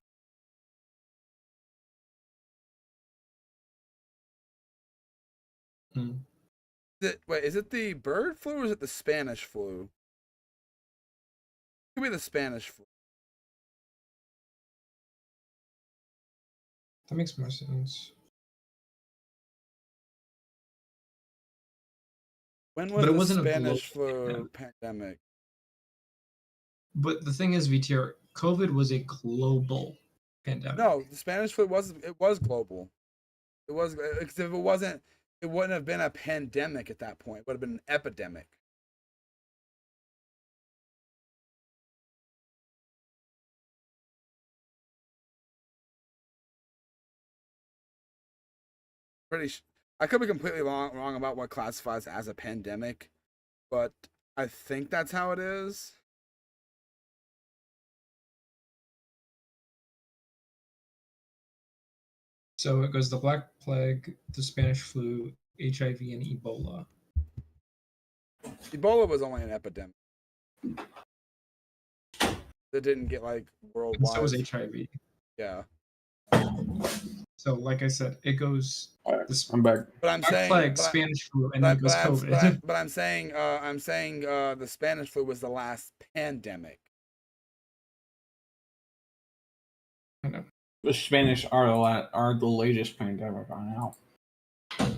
Wait, is it the bird flu or is it the Spanish flu? It could be the Spanish flu. That makes more sense. When was But it the wasn't a Spanish global flu pandemic? But the thing is, VTR, COVID was a global pandemic. No, the Spanish flu was global. It was because if it wasn't, it wouldn't have been a pandemic at that point. It would have been an epidemic. I could be completely wrong about what classifies as a pandemic, but I think that's how it is. So it goes the Black Plague, the Spanish flu, HIV, and Ebola. Ebola was only an epidemic. That didn't get like worldwide. And so was HIV. Yeah. So, like I said, it goes. I'm back. But I'm Black saying Plague, Spanish flu, and then it goes COVID. But I'm saying the Spanish flu was the last pandemic. I know. The Spanish are the latest pandemic right now.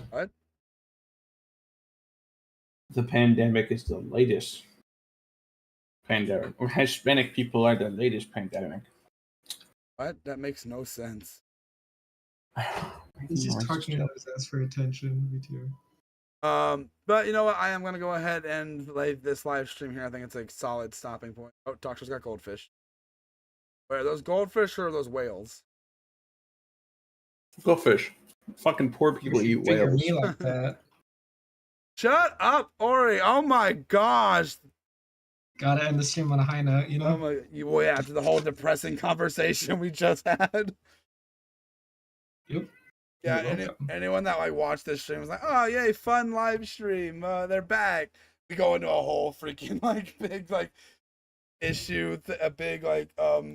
What? The pandemic is the latest pandemic. Or Hispanic people are the latest pandemic. What? That makes no sense. He's just talking about his ass for attention, VTR. But you know what? I am gonna go ahead and lay this live stream here. I think it's a solid stopping point. Oh, Doctor's got goldfish. Wait, are those goldfish or are those whales? Goldfish. Fucking poor people eat Figure whales. me like that. Shut up, Ori! Oh my gosh! Gotta end the stream on a high note, you know? Oh my! Yeah, after the whole depressing conversation we just had. Yep. Yeah, anyone that like watched this stream was like, "Oh yay, fun live stream! They're back." We go into a whole freaking like big like issue, a big like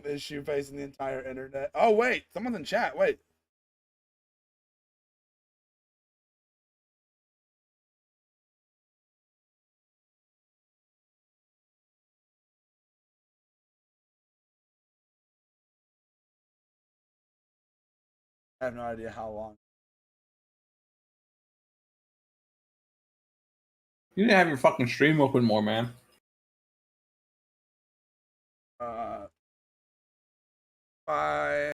issue facing the entire internet. Oh wait, someone's in chat. Wait. I have no idea how long. You need to have your fucking stream open more, man. Bye.